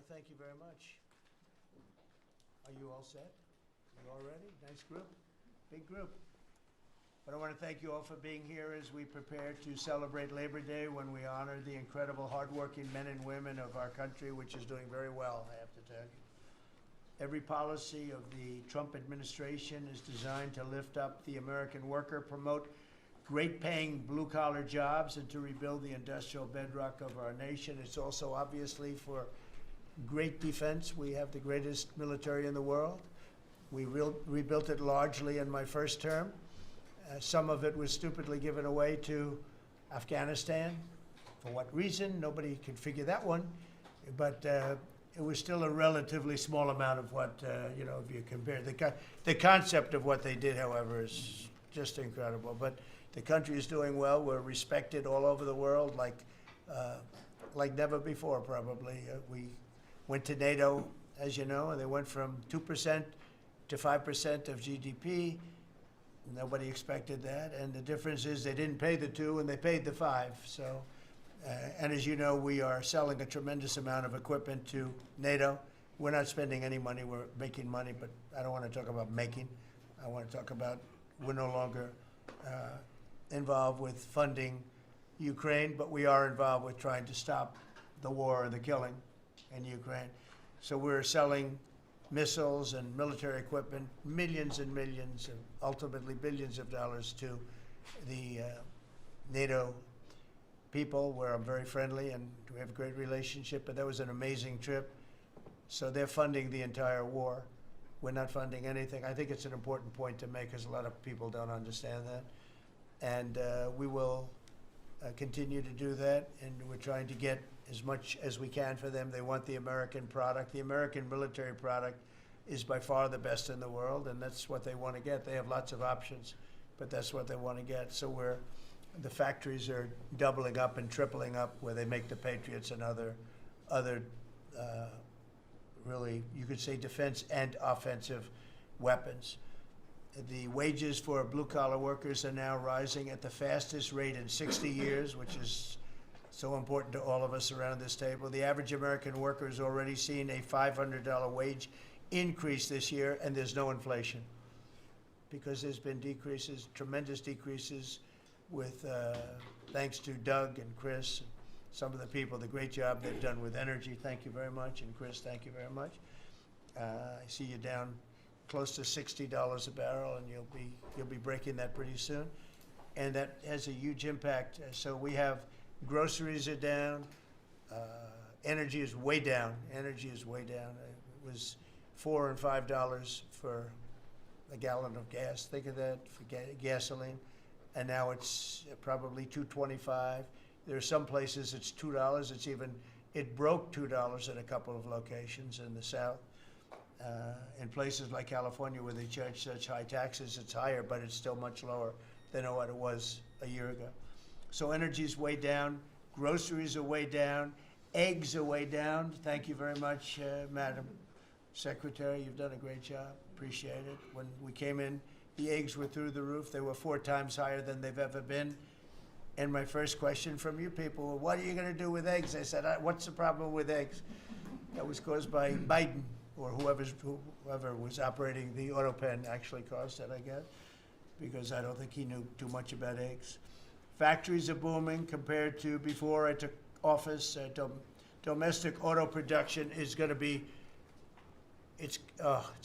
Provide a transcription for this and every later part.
thank you very much. Are you all set? You all ready? Nice group, big group. But I want to thank you all for being here as we prepare to celebrate Labor Day, when we honor the incredible hardworking men and women of our country, which is doing very well, I have to tell you. Every policy of the Trump administration is designed to lift up the American worker, promote great-paying blue-collar jobs, and to rebuild the industrial bedrock of our nation. It's also obviously for great defense. We have the greatest military in the world. We rebuilt it largely in my first term. Some of it was stupidly given away to Afghanistan. For what reason? Nobody can figure that one. But it was still a relatively small amount of what, if you compare. The concept of what they did, however, is just incredible. But the country is doing well. We're respected all over the world like never before, probably. We went to NATO, as you know, and they went from 2% to 5% of GDP. Nobody expected that. And the difference is they didn't pay the 2 and they paid the 5. So, and as you know, we are selling a tremendous amount of equipment to NATO. We're not spending any money. We're making money, but I don't want to talk about making. I want to talk about we're no longer involved with funding Ukraine, but we are involved with trying to stop the war and the killing in Ukraine. So we're selling missiles and military equipment, millions and millions, and ultimately billions of dollars to the NATO people, where I'm very friendly and we have a great relationship. But that was an amazing trip. So they're funding the entire war. We're not funding anything. I think it's an important point to make, because a lot of people don't understand that. And we will continue to do that, and we're trying to get as much as we can for them. They want the American product. The American military product is by far the best in the world, and that's what they want to get. They have lots of options, but that's what they want to get. So the factories are doubling up and tripling up, where they make the Patriots and other really, you could say, defense and offensive weapons. The wages for blue-collar workers are now rising at the fastest rate in 60 years, which is so important to all of us around this table. The average American worker has already seen a $500 wage increase this year, and there's no inflation, because there's been decreases, tremendous decreases, with thanks to Doug and Chris, and some of the people, the great job they've done with energy. Thank you very much. And Chris, thank you very much. I see you down close to $60 a barrel, and you'll be breaking that pretty soon, and that has a huge impact. So we have groceries are down, energy is way down. Energy is way down. It was $4 and $5 for a gallon of gas. Think of that, for gasoline, and now it's probably $2.25. There are some places it's $2. It broke $2 at a couple of locations in the South. In places like California, where they charge such high taxes, it's higher, but it's still much lower than what it was a year ago. So energy's way down, groceries are way down, eggs are way down. Thank you very much, Madam Secretary. You've done a great job. Appreciate it. When we came in, the eggs were through the roof. They were 4 times higher than they've ever been. And my first question from you people were, what are you going to do with eggs? I said, what's the problem with eggs? That was caused by Biden, or whoever was operating the auto pen actually caused it, I guess, because I don't think he knew too much about eggs. Factories are booming compared to before I took office. Domestic auto production is going to be, it's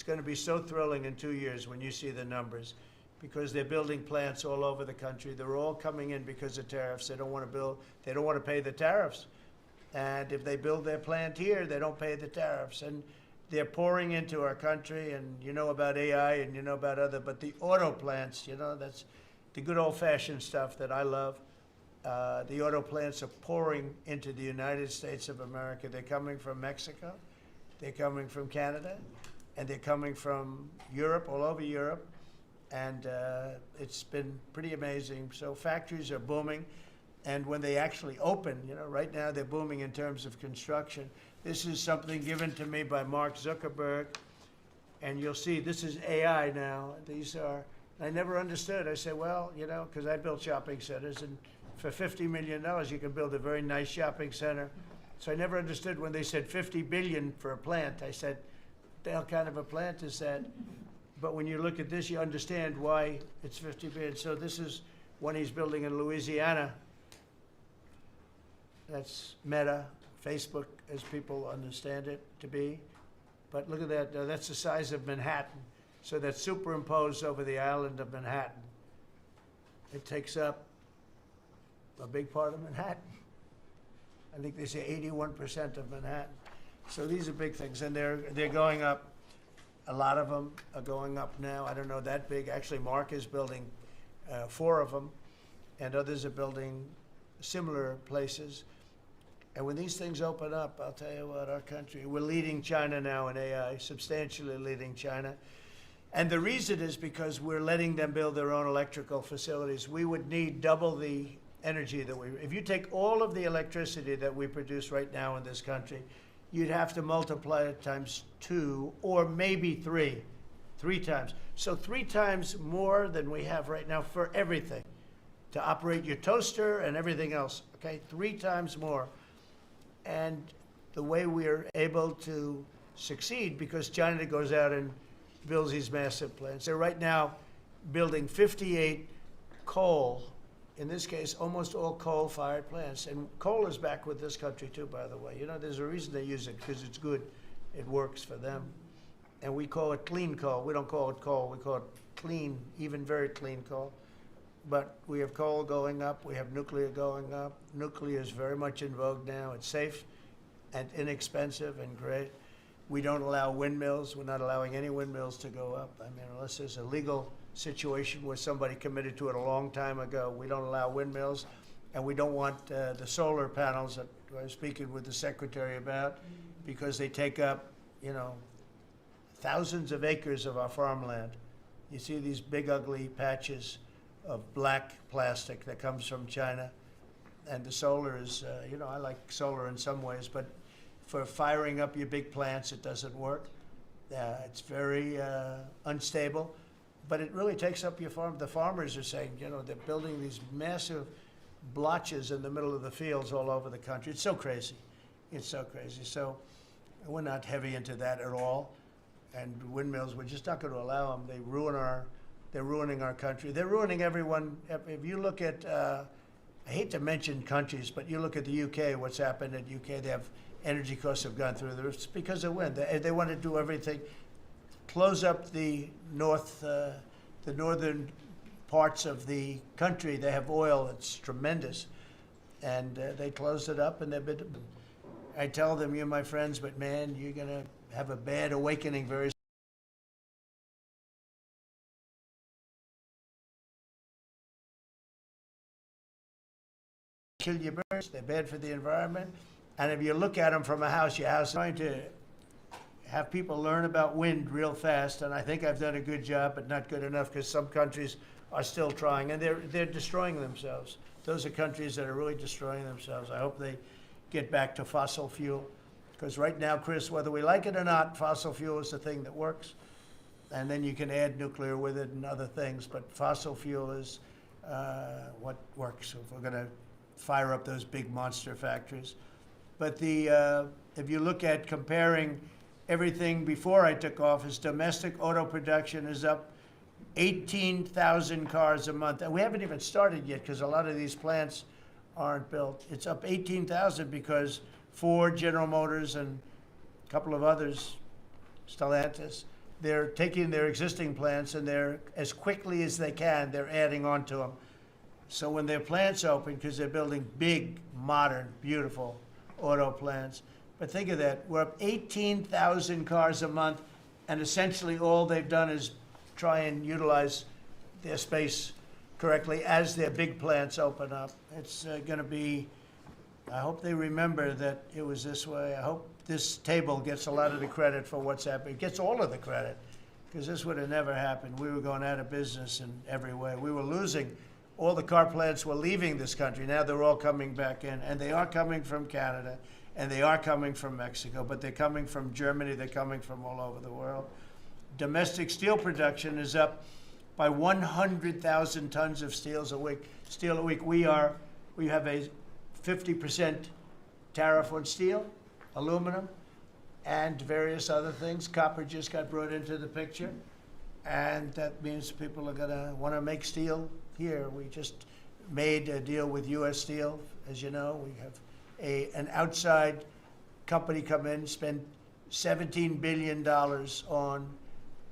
going to be so thrilling in 2 years when you see the numbers, because they're building plants all over the country. They're all coming in because of tariffs. They don't want to pay the tariffs. And if they build their plant here, they don't pay the tariffs. And they're pouring into our country, and you know about AI and you know about but the auto plants, that's the good old-fashioned stuff that I love. The auto plants are pouring into the United States of America. They're coming from Mexico, they're coming from Canada, and they're coming from Europe, all over Europe, and it's been pretty amazing. So factories are booming, and when they actually open, right now they're booming in terms of construction. This is something given to me by Mark Zuckerberg, and you'll see this is AI now. I never understood. I said, well, because I built shopping centers, and for $50 million, you can build a very nice shopping center. So I never understood when they said 50 billion for a plant. I said, what the hell kind of a plant is that? But when you look at this, you understand why it's 50 billion. So this is one he's building in Louisiana. That's Meta, Facebook, as people understand it to be. But look at that, that's the size of Manhattan. So that's superimposed over the island of Manhattan. It takes up a big part of Manhattan. I think they say 81% of Manhattan. So these are big things, and they're going up. A lot of them are going up now. I don't know that big. Actually, Mark is building 4 of them, and others are building similar places. And when these things open up, I'll tell you what, our country, we're leading China now in AI, substantially leading China. And the reason is because we're letting them build their own electrical facilities. We would need double the energy that if you take all of the electricity that we produce right now in this country, you'd have to multiply it times 2 or maybe 3 times. So 3 times more than we have right now for everything, to operate your toaster and everything else, okay? 3 times more. And the way we are able to succeed, because China goes out and builds these massive plants. They're right now building 58 coal, in this case, almost all coal-fired plants. And coal is back with this country too, by the way. You know, there's a reason they use it, because it's good. It works for them. And we call it clean coal. We don't call it coal. We call it clean, even very clean coal. But we have coal going up. We have nuclear going up. Nuclear is very much in vogue now. It's safe and inexpensive and great. We don't allow windmills. We're not allowing any windmills to go up. I mean, unless there's a legal situation where somebody committed to it a long time ago, we don't allow windmills. And we don't want the solar panels that I was speaking with the secretary about, because they take up, you know, thousands of acres of our farmland. You see these big, ugly patches of black plastic that comes from China. And the solar is, you know, I like solar in some ways, but for firing up your big plants, it doesn't work. It's very unstable, but it really takes up your farm. The farmers are saying, you know, they're building these massive blotches in the middle of the fields all over the country. It's so crazy. It's so crazy. So we're not heavy into that at all. And windmills, we're just not going to allow them. They're ruining our country. They're ruining everyone. If you look at, I hate to mention countries, but you look at the UK, what's happened at UK, they have energy costs have gone through the roof. It's because of wind. They want to do everything, close up the northern parts of the country. They have oil, it's tremendous. And they closed it up, and I tell them, you're my friends, but man, you're going to have a bad awakening very soon. Kill your birds, they're bad for the environment. And if you look at them from a house, your house is trying to have people learn about wind real fast, and I think I've done a good job, but not good enough, because some countries are still trying, and they're destroying themselves. Those are countries that are really destroying themselves. I hope they get back to fossil fuel, because right now, Chris, whether we like it or not, fossil fuel is the thing that works, and then you can add nuclear with it and other things, but fossil fuel is what works if we're going to fire up those big monster factories. But if you look at comparing everything before I took office, domestic auto production is up 18,000 cars a month. And we haven't even started yet, because a lot of these plants aren't built. It's up 18,000 because Ford, General Motors, and a couple of others, Stellantis, they're taking their existing plants, and they're, as quickly as they can, they're adding on to them. So when their plants open, because they're building big, modern, beautiful auto plants. But think of that, we're up 18,000 cars a month, and essentially all they've done is try and utilize their space correctly as their big plants open up. It's going to be, I hope they remember that it was this way. I hope this table gets a lot of the credit for what's happening. It gets all of the credit, because this would have never happened. We were going out of business in every way. We were losing. All the car plants were leaving this country. Now they're all coming back in, and they are coming from Canada, and they are coming from Mexico, but they're coming from Germany. They're coming from all over the world. Domestic steel production is up by 100,000 tons of steel a week. We have a 50% tariff on steel, aluminum, and various other things. Copper just got brought into the picture, and that means people are gonna want to make steel here. We just made a deal with U.S. Steel, as you know. We have an outside company come in, spend $17 billion on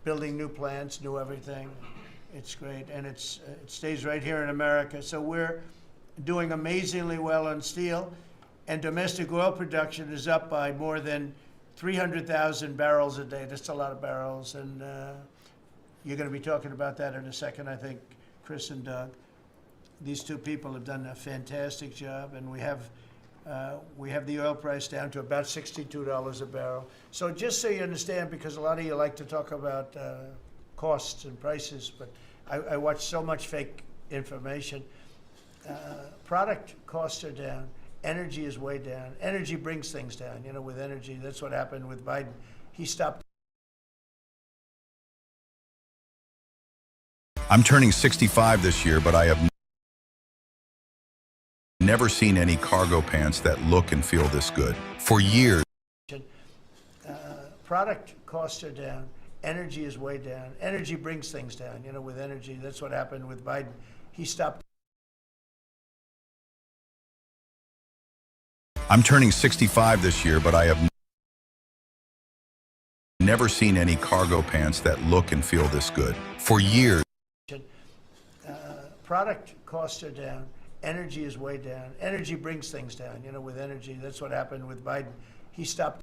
building new plants, new everything. It's great, and it stays right here in America. So we're doing amazingly well on steel, and domestic oil production is up by more than 300,000 barrels a day. That's a lot of barrels, and you're going to be talking about that in a second, I think, Chris and Doug. These two people have done a fantastic job, and we have the oil price down to about $62 a barrel. So just so you understand, because a lot of you like to talk about costs and prices, but I watch so much fake information. Product costs are down. Energy is way down. Energy brings things down. You know, with energy, that's what happened with Biden. He stopped. I'm turning 65 this year, but I have never seen any cargo pants that look and feel this good. For years. Product costs are down. Energy is way down. Energy brings things down. You know, with energy, that's what happened with Biden. He stopped. I'm turning 65 this year, but I have never seen any cargo pants that look and feel this good. For years. Product costs are down. Energy is way down. Energy brings things down. You know, with energy, that's what happened with Biden. He stopped.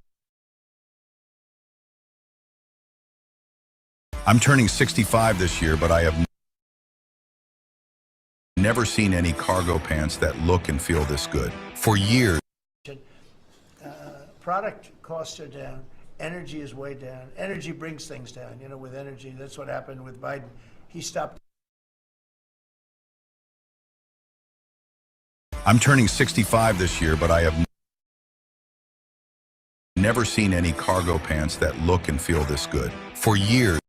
I'm turning 65 this year, but I have never seen any cargo pants that look and feel this good. For years. Product costs are down. Energy is way down. Energy brings things down. You know, with energy, that's what happened with Biden. He stopped. I'm turning 65 this year, but I have never seen any cargo pants that look and feel this good. For years.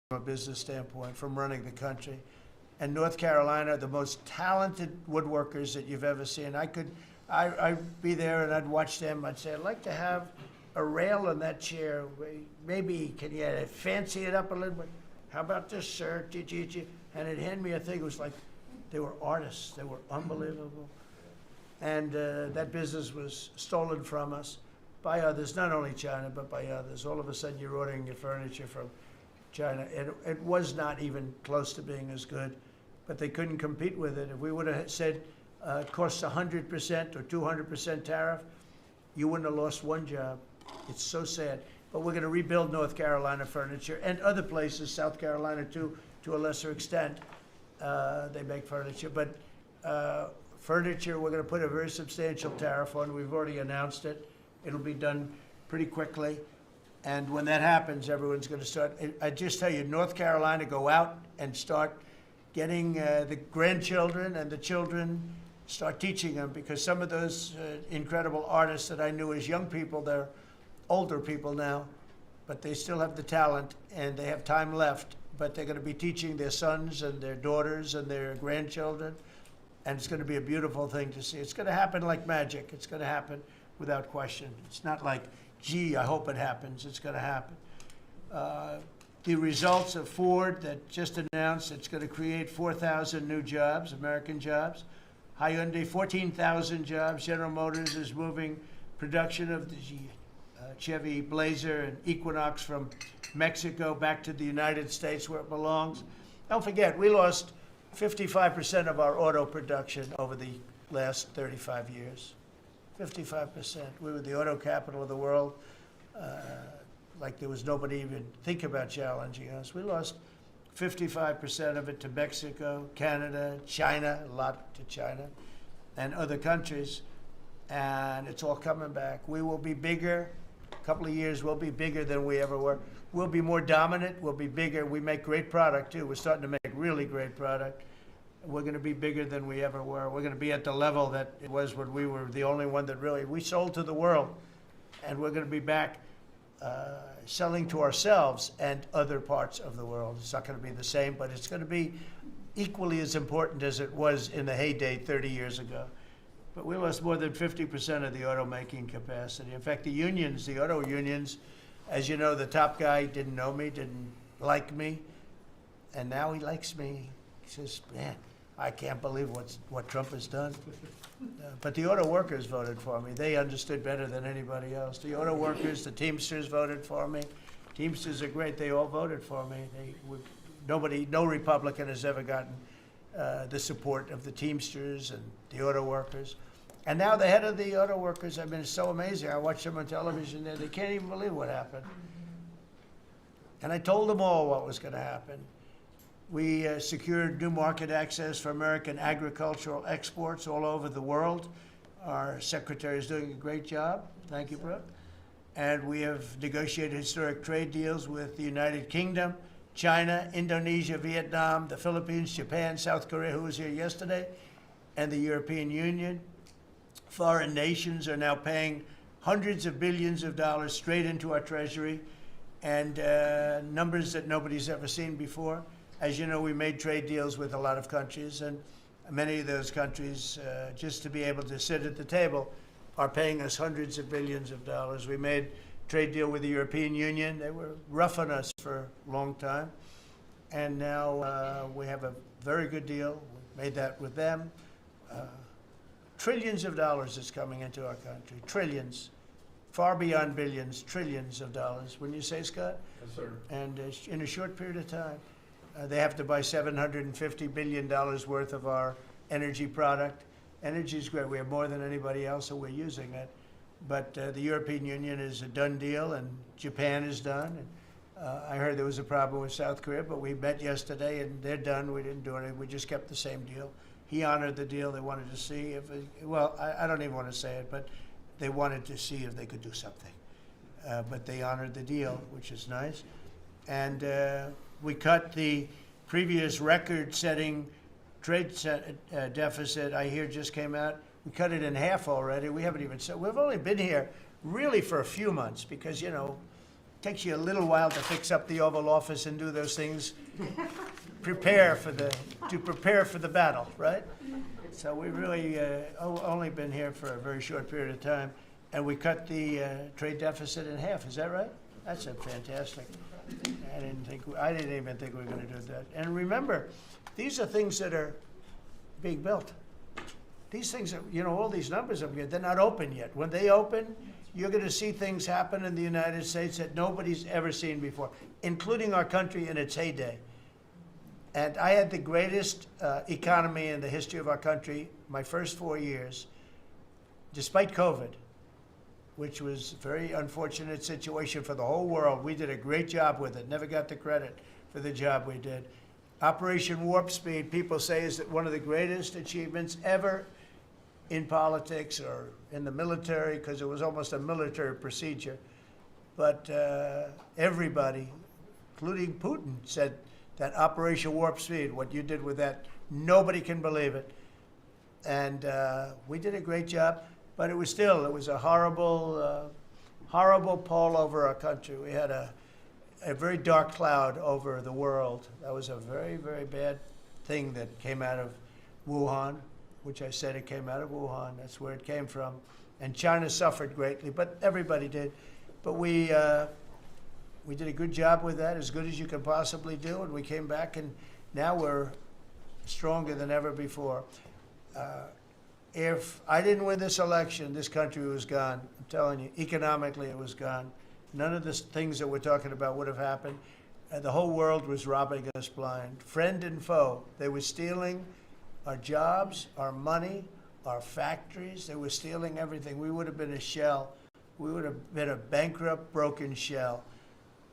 From a business standpoint, from running the country. And North Carolina, the most talented woodworkers that you've ever seen. I'd be there and I'd watch them. I'd say, I'd like to have a rail in that chair. Maybe can you fancy it up a little bit? How about this, sir? And it'd hand me a thing. It was like they were artists. They were unbelievable. And that business was stolen from us by others, not only China, but by others. All of a sudden, you're ordering your furniture from China. It was not even close to being as good, but they couldn't compete with it. If we would have said it costs 100% or 200% tariff, you wouldn't have lost one job. It's so sad. But we're going to rebuild North Carolina furniture and other places, South Carolina too, to a lesser extent. They make furniture, but furniture we're going to put a very substantial tariff on. We've already announced it. It'll be done pretty quickly. And when that happens, everyone's going to start. I just tell you, North Carolina, go out and start getting the grandchildren and the children, start teaching them, because some of those incredible artists that I knew as young people, they're older people now, but they still have the talent and they have time left. But they're going to be teaching their sons and their daughters and their grandchildren, and it's going to be a beautiful thing to see. It's going to happen like magic. It's going to happen without question. It's not like, gee, I hope it happens. It's going to happen. The results of Ford that just announced it's going to create 4,000 new jobs, American jobs. Hyundai, 14,000 jobs. General Motors is moving production of the Chevy Blazer and Equinox from Mexico back to the United States where it belongs. Don't forget, we lost 55% of our auto production over the last 35 years. 55%. We were the auto capital of the world. Like there was nobody even think about challenging us. We lost 55% of it to Mexico, Canada, China, a lot to China, and other countries. and it's all coming back. We will be bigger. A couple of years, we'll be bigger than we ever were. We'll be more dominant. We'll be bigger. We make great product, too. We're starting to make really great product. We're going to be bigger than we ever were. We're going to be at the level that it was when we were the only one that really, we sold to the world. And we're going to be back selling to ourselves and other parts of the world. It's not going to be the same, but it's going to be equally as important as it was in the heyday 30 years ago. But we lost more than 50% of the automaking capacity. In fact, the unions, the auto unions, as you know, the top guy didn't know me, didn't like me, and now he likes me. He says, man, I can't believe what Trump has done. But the auto workers voted for me. They understood better than anybody else. The auto workers, the Teamsters voted for me. Teamsters are great. They all voted for me. No Republican has ever gotten the support of the Teamsters and the auto workers. And now the head of the auto workers, I mean, it's so amazing. I watch them on television there. They can't even believe what happened. And I told them all what was going to happen. We secured new market access for American agricultural exports all over the world. Our secretary is doing a great job. Thank you, Brooke. And we have negotiated historic trade deals with the United Kingdom, China, Indonesia, Vietnam, the Philippines, Japan, South Korea, who was here yesterday, and the European Union. Foreign nations are now paying hundreds of billions of dollars straight into our treasury, and numbers that nobody's ever seen before. As you know, we made trade deals with a lot of countries, and many of those countries, just to be able to sit at the table, are paying us hundreds of billions of dollars. We made a trade deal with the European Union. They were rough on us for a long time, and now we have a very good deal. We made that with them. Trillions of dollars is coming into our country. Trillions. Far beyond billions, trillions of dollars. Wouldn't you say, Scott? Yes, sir. And in a short period of time. They have to buy $750 billion worth of our energy product. Energy is great. We have more than anybody else, so we're using it. But the European Union is a done deal, and Japan is done. And, I heard there was a problem with South Korea, but we met yesterday, and they're done. We didn't do anything. We just kept the same deal. He honored the deal. They wanted to see if, I don't even want to say it, but they wanted to see if they could do something. But they honored the deal, which is nice. And we cut the previous record-setting trade deficit, I hear just came out. We cut it in half already. We haven't even said, we've only been here really for a few months because, you know, it takes you a little while to fix up the Oval Office and do those things. prepare for the battle, right? So we've really only been here for a very short period of time, and we cut the trade deficit in half. Is that right? That's a fantastic. I didn't even think we were going to do that. And remember, these are things that are being built. These things are, you know, all these numbers up here, they're not open yet. When they open, you're going to see things happen in the United States that nobody's ever seen before, including our country in its heyday. And I had the greatest economy in the history of our country my first 4 years, despite COVID, which was a very unfortunate situation for the whole world. We did a great job with it, never got the credit for the job we did. Operation Warp Speed, people say, is one of the greatest achievements ever in politics or in the military, because it was almost a military procedure. But everybody, including Putin, said that Operation Warp Speed, what you did with that, nobody can believe it. And we did a great job. But it was a horrible, horrible pall over our country. We had a very dark cloud over the world. That was a very, very bad thing that came out of Wuhan, which I said it came out of Wuhan. That's where it came from. And China suffered greatly, but everybody did. But we did a good job with that, as good as you can possibly do, and we came back, and now we're stronger than ever before. If I didn't win this election, this country was gone. I'm telling you, economically it was gone. None of the things that we're talking about would have happened. The whole world was robbing us blind. Friend and foe. They were stealing our jobs, our money, our factories. They were stealing everything. We would have been a shell. We would have been a bankrupt, broken shell.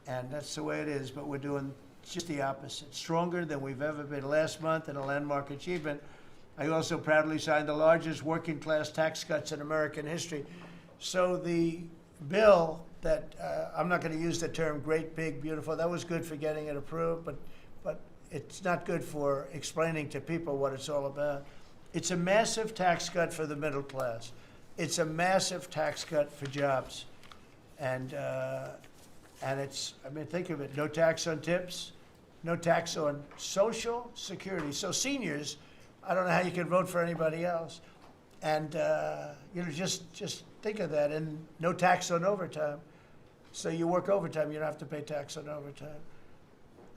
And that's the way it is, but we're doing just the opposite. Stronger than we've ever been. Last month in a landmark achievement, I also proudly signed the largest working class tax cuts in American history. So the bill that, I'm not going to use the term great, big, beautiful, that was good for getting it approved, but it's not good for explaining to people what it's all about. It's a massive tax cut for the middle class. It's a massive tax cut for jobs. And it's, I mean, think of it, no tax on tips, no tax on Social Security. So seniors, I don't know how you can vote for anybody else. And, just think of that, and no tax on overtime. So you work overtime, you don't have to pay tax on overtime.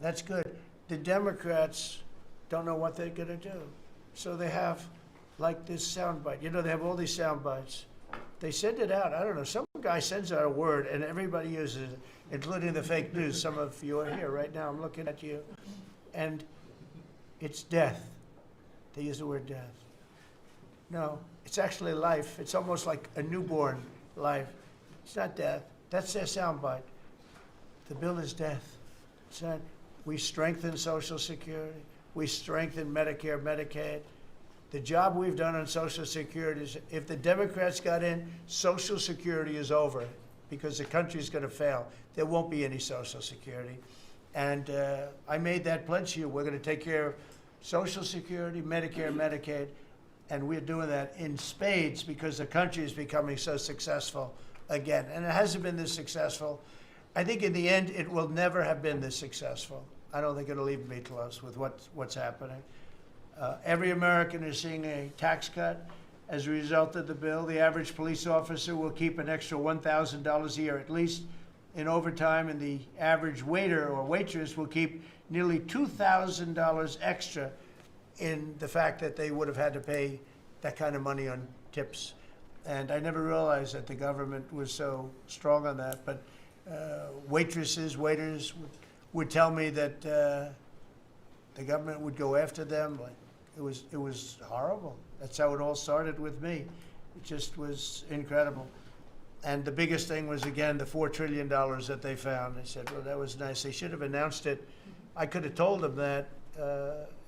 That's good. The Democrats don't know what they're gonna do. So they have, like, this soundbite. They have all these sound bites. They send it out. I don't know. Some guy sends out a word, and everybody uses it, including the fake news. Some of you are here right now. I'm looking at you. And it's death. They use the word death. No, it's actually life. It's almost like a newborn life. It's not death. That's their soundbite. The bill is death. It's not. We strengthen Social Security. We strengthen Medicare, Medicaid. The job we've done on Social Security is, if the Democrats got in, Social Security is over because the country's going to fail. There won't be any Social Security. And I made that pledge to you. We're going to take care of Social Security, Medicare, Medicaid, and we're doing that in spades because the country is becoming so successful again. And it hasn't been this successful. I think in the end, it will never have been this successful. I don't think it'll even be close with what's happening. Every American is seeing a tax cut as a result of the bill. The average police officer will keep an extra $1,000 a year at least in overtime, and the average waiter or waitress will keep nearly $2,000 extra in the fact that they would have had to pay that kind of money on tips. And I never realized that the government was so strong on that. But waitresses, waiters would tell me that the government would go after them. Like, it was horrible. That's how it all started with me. It just was incredible. And the biggest thing was, again, the $4 trillion that they found. They said, well, that was nice. They should have announced it. I could have told them that.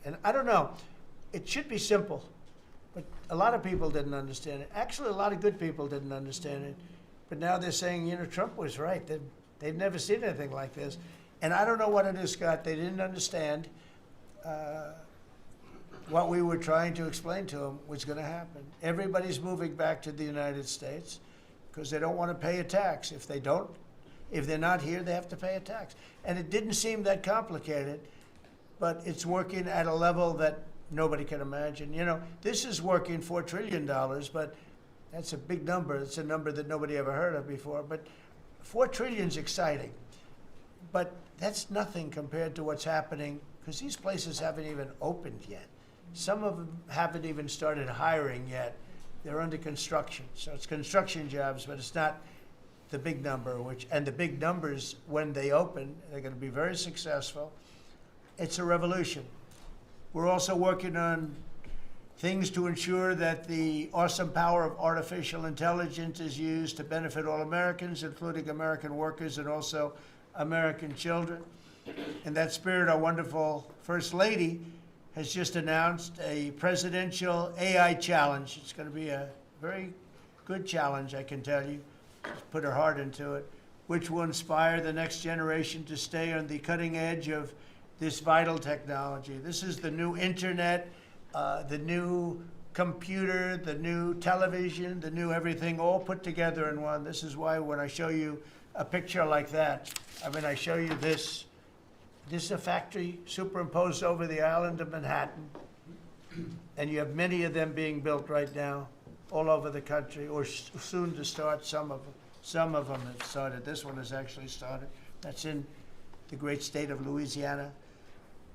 And I don't know. It should be simple. But a lot of people didn't understand it. Actually, a lot of good people didn't understand it. But now they're saying, Trump was right. They've never seen anything like this. And I don't know what it is, Scott. They didn't understand what we were trying to explain to them was going to happen. Everybody's moving back to the United States because they don't want to pay a tax. If they're not here, they have to pay a tax. And it didn't seem that complicated, but it's working at a level that nobody can imagine. This is working $4 trillion, but that's a big number. It's a number that nobody ever heard of before. But $4 trillion is exciting. But that's nothing compared to what's happening, because these places haven't even opened yet. Some of them haven't even started hiring yet. They're under construction. So it's construction jobs, but it's not the big number, and the big numbers, when they open, they're going to be very successful. It's a revolution. We're also working on things to ensure that the awesome power of artificial intelligence is used to benefit all Americans, including American workers and also American children. In that spirit, our wonderful First Lady has just announced a presidential AI challenge. It's going to be a very good challenge, I can tell you. She's put her heart into it, which will inspire the next generation to stay on the cutting edge of this vital technology. This is the new internet, the new computer, the new television, the new everything, all put together in one. This is why when I show you a picture like that, I show you this. This is a factory superimposed over the island of Manhattan, and you have many of them being built right now all over the country, or soon to start. Some of them have started. This one has actually started. That's in the great state of Louisiana.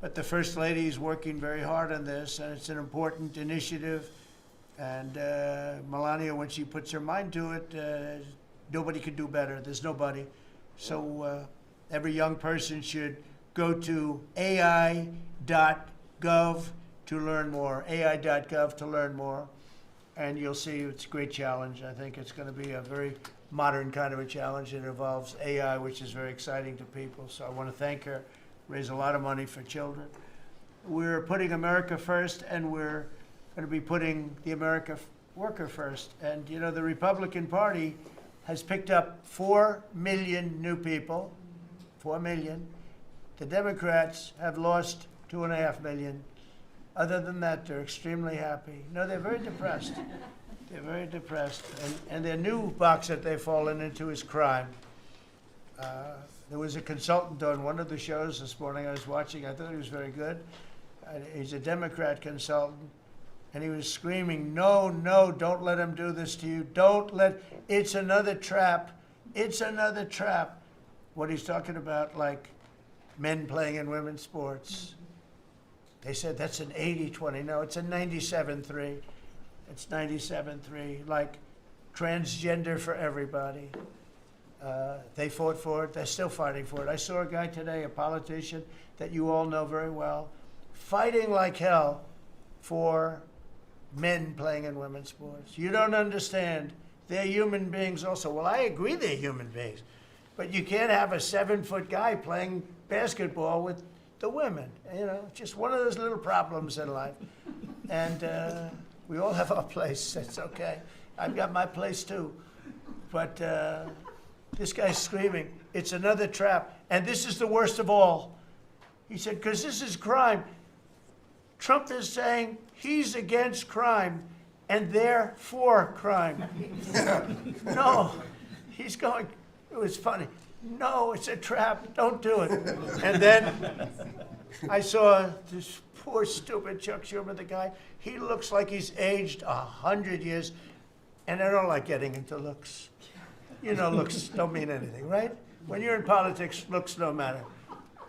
But the First Lady is working very hard on this, and it's an important initiative. And Melania, when she puts her mind to it, nobody could do better. There's nobody. So every young person should go to AI.gov to learn more, AI.gov to learn more. And you'll see it's a great challenge. I think it's going to be a very modern kind of a challenge. It involves AI, which is very exciting to people. So I want to thank her, raise a lot of money for children. We're putting America first, and we're going to be putting the American worker first. And, you know, the Republican Party has picked up 4 million new people, 4 million. The Democrats have lost 2.5 million. Other than that, they're extremely happy. No, they're very depressed. They're very depressed. And their new box that they've fallen into is crime. There was a consultant on one of the shows this morning I was watching. I thought he was very good. He's a Democrat consultant. And he was screaming, no, no, don't let him do this to you. Don't let, it's another trap. It's another trap. What he's talking about, like men playing in women's sports. They said that's an 80-20. No, it's a 97-3. It's 97-3. Like transgender for everybody. They fought for it. They're still fighting for it. I saw a guy today, a politician that you all know very well, fighting like hell for men playing in women's sports. You don't understand. They're human beings also. Well, I agree they're human beings. But you can't have a 7-foot guy playing basketball with the women. You know, just one of those little problems in life. And we all have our place. That's okay. I've got my place too. But this guy's screaming, it's another trap. And this is the worst of all. He said, because this is crime. Trump is saying he's against crime and they're for crime. No, he's going, it was funny. No, it's a trap. Don't do it. And then I saw this poor, stupid Chuck Schumer, the guy. He looks like he's aged 100 years. And I don't like getting into looks. You know, looks don't mean anything, right? When you're in politics, looks don't matter.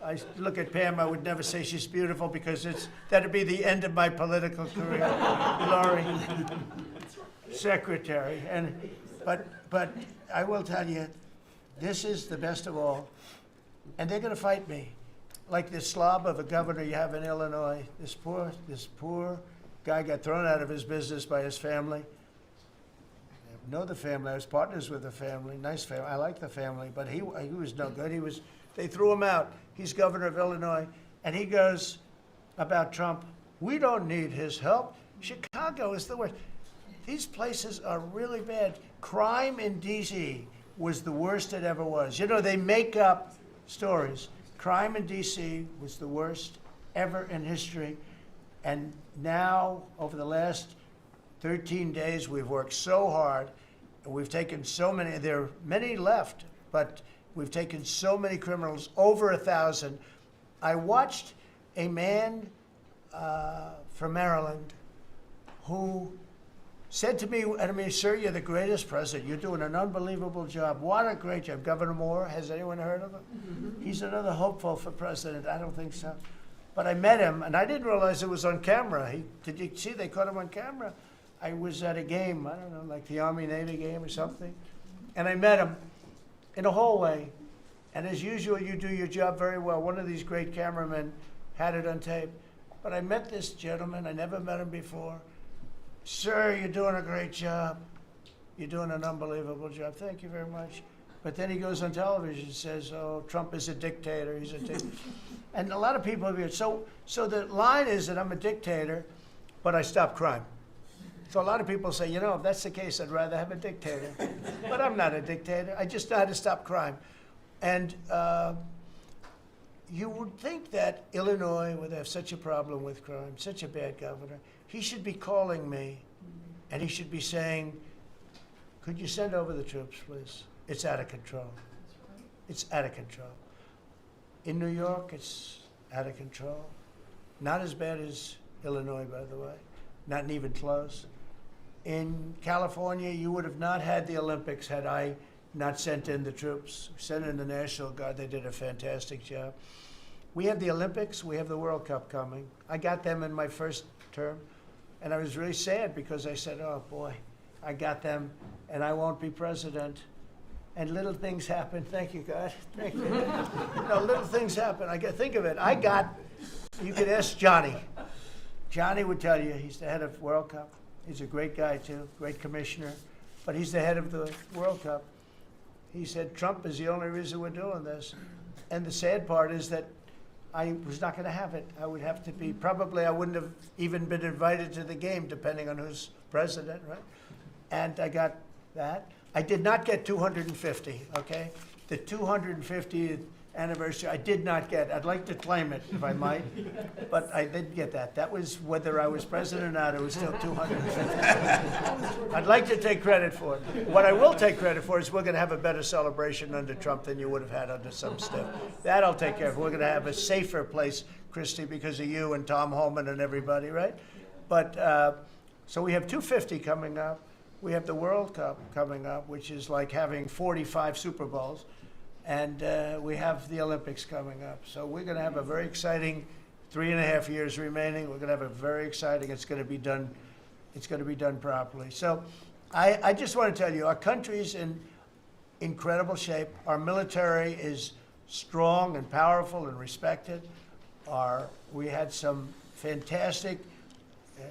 I look at Pam, I would never say she's beautiful because that'd be the end of my political career. Laurie, secretary. But I will tell you, this is the best of all. And they're going to fight me. Like this slob of a governor you have in Illinois. This poor guy got thrown out of his business by his family. I know the family. I was partners with the family. Nice family. I like the family. But he was no good. They threw him out. He's governor of Illinois. And he goes about Trump, we don't need his help. Chicago is the worst. These places are really bad. Crime in D.C. was the worst it ever was. You know, they make up stories. Crime in D.C. was the worst ever in history. And now, over the last 13 days, we've worked so hard. And we've taken so many, there are many left, but we've taken so many criminals, over 1,000. I watched a man from Maryland who said to me, I mean, sir, you're the greatest president. You're doing an unbelievable job. What a great job. Governor Moore, has anyone heard of him? Mm-hmm. He's another hopeful for president. I don't think so. But I met him, and I didn't realize it was on camera. Did you see they caught him on camera? I was at a game, I don't know, like the Army-Navy game or something. And I met him in a hallway. And as usual, you do your job very well. One of these great cameramen had it on tape. But I met this gentleman. I never met him before. Sir, you're doing a great job. You're doing an unbelievable job. Thank you very much. But then he goes on television and says, oh, Trump is a dictator. He's a dictator. And a lot of people have heard. So the line is that I'm a dictator, but I stop crime. So a lot of people say, you know, if that's the case, I'd rather have a dictator. But I'm not a dictator. I just know how to stop crime. And you would think that Illinois would have such a problem with crime, such a bad governor. He should be calling me, and he should be saying, could you send over the troops, please? It's out of control. It's out of control. In New York, it's out of control. Not as bad as Illinois, by the way. Not even close. In California, you would have not had the Olympics had I not sent in the troops, sent in the National Guard. They did a fantastic job. We have the Olympics, we have the World Cup coming. I got them in my first term, and I was really sad because I said, oh boy, I got them, and I won't be president. And little things happen. Thank you, God. Thank you. No, little things happen. Think of it. You could ask Johnny. Johnny would tell you, he's the head of World Cup. He's a great guy too, great commissioner, but he's the head of the World Cup. He said, Trump is the only reason we're doing this. And the sad part is that I was not going to have it. I would have to be, probably I wouldn't have even been invited to the game, depending on who's president, right? And I got that. I did not get 250, okay? The 250th anniversary, I did not get. I'd like to claim it, if I might, but I didn't get that. That was whether I was president or not, it was still 250. I'd like to take credit for it. What I will take credit for is we're going to have a better celebration under Trump than you would have had under some stuff. That I'll take care of. We're going to have a safer place, Christy, because of you and Tom Homan and everybody, right? But, so we have 250 coming up. We have the World Cup coming up, which is like having 45 Super Bowls. And we have the Olympics coming up. So we're going to have a very exciting 3.5 years remaining. We're going to have a very exciting, it's going to be done properly. So I just want to tell you, our country's in incredible shape. Our military is strong and powerful and respected. We had some fantastic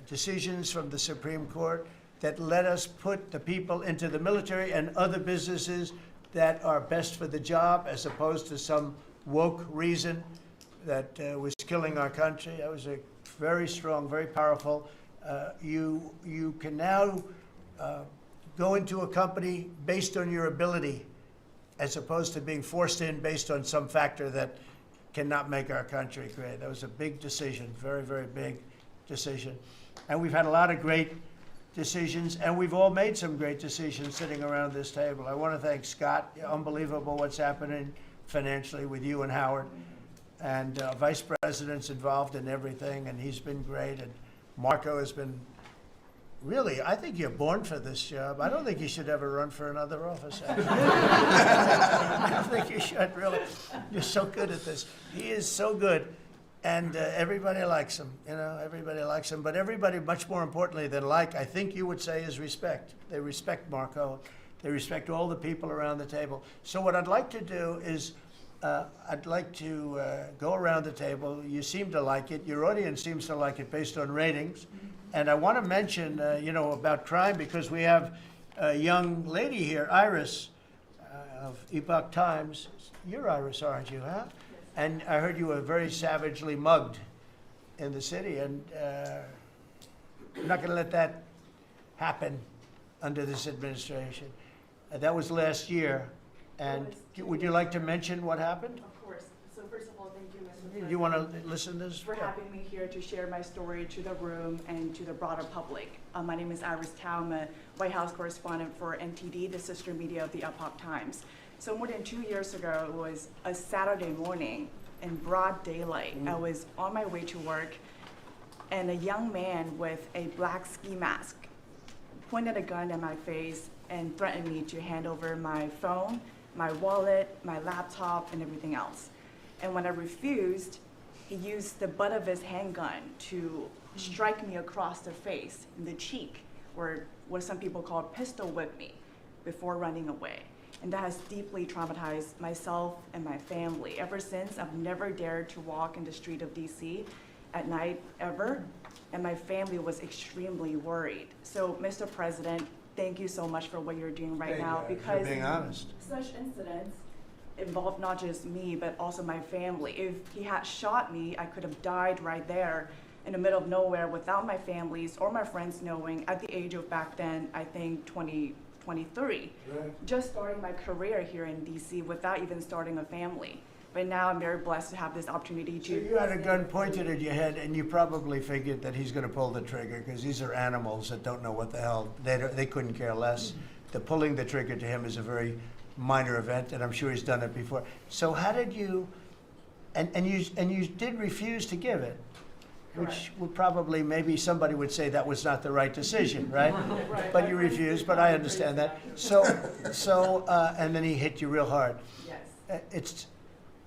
decisions from the Supreme Court that let us put the people into the military and other businesses that are best for the job, as opposed to some woke reason that was killing our country. That was a very strong, very powerful. You can now go into a company based on your ability, as opposed to being forced in based on some factor that cannot make our country great. That was a big decision, very, very big decision. And we've had a lot of great decisions, and we've all made some great decisions sitting around this table. I want to thank Scott. Unbelievable what's happening financially with you and Howard. And Vice President's involved in everything, and he's been great. And Marco has been, really, I think you're born for this job. I don't think you should ever run for another office, actually. I don't think you should, really. You're so good at this. He is so good. And everybody likes him, everybody likes him. But everybody, much more importantly than like, I think you would say, is respect. They respect Marco. They respect all the people around the table. So what I'd like to do is, I'd like to go around the table. You seem to like it. Your audience seems to like it based on ratings. And I want to mention, about crime, because we have a young lady here, Iris, of Epoch Times. You're Iris, aren't you, huh? And I heard you were very savagely mugged in the city, and I'm not going to let that happen under this administration. That was last year. And would you like to mention what happened? Of course. So first of all, thank you, Mr. President. Do you want to listen to this? For having me here to share my story to the room and to the broader public. My name is Iris Tao. I'm a White House correspondent for NTD, the sister media of the Epoch Times. So more than 2 years ago, it was a Saturday morning in broad daylight. I was on my way to work, and a young man with a black ski mask pointed a gun at my face and threatened me to hand over my phone, my wallet, my laptop, and everything else. And when I refused, he used the butt of his handgun to strike me across the face, in the cheek, or what some people call pistol whip me, before running away. And that has deeply traumatized myself and my family. Ever since, I've never dared to walk in the street of DC at night, ever. And my family was extremely worried. So, Mr. President, thank you so much for what you're doing right now, because you're being honest. Such incidents involve not just me, but also my family. If he had shot me, I could have died right there in the middle of nowhere without my families or my friends knowing, at the age of back then, I think 23, right. Just starting my career here in DC without even starting a family. But now I'm very blessed to have this opportunity to. So you had a gun pointed at your head, and you probably figured that he's going to pull the trigger, because these are animals that don't know what the hell, they couldn't care less. The pulling the trigger to him is a very minor event, and I'm sure he's done it before. So how did you, and you did refuse to give it, which would probably, maybe somebody would say that was not the right decision, right? Right. But you refused, but I understand that. And then he hit you real hard. Yes. It's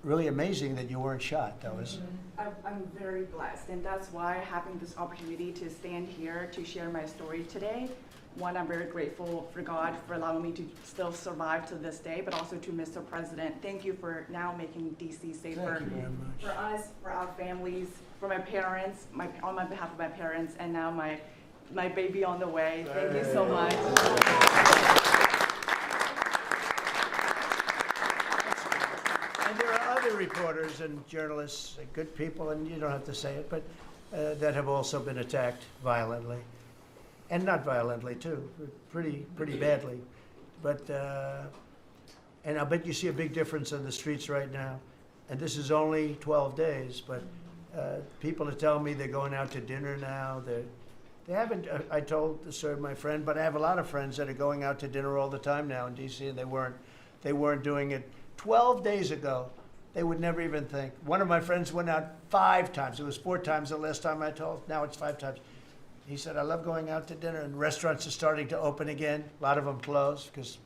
really amazing that you weren't shot. That was. I'm very blessed, and that's why having this opportunity to stand here to share my story today. One, I'm very grateful for God for allowing me to still survive to this day, but also to Mr. President. Thank you for now making DC safer. Thank you very much. For us, for our families, for my parents, on my behalf of my parents, and now my baby on the way. Thank you so much. And there are other reporters and journalists, good people, and you don't have to say it, but that have also been attacked violently, and not violently too, pretty badly. But and I bet you see a big difference in the streets right now. And this is only 12 days, but people are telling me they're going out to dinner now. They haven't. I told my friend, but I have a lot of friends that are going out to dinner all the time now in D.C. and they weren't doing it 12 days ago. They would never even think. One of my friends went out 5 times. It was 4 times the last time I told. Now it's 5 times. He said, I love going out to dinner, and restaurants are starting to open again. A lot of them closed because,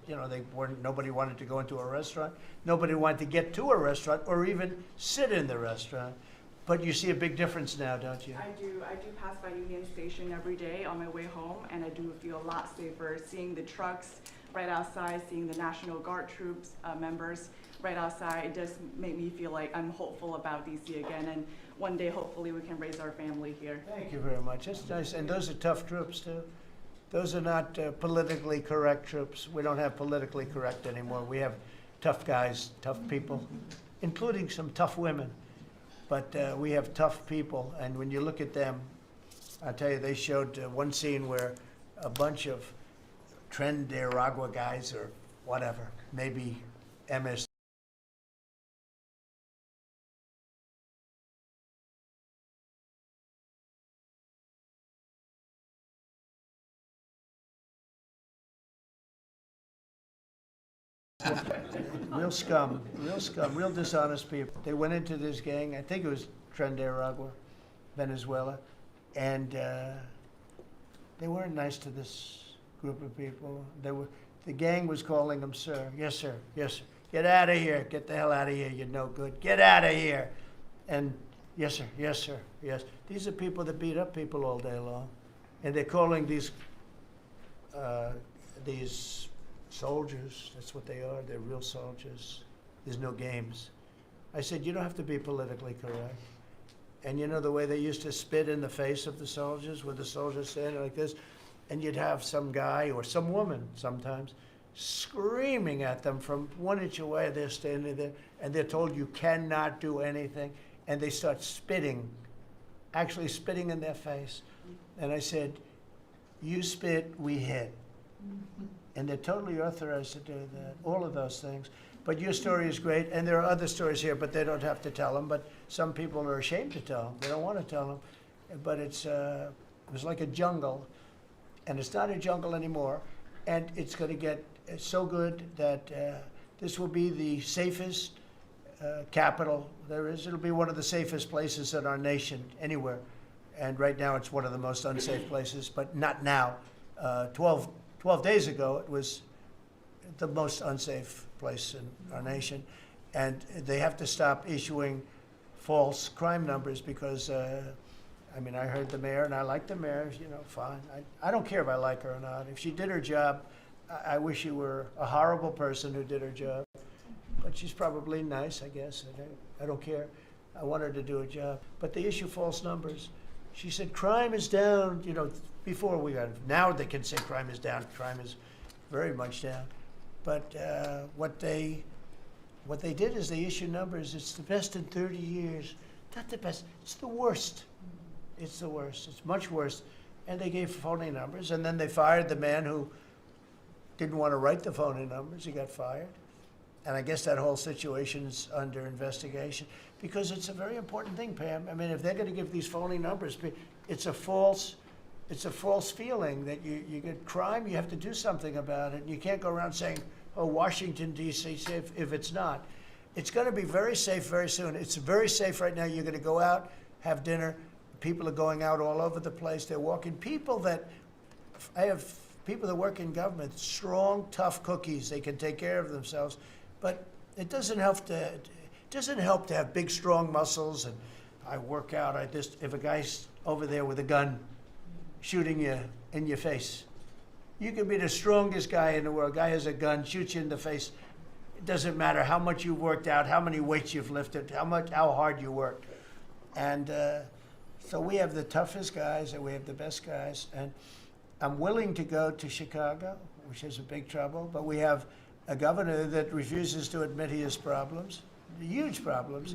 nobody wanted to go into a restaurant. Nobody wanted to get to a restaurant or even sit in the restaurant. But you see a big difference now, don't you? I do pass by Union Station every day on my way home, and I do feel a lot safer seeing the trucks right outside, seeing the National Guard troops members right outside. It does make me feel like I'm hopeful about DC again, and one day hopefully we can raise our family here. Thank you very much. That's nice. And those are tough troops, too. Those are not politically correct troops. We don't have politically correct anymore. We have tough guys, tough people, including some tough women. But we have tough people, and when you look at them, I tell you, they showed one scene where a bunch of Trinidad guys or whatever, maybe MS. Real scum, real dishonest people. They went into this gang, I think it was Trinidad, Venezuela, and they weren't nice to this group of people. The gang was calling them sir. Yes, sir. Yes, sir. Get out of here. Get the hell out of here. You're no good. Get out of here. And yes, sir. Yes, sir. Yes. These are people that beat up people all day long, and they're calling these soldiers. That's what they are. They're real soldiers. There's no games. I said, you don't have to be politically correct. And you know the way they used to spit in the face of the soldiers, with the soldiers standing like this, and you'd have some guy or some woman sometimes screaming at them from 1 inch away. They're standing there, and they're told you cannot do anything, and they start spitting, actually spitting in their face. And I said, you spit, we hit. And they're totally authorized to do that, all of those things. But your story is great, and there are other stories here, but they don't have to tell them. But some people are ashamed to tell them. They don't want to tell them. But it was like a jungle, and it's not a jungle anymore. And it's going to get so good that this will be the safest capital there is. It'll be one of the safest places in our nation, anywhere. And right now it's one of the most unsafe places, but not now. 12 days ago, it was the most unsafe place in our nation. And they have to stop issuing false crime numbers because, I heard the mayor, and I like the mayor, fine. I don't care if I like her or not. If she did her job, I wish she were a horrible person who did her job. But she's probably nice, I guess. I don't care. I want her to do a job. But they issue false numbers. She said crime is down, before we got, now they can say crime is down. Crime is very much down. But what they did is they issued numbers. It's the best in 30 years. Not the best. It's the worst. It's the worst. It's much worse. And they gave phony numbers. And then they fired the man who didn't want to write the phony numbers. He got fired. And I guess that whole situation's under investigation because it's a very important thing, Pam. If they're going to give these phony numbers, it's a false feeling that you get crime. You have to do something about it. You can't go around saying, "Oh, Washington D.C. safe," if it's not. It's going to be very safe very soon. It's very safe right now. You're going to go out, have dinner. People are going out all over the place. They're walking. I have people that work in government, strong, tough cookies. They can take care of themselves. But it doesn't help to have big, strong muscles. And I work out. If a guy's over there with a gun shooting you in your face, you can be the strongest guy in the world. Guy has a gun, shoots you in the face. It doesn't matter how much you've worked out, how many weights you've lifted, how hard you worked. And so we have the toughest guys and we have the best guys. And I'm willing to go to Chicago, which is a big trouble, but we have a governor that refuses to admit he has problems. huge problems.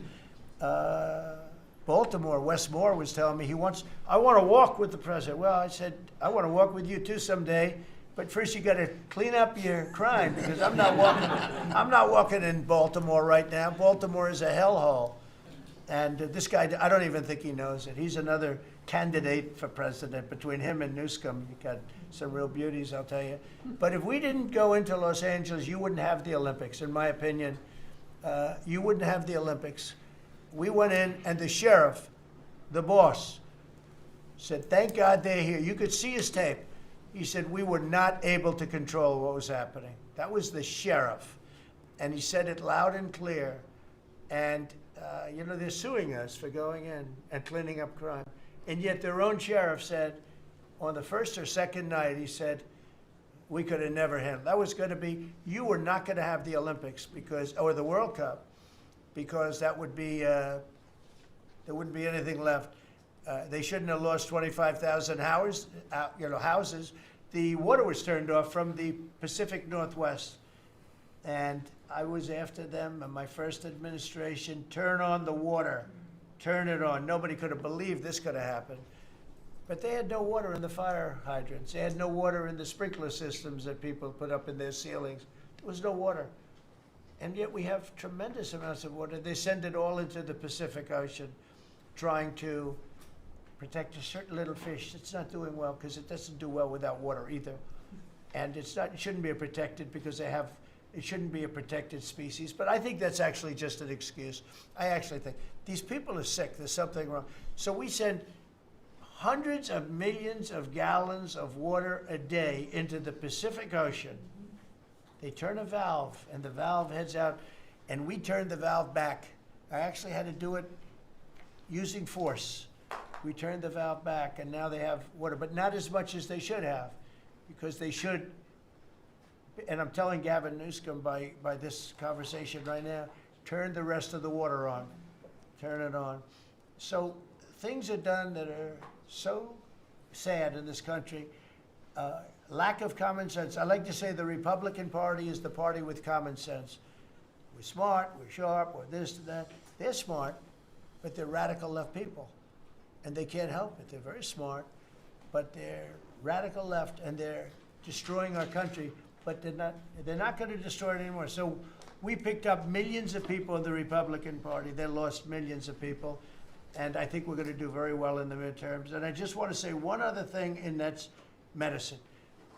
Baltimore, Wes Moore was telling me I want to walk with the president. Well, I said, I want to walk with you too someday, but first you got to clean up your crime, because I'm not walking in Baltimore right now. Baltimore is a hellhole. And this guy, I don't even think he knows it. He's another candidate for president. Between him and Newsom, you got some real beauties, I'll tell you. But if we didn't go into Los Angeles, you wouldn't have the Olympics, in my opinion. You wouldn't have the Olympics. We went in, and the sheriff, the boss, said, thank God they're here. You could see his tape. He said, we were not able to control what was happening. That was the sheriff. And he said it loud and clear. And, they're suing us for going in and cleaning up crime. And yet their own sheriff said, on the first or second night, he said, we could have never handled. That was going to be, you were not going to have the Olympics or the World Cup, because that would be, there wouldn't be anything left. They shouldn't have lost 25,000 houses. The water was turned off from the Pacific Northwest. And I was after them in my first administration, turn on the water, turn it on. Nobody could have believed this could have happened. But they had no water in the fire hydrants. They had no water in the sprinkler systems that people put up in their ceilings. There was no water. And yet we have tremendous amounts of water. They send it all into the Pacific Ocean, trying to protect a certain little fish that's not doing well, because it doesn't do well without water either. And it shouldn't be protected because it shouldn't be a protected species. But I think that's actually just an excuse. I actually think these people are sick. There's something wrong. So we send hundreds of millions of gallons of water a day into the Pacific Ocean. They turn a valve, and the valve heads out, and we turn the valve back. I actually had to do it using force. We turned the valve back, and now they have water, but not as much as they should have, because they should, and I'm telling Gavin Newsom by this conversation right now, turn the rest of the water on. Turn it on. So things are done that are so sad in this country. Lack of common sense. I like to say the Republican Party is the party with common sense. We're smart, we're sharp, we're this and that. They're smart, but they're radical left people. And they can't help it. They're very smart, but they're radical left, and they're destroying our country, but they're not going to destroy it anymore. So we picked up millions of people in the Republican Party. They lost millions of people. And I think we're going to do very well in the midterms. And I just want to say one other thing, and that's medicine.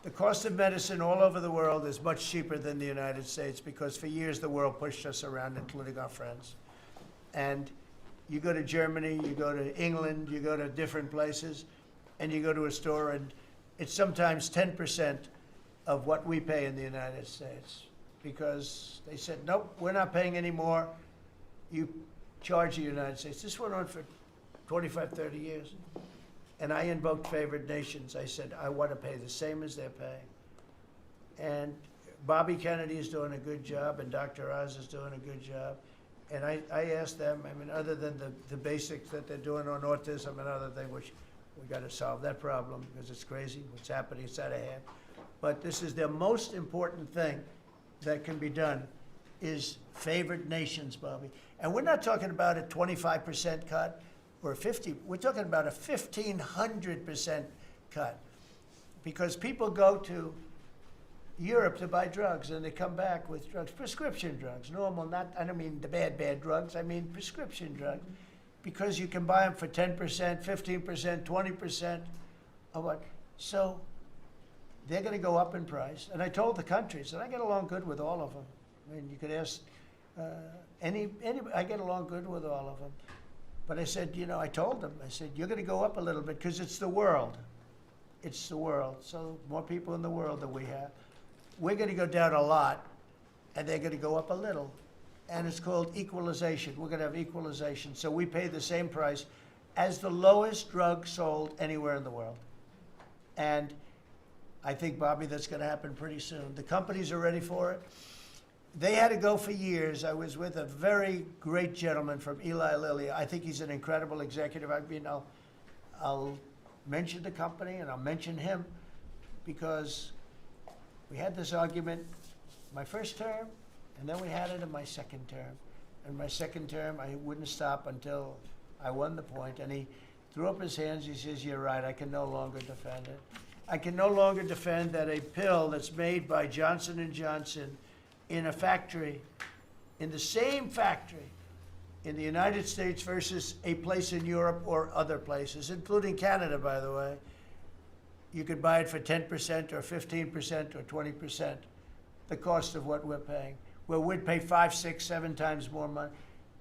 The cost of medicine all over the world is much cheaper than the United States, because for years the world pushed us around, including our friends. And you go to Germany, you go to England, you go to different places, and you go to a store, and it's sometimes 10% of what we pay in the United States, because they said, nope, we're not paying any more. You charge the United States. This went on for 25, 30 years. And I invoked favored nations. I said, I want to pay the same as they're paying. And Bobby Kennedy is doing a good job, and Dr. Oz is doing a good job. And I asked them, other than the basics that they're doing on autism and other things, which we got to solve that problem because it's crazy what's happening, it's out of hand. But this is the most important thing that can be done, is favored nations, Bobby. And we're not talking about a 25% cut or 50. We're talking about a 1,500% cut, because people go to Europe to buy drugs, and they come back with drugs, prescription drugs, normal, I don't mean the bad drugs, I mean prescription drugs, because you can buy them for 10%, 15%, 20% of what. So they're going to go up in price. And I told the countries, and I get along good with all of them. I mean, you could ask I get along good with all of them. But I said, I told them, I said, you're going to go up a little bit because it's the world. It's the world. So more people in the world than we have. We're going to go down a lot, and they're going to go up a little. And it's called equalization. We're going to have equalization. So we pay the same price as the lowest drug sold anywhere in the world. And I think, Bobby, that's going to happen pretty soon. The companies are ready for it. They had to go for years. I was with a very great gentleman from Eli Lilly. I think he's an incredible executive. I'll mention the company, and I'll mention him, because we had this argument my first term, and then we had it in my second term. in my second term, I wouldn't stop until I won the point. And he threw up his hands. He says, "You're right. I can no longer defend it. I can no longer defend that a pill that's made by Johnson & Johnson in a factory, in the same factory, in the United States versus a place in Europe or other places, including Canada, by the way, you could buy it for 10% or 15% or 20% the cost of what we're paying, where we'd pay 5, 6, 7 times more money."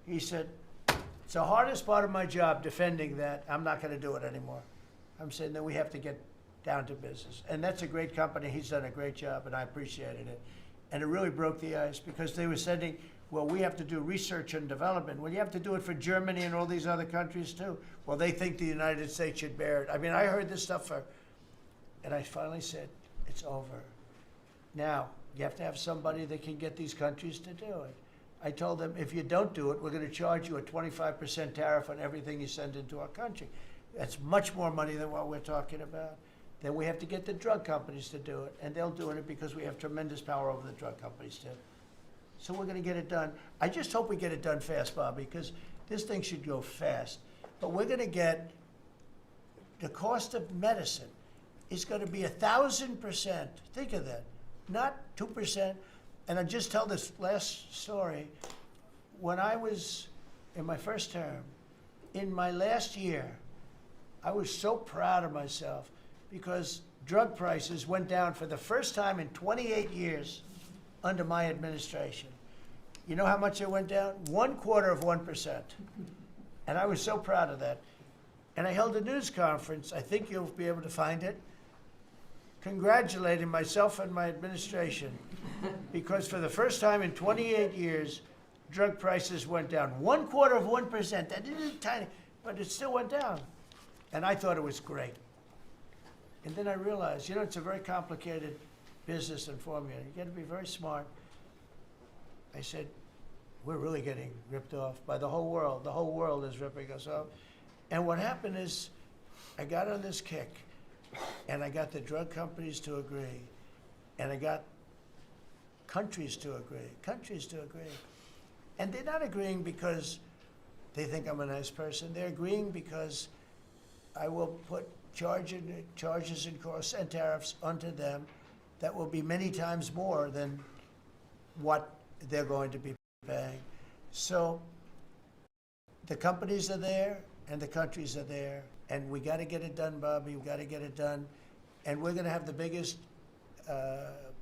He said, "It's the hardest part of my job, defending that. I'm not going to do it anymore." I'm saying that we have to get down to business. And that's a great company. He's done a great job, and I appreciated it. And it really broke the ice because they were sending, well, we have to do research and development. Well, you have to do it for Germany and all these other countries too. Well, they think the United States should bear it. I mean, I heard this stuff and I finally said, it's over. Now, you have to have somebody that can get these countries to do it. I told them, if you don't do it, we're going to charge you a 25% tariff on everything you send into our country. That's much more money than what we're talking about. Then we have to get the drug companies to do it, and they'll do it because we have tremendous power over the drug companies too. So we're going to get it done. I just hope we get it done fast, Bobby, because this thing should go fast. But we're going to get the cost of medicine is going to be 1,000%. Think of that, not 2%. And I'll just tell this last story. When I was in my first term, in my last year, I was so proud of myself because drug prices went down for the first time in 28 years under my administration. You know how much it went down? 1/4%. And I was so proud of that. And I held a news conference, I think you'll be able to find it, congratulating myself and my administration because for the first time in 28 years, drug prices went down. 1/4%. That isn't tiny, but it still went down. And I thought it was great. And then I realized, it's a very complicated business and formula. You got to be very smart. I said, we're really getting ripped off by the whole world. The whole world is ripping us off. And what happened is I got on this kick, and I got the drug companies to agree, and I got countries to agree. And they're not agreeing because they think I'm a nice person. They're agreeing because I will put charges and costs and tariffs onto them that will be many times more than what they're going to be paying. So the companies are there and the countries are there, and we got to get it done, Bobby. We got to get it done, and we're going to have the biggest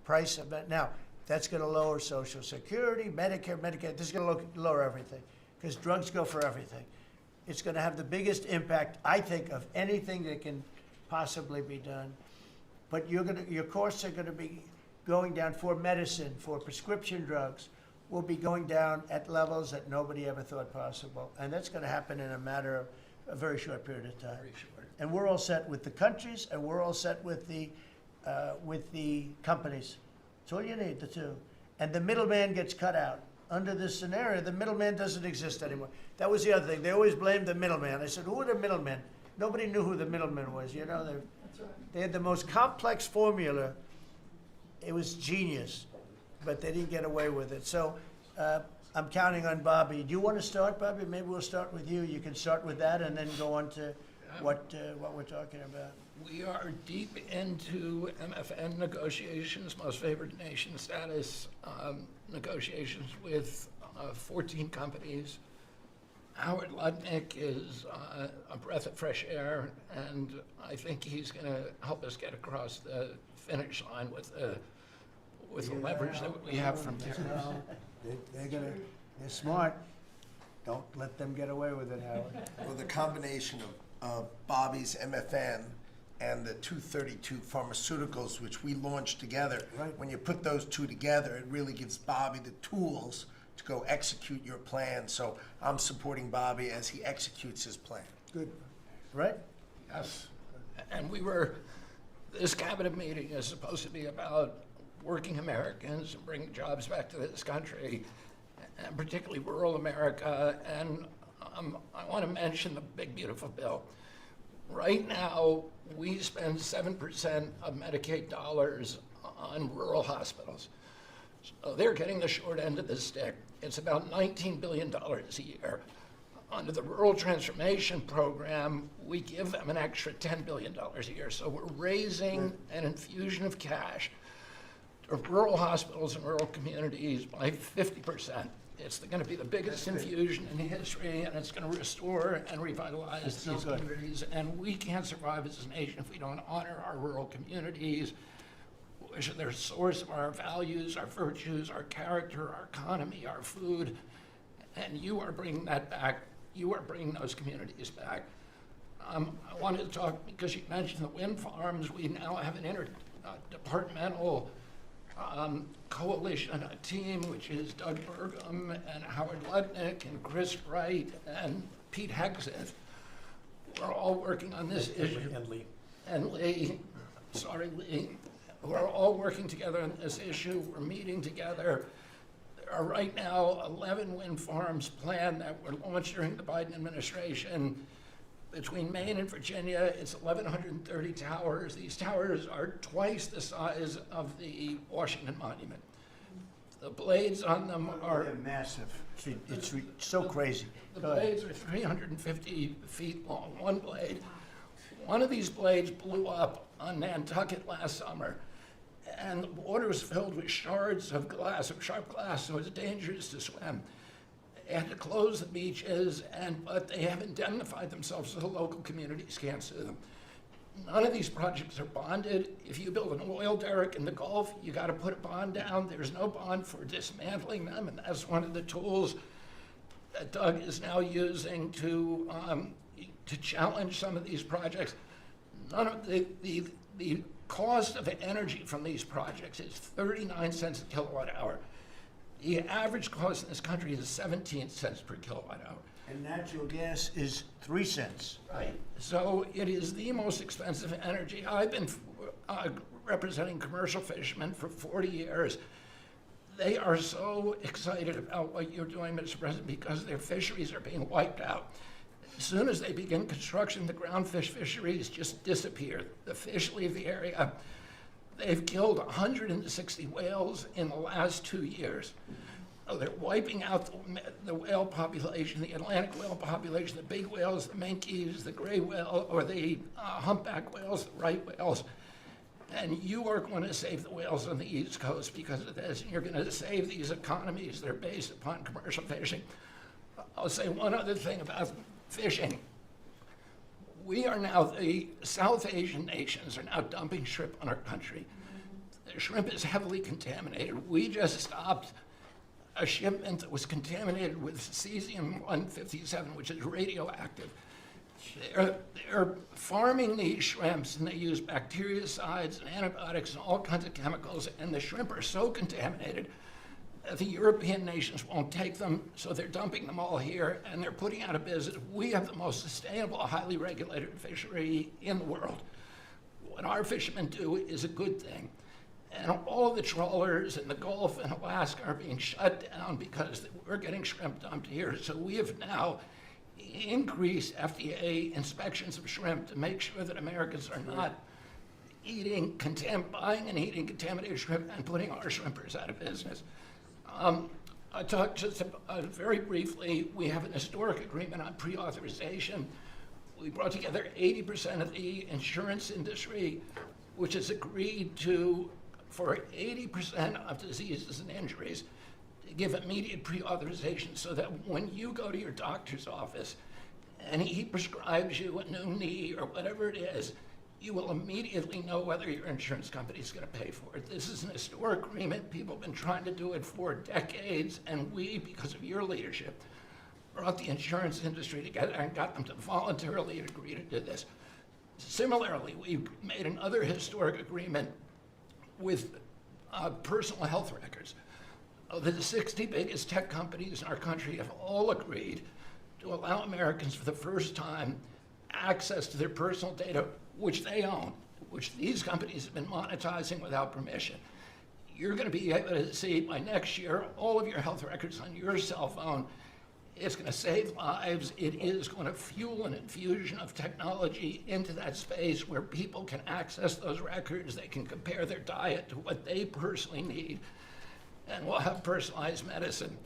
price of it. Now, that's going to lower Social Security, Medicare, Medicaid. This is going to lower everything because drugs go for everything. It's going to have the biggest impact, I think, of anything that can possibly be done. But your costs are going to be going down for medicine, for prescription drugs, will be going down at levels that nobody ever thought possible. And that's going to happen in a matter of a very short period of time. Very short. And we're all set with the countries, and we're all set with the companies. That's all you need, the two. And the middleman gets cut out. Under this scenario, the middleman doesn't exist anymore. That was the other thing. They always blamed the middleman. I said, who are the middlemen? Nobody knew who the middleman was. That's right. They had the most complex formula. It was genius, but they didn't get away with it. So I'm counting on Bobby. Do you want to start, Bobby? Maybe we'll start with you. You can start with that and then go on to what we're talking about. We are deep into MFN negotiations, most favored nation status negotiations with 14 companies. Howard Lutnick is a breath of fresh air, and I think he's going to help us get across the finish line with the leverage that we have from there. They're smart. Don't let them get away with it, Howard. Well, the combination of Bobby's MFN and the 232 Pharmaceuticals, which we launched together, Right. When you put those two together, it really gives Bobby the tools to go execute your plan. So I'm supporting Bobby as he executes his plan. Good. Right? Yes. And this cabinet meeting is supposed to be about working Americans and bringing jobs back to this country, and particularly rural America. And I want to mention the big, beautiful bill. Right now, we spend 7% of Medicaid dollars on rural hospitals. So they're getting the short end of the stick. It's about $19 billion a year. Under the Rural Transformation Program, we give them an extra $10 billion a year. So we're raising an infusion of cash to rural hospitals and rural communities by 50%. It's going to be the biggest infusion in history, and it's going to restore and revitalize these communities. And we can't survive as a nation if we don't honor our rural communities, which are the source of our values, our virtues, our character, our economy, our food. And you are bringing that back. You are bringing those communities back. I wanted to talk, because you mentioned the wind farms, we now have an interdepartmental coalition, a team, which is Doug Burgum and Howard Lutnick and Chris Wright and Pete Hegseth. We're all working on this issue. And Lee, sorry, Lee. We're all working together on this issue. We're meeting together. There are right now 11 wind farms planned that were launched during the Biden administration. Between Maine and Virginia, it's 1,130 towers. These towers are twice the size of the Washington Monument. The blades on them are... They're massive. It's so crazy. The Go ahead. blades are 350 feet long, one blade. One of these blades blew up on Nantucket last summer, and the water was filled with shards of glass, of sharp glass, so it's dangerous to swim. They had to close the beaches, but they have indemnified themselves so the local communities can't sue them. None of these projects are bonded. If you build an oil derrick in the Gulf, you got to put a bond down. There's no bond for dismantling them, and that's one of the tools that Doug is now using to challenge some of these projects. None of the cost of energy from these projects is 39 cents a kilowatt hour. The average cost in this country is 17 cents per kilowatt hour. And natural gas is 3 cents. Right. So it is the most expensive energy. I've been representing commercial fishermen for 40 years. They are so excited about what you're doing, Mr. President, because their fisheries are being wiped out. As soon as they begin construction, the groundfish fisheries just disappear. The fish leave the area. They've killed 160 whales in the last 2 years. So they're wiping out the whale population, the Atlantic whale population, the big whales, the minkies, the gray whale, or the humpback whales, the right whales. And you are going to save the whales on the East Coast because of this. And you're going to save these economies that are based upon commercial fishing. I'll say one other thing about fishing. We are now, the South Asian nations are now dumping shrimp on our country. The shrimp is heavily contaminated. We just stopped a shipment that was contaminated with cesium-157, which is radioactive. They're farming these shrimps, and they use bactericides and antibiotics and all kinds of chemicals, and the shrimp are so contaminated that the European nations won't take them, so they're dumping them all here, and they're putting out of business. We have the most sustainable, highly regulated fishery in the world. What our fishermen do is a good thing. And all the trawlers in the Gulf and Alaska are being shut down because we're getting shrimp dumped here. So we have now increased FDA inspections of shrimp to make sure that Americans are not buying and eating contaminated shrimp and putting our shrimpers out of business. I talked just very briefly, we have an historic agreement on pre-authorization. We brought together 80% of the insurance industry, which has agreed to, for 80% of diseases and injuries, to give immediate pre-authorization so that when you go to your doctor's office and he prescribes you a new knee or whatever it is, you will immediately know whether your insurance company is going to pay for it. This is an historic agreement. People have been trying to do it for decades, and we, because of your leadership, brought the insurance industry together and got them to voluntarily agree to do this. Similarly, we've made another historic agreement with personal health records. The 60 biggest tech companies in our country have all agreed to allow Americans for the first time access to their personal data, which they own, which these companies have been monetizing without permission. You're going to be able to see by next year all of your health records on your cell phone. It's going to save lives. It is going to fuel an infusion of technology into that space where people can access those records. They can compare their diet to what they personally need. and we'll have personalized medicine.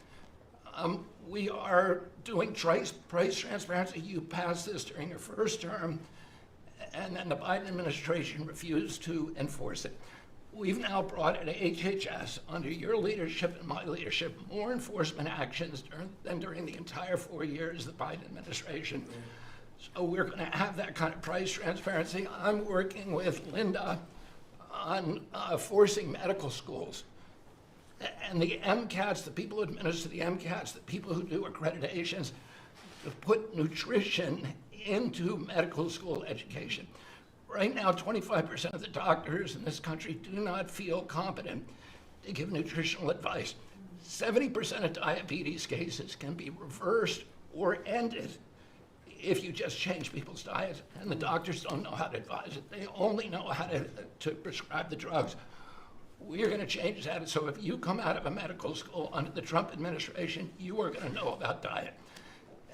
We are doing price transparency. You passed this during your first term, and then the Biden administration refused to enforce it. We've now brought at HHS, under your leadership and my leadership, more enforcement actions than during the entire 4 years of the Biden administration. So we're going to have that kind of price transparency. I'm working with Linda on forcing medical schools and the MCATs, the people who administer the MCATs, the people who do accreditations, to put nutrition into medical school education. Right now, 25% of the doctors in this country do not feel competent to give nutritional advice. 70% of diabetes cases can be reversed or ended if you just change people's diets, and the doctors don't know how to advise it. They only know how to prescribe the drugs. We're going to change that, so if you come out of a medical school under the Trump administration, you are going to know about diet.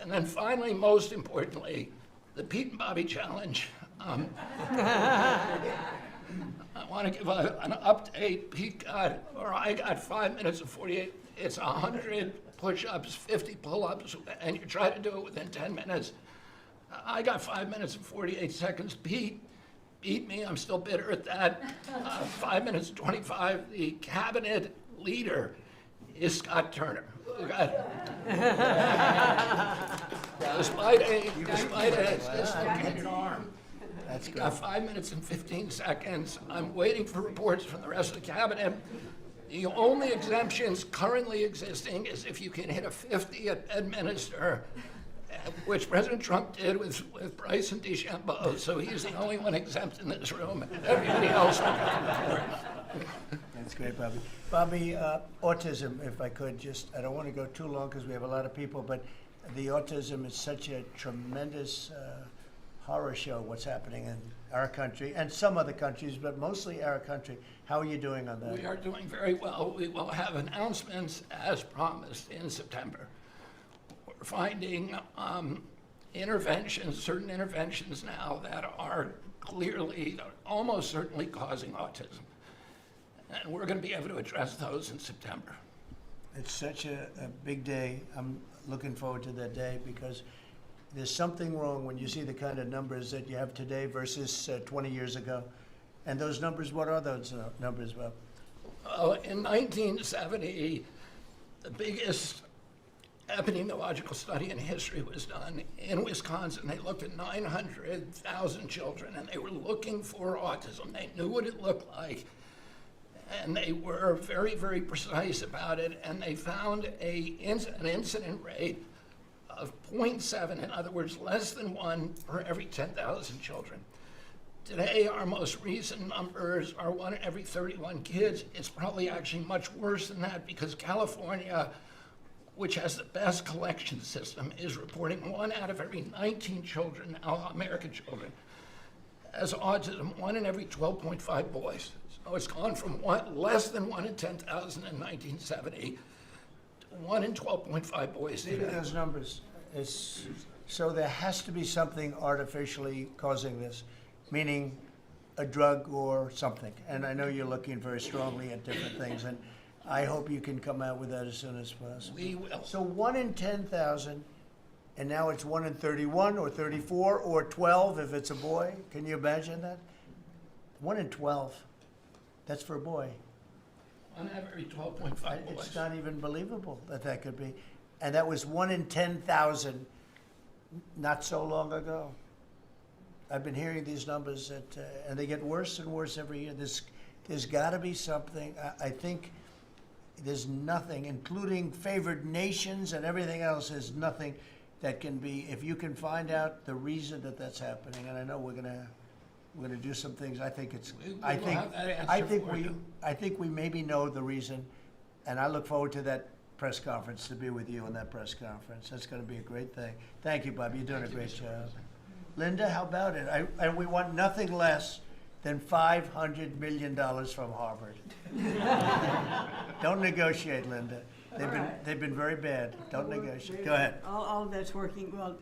And then finally, most importantly, the Pete and Bobby Challenge. I want to give an update. I got 5 minutes and 48. It's 100 push-ups, 50 pull-ups, and you try to do it within 10 minutes. I got 5 minutes and 48 seconds. Pete beat me. I'm still bitter at that. 5 minutes and 25. The cabinet leader is Scott Turner. Despite a dislocated arm. That's good. Got 5 minutes and 15 seconds. I'm waiting for reports from the rest of the cabinet. The only exemptions currently existing is if you can hit a 50 at Bedminster, which President Trump did with Bryson DeChambeau. So he's the only one exempt in this room. Everybody else will go. That's great, Bobby. Bobby, autism, if I could just, I don't want to go too long because we have a lot of people, but the autism is such a tremendous horror show, what's happening in our country and some other countries, but mostly our country. How are you doing on that? We are doing very well. We will have announcements as promised in September. We're finding certain interventions now that are clearly, almost certainly causing autism. And we're going to be able to address those in September. It's such a big day. I'm looking forward to that day because there's something wrong when you see the kind of numbers that you have today versus 20 years ago. And those numbers, what are those numbers, Bob? In 1970, the biggest epidemiological study in history was done in Wisconsin. They looked at 900,000 children, and they were looking for autism. They knew what it looked like, and they were very, very precise about it, and they found an incident rate of 0.7, in other words, less than 1 per every 10,000 children. Today, our most recent numbers are 1 in every 31 kids. It's probably actually much worse than that because California, which has the best collection system, is reporting 1 out of every 19 children, American children, has autism, 1 in every 12.5 boys. So it's gone from less than 1 in 10,000 in 1970 to 1 in 12.5 boys Look at today. those numbers. So there has to be something artificially causing this, meaning a drug or something. And I know you're looking very strongly at different things, and I hope you can come out with that as soon as possible. We will. So 1 in 10,000, and now it's 1 in 31 or 34 or 12 if it's a boy. Can you imagine that? 1 in 12. That's for a boy. 1 out of every 12.5 boys. It's not even believable that that could be. And that was 1 in 10,000 not so long ago. I've been hearing these numbers, and they get worse and worse every year. There's got to be something. I think there's nothing, including favored nations and everything else, there's nothing that can be, if you can find out the reason that that's happening, and I know we're gonna do some things. I think it's. We will I think. have that answer I think for we. you. I think we maybe know the reason, and I look forward to that press conference, to be with you in that press conference. That's going to be a great thing. Thank you, Bob. You're doing a great job. Linda, how about it? And we want nothing less than $500 million from Harvard. Don't negotiate, Linda. They've been very bad. Don't negotiate. Go ahead. All of that's working well.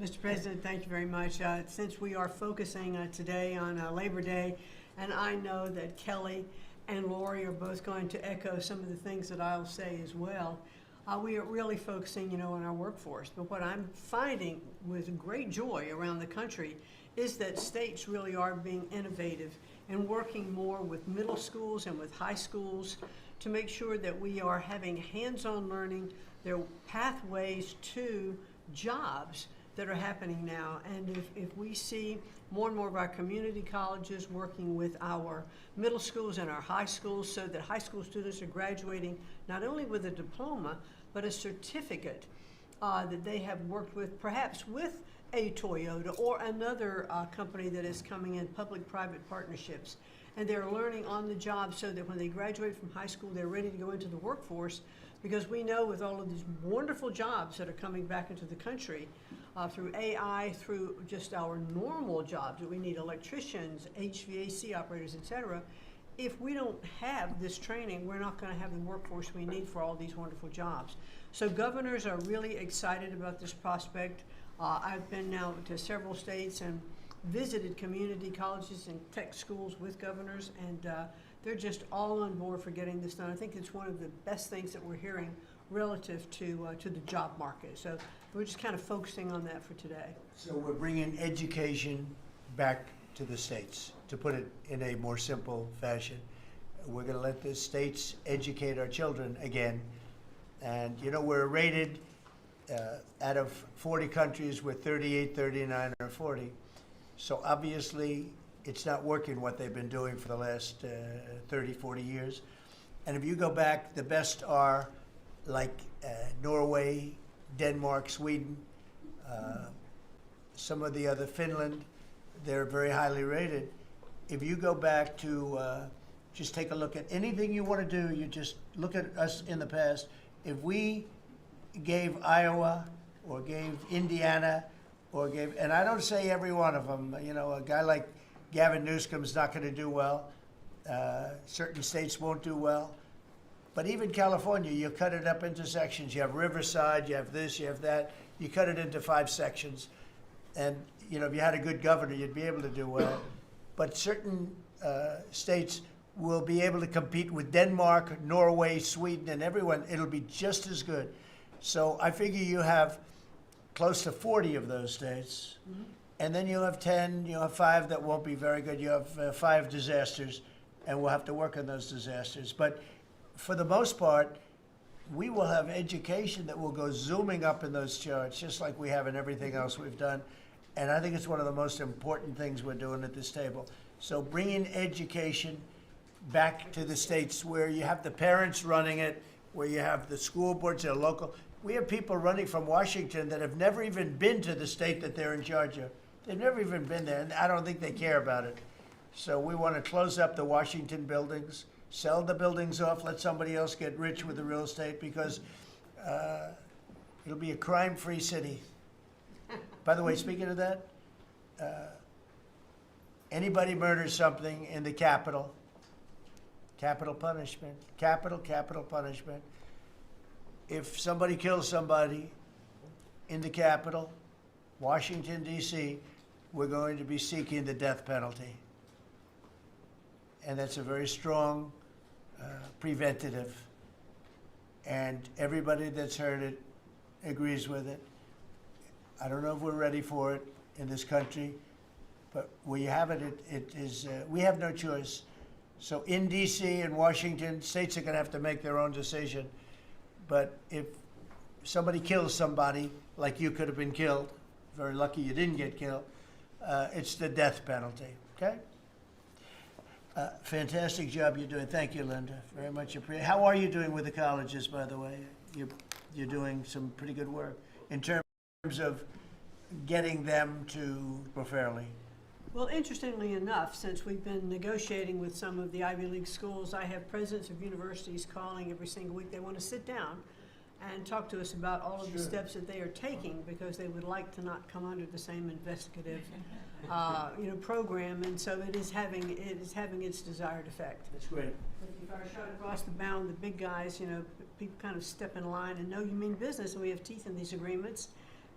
Mr. President, thank you very much. Since we are focusing today on Labor Day, and I know that Kelly and Lori are both going to echo some of the things that I'll say as well. We are really focusing, on our workforce. But what I'm finding with great joy around the country is that states really are being innovative and working more with middle schools and with high schools to make sure that we are having hands-on learning. There are pathways to jobs that are happening now. And if we see more and more of our community colleges working with our middle schools and our high schools so that high school students are graduating not only with a diploma, but a certificate that they have worked with, perhaps with a Toyota or another company that is coming in, public-private partnerships. And they're learning on the job so that when they graduate from high school, they're ready to go into the workforce, because we know with all of these wonderful jobs that are coming back into the country, through AI, through just our normal jobs, that we need electricians, HVAC operators, et cetera. If we don't have this training, we're not going to have the workforce we need for all these wonderful jobs. So governors are really excited about this prospect. I've been now to several states and visited community colleges and tech schools with governors, and they're just all on board for getting this done. I think it's one of the best things that we're hearing relative to the job market. So we're just kind of focusing on that for today. So we're bringing education back to the states, to put it in a more simple fashion. We're going to let the states educate our children again. And, we're rated out of 40 countries, we're 38, 39, or 40. So obviously, it's not working what they've been doing for the last 30, 40 years. And if you go back, the best are like Norway, Denmark, Sweden, some of the other, Finland, they're very highly rated. If you go back to just take a look at anything you want to do, you just look at us in the past. If we gave Iowa or gave Indiana or gave, and I don't say every one of them, a guy like Gavin Newsom's not going to do well. Certain states won't do well. But even California, you cut it up into sections. You have Riverside, you have this, you have that. You cut it into 5 sections. And, if you had a good governor, you'd be able to do well. But certain states will be able to compete with Denmark, Norway, Sweden, and everyone. It'll be just as good. So I figure you have close to 40 of those states. Mm-hmm. And then you'll have 10, you'll have 5 that won't be very good. You have 5 disasters, and we'll have to work on those disasters. But for the most part, we will have education that will go zooming up in those charts, just like we have in everything else we've done. And I think it's one of the most important things we're doing at this table. So bringing education back to the states where you have the parents running it, where you have the school boards that are local. We have people running from Washington that have never even been to the state that they're in charge of. They've never even been there, and I don't think they care about it. So we want to close up the Washington buildings, sell the buildings off, let somebody else get rich with the real estate, because it'll be a crime-free city. By the way, speaking of that, anybody murders something in the Capitol, capital punishment, capital punishment. If somebody kills somebody in the Capitol, Washington, D.C., we're going to be seeking the death penalty. And that's a very strong preventative. And everybody that's heard it agrees with it. I don't know if we're ready for it in this country, but where you have it, it is, we have no choice. So in D.C. and Washington, states are going to have to make their own decision. But if somebody kills somebody, like you could have been killed, very lucky you didn't get killed, it's the death penalty, okay? Fantastic job you're doing. Thank you, Linda. Very much appreciated. How are you doing with the colleges, by the way? You're doing some pretty good work in terms of getting them to go fairly. Well, interestingly enough, since we've been negotiating with some of the Ivy League schools, I have presidents of universities calling every single week. They want to sit down and talk to us about all of the steps that they are taking, because they would like to not come under the same investigative program, and so it is having its desired effect. That's great. If I shot across the bound, the big guys, people kind of step in line and know you mean business, and we have teeth in these agreements,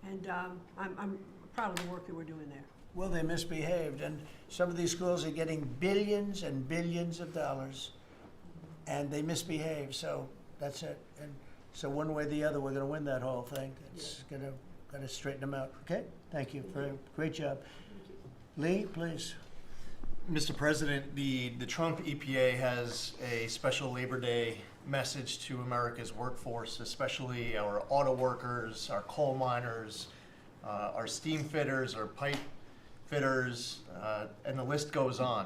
and I'm proud of the work that we're doing there. Well, they misbehaved, and some of these schools are getting billions and billions of dollars and they misbehave, so that's it. And so one way or the other, we're gonna win that whole thing. It's gonna straighten them out, okay? Thank you, great job. Lee, please. Mr. President, the Trump EPA has a special Labor Day message to America's workforce, especially our auto workers, our coal miners, our steam fitters, our pipe fitters, and the list goes on.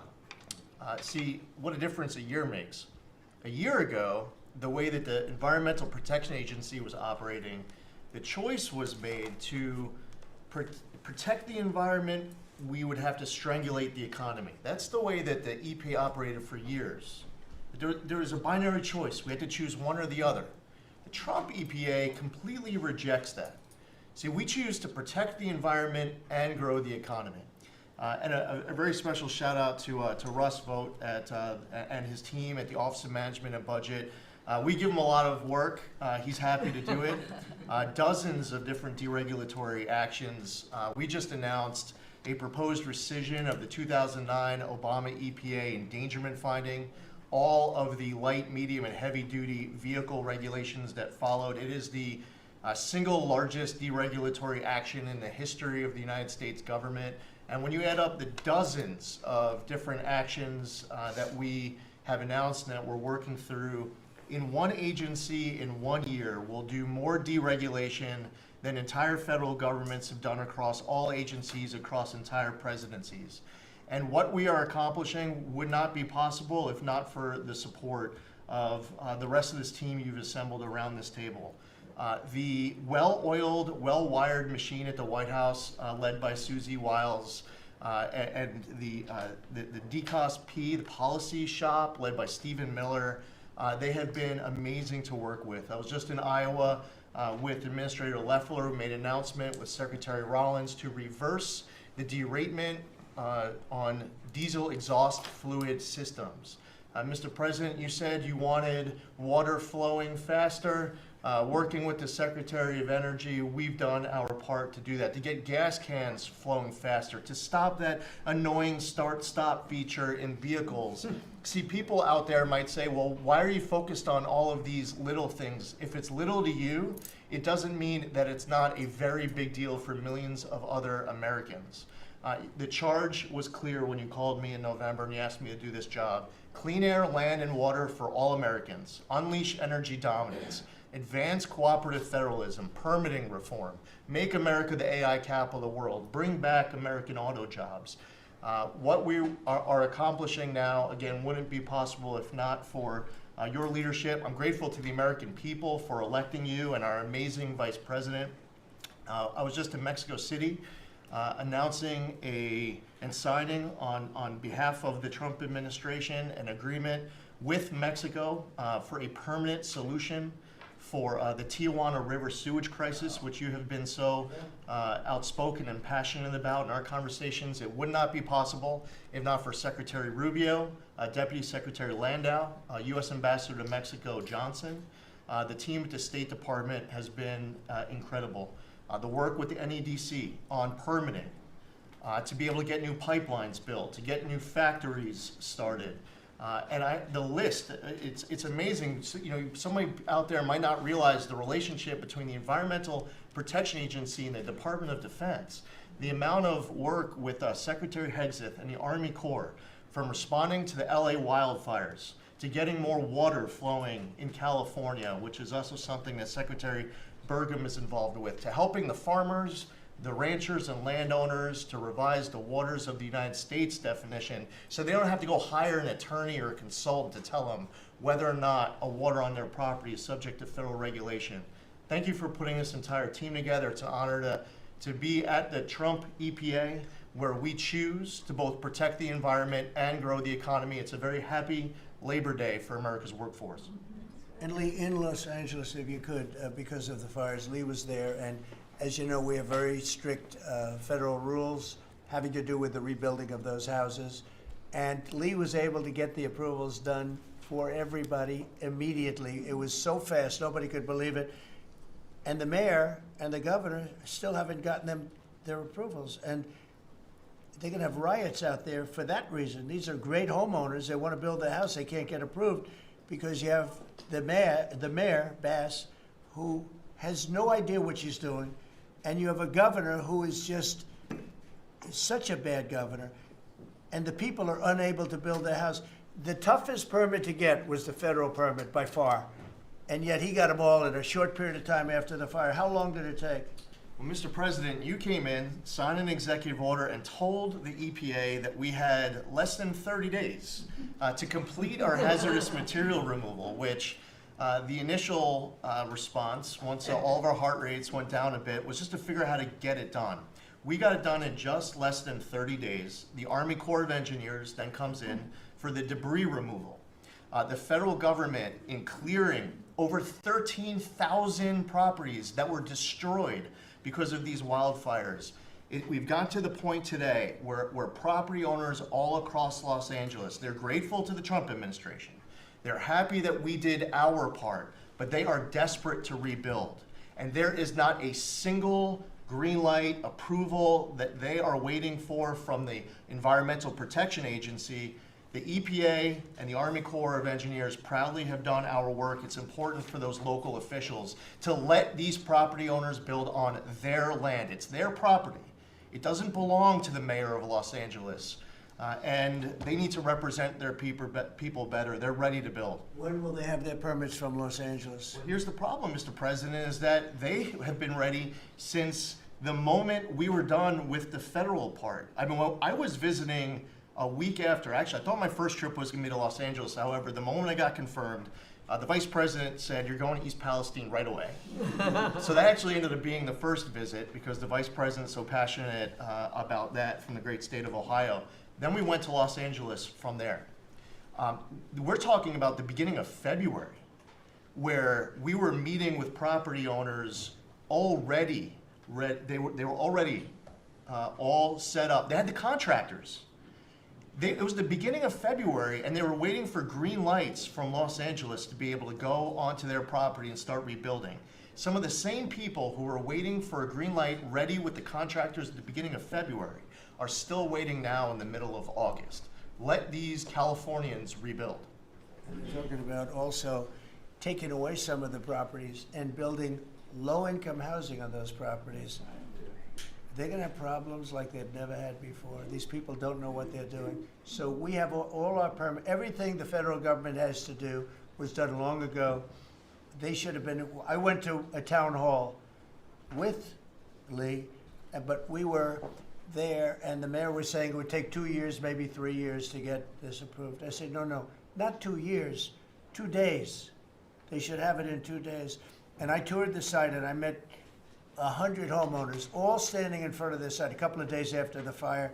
See what a difference a year makes. A year ago, the way that the Environmental Protection Agency was operating, the choice was made to protect the environment. We would have to strangulate the economy. That's the way that the EPA operated for years. There was a binary choice. We had to choose one or the other. The Trump EPA completely rejects that. See, we choose to protect the environment and grow the economy. And a very special shout out to Russ Vogt and his team at the Office of Management and Budget. We give him a lot of work. He's happy to do it. Dozens of different deregulatory actions. We just announced a proposed rescission of the 2009 Obama EPA endangerment finding, all of the light, medium, and heavy-duty vehicle regulations that followed. It is the single largest deregulatory action in the history of the United States government. And when you add up the dozens of different actions that we have announced and that we're working through, in one agency in 1 year, we'll do more deregulation than entire federal governments have done across all agencies, across entire presidencies. And what we are accomplishing would not be possible if not for the support of the rest of this team you've assembled around this table. The well-oiled, well-wired machine at the White House, led by Susie Wiles, and the DCOSP, the policy shop, led by Stephen Miller, they have been amazing to work with. I was just in Iowa with Administrator Loeffler, who made an announcement with Secretary Rollins to reverse the deratement on diesel exhaust fluid systems. Mr. President, you said you wanted water flowing faster. Working with the Secretary of Energy, we've done our part to do that, to get gas cans flowing faster, to stop that annoying start-stop feature in vehicles. See, people out there might say, well, why are you focused on all of these little things? If it's little to you, it doesn't mean that it's not a very big deal for millions of other Americans. The charge was clear when you called me in November and you asked me to do this job. Clean air, land, and water for all Americans. Unleash energy dominance. Advance cooperative federalism, permitting reform, make America the AI capital of the world, bring back American auto jobs. What we are accomplishing now, again, wouldn't be possible if not for your leadership. I'm grateful to the American people for electing you and our amazing Vice President. I was just in Mexico City announcing and signing on behalf of the Trump administration an agreement with Mexico for a permanent solution for the Tijuana River sewage crisis, which you have been so outspoken and passionate about in our conversations. It would not be possible if not for Secretary Rubio, Deputy Secretary Landau, U.S. Ambassador to Mexico Johnson. The team at the State Department has been incredible. The work with the NEDC on permitting, to be able to get new pipelines built, to get new factories started. The list, it's amazing. So, somebody out there might not realize the relationship between the Environmental Protection Agency and the Department of Defense. The amount of work with Secretary Hegseth and the Army Corps, from responding to the LA wildfires, to getting more water flowing in California, which is also something that Secretary Burgum is involved with, to helping the farmers, the ranchers and landowners to revise the waters of the United States definition so they don't have to go hire an attorney or a consultant to tell them whether or not a water on their property is subject to federal regulation. Thank you for putting this entire team together. It's an honor to be at the Trump EPA, where we choose to both protect the environment and grow the economy. It's a very happy Labor Day for America's workforce. And Lee, in Los Angeles, if you could, because of the fires, Lee was there, and as you know, we have very strict federal rules having to do with the rebuilding of those houses. And Lee was able to get the approvals done for everybody immediately. It was so fast, nobody could believe it. And the mayor and the governor still haven't gotten their approvals. And they're gonna have riots out there for that reason. These are great homeowners. They wanna build a house, they can't get approved because you have the mayor, Bass, who has no idea what she's doing, and you have a governor who is just such a bad governor, and the people are unable to build their house. The toughest permit to get was the federal permit by far, and yet he got them all in a short period of time after the fire. How long did it take? Well, Mr. President, you came in, signed an executive order, and told the EPA that we had less than 30 days to complete our hazardous material removal, which the initial response, once all of our heart rates went down a bit, was just to figure out how to get it done. We got it done in just less than 30 days. The Army Corps of Engineers then comes in for the debris removal. The federal government, in clearing over 13,000 properties that were destroyed because of these wildfires. We've got to the point today where property owners all across Los Angeles, they're grateful to the Trump administration. They're happy that we did our part, but they are desperate to rebuild. And there is not a single green light approval that they are waiting for from the Environmental Protection Agency. The EPA and the Army Corps of Engineers proudly have done our work. It's important for those local officials to let these property owners build on their land. It's their property. It doesn't belong to the mayor of Los Angeles. And they need to represent their people better. They're ready to build. When will they have their permits from Los Angeles? Here's the problem, Mr. President, is that they have been ready since the moment we were done with the federal part. I mean, well, I was visiting a week after. Actually, I thought my first trip was going to be to Los Angeles. However, the moment I got confirmed, the vice president said, "You're going to East Palestine right away." So that actually ended up being the first visit because the vice president's so passionate about that from the great state of Ohio. Then we went to Los Angeles from there. We're talking about the beginning of February, where we were meeting with property owners already. They were already all set up. They had the contractors. It was the beginning of February, and they were waiting for green lights from Los Angeles to be able to go onto their property and start rebuilding. Some of the same people who were waiting for a green light ready with the contractors at the beginning of February are still waiting now in the middle of August. Let these Californians rebuild. And we're talking about also taking away some of the properties and building low-income housing on those properties. They're going to have problems like they've never had before. These people don't know what they're doing. So we have all our permit, everything the federal government has to do was done long ago. They should have been, I went to a town hall with Lee, but we were there and the mayor was saying it would take 2 years, maybe 3 years to get this approved. I said, no, not 2 years, 2 days. They should have it in 2 days. And I toured the site and I met 100 homeowners, all standing in front of the site a couple of days after the fire,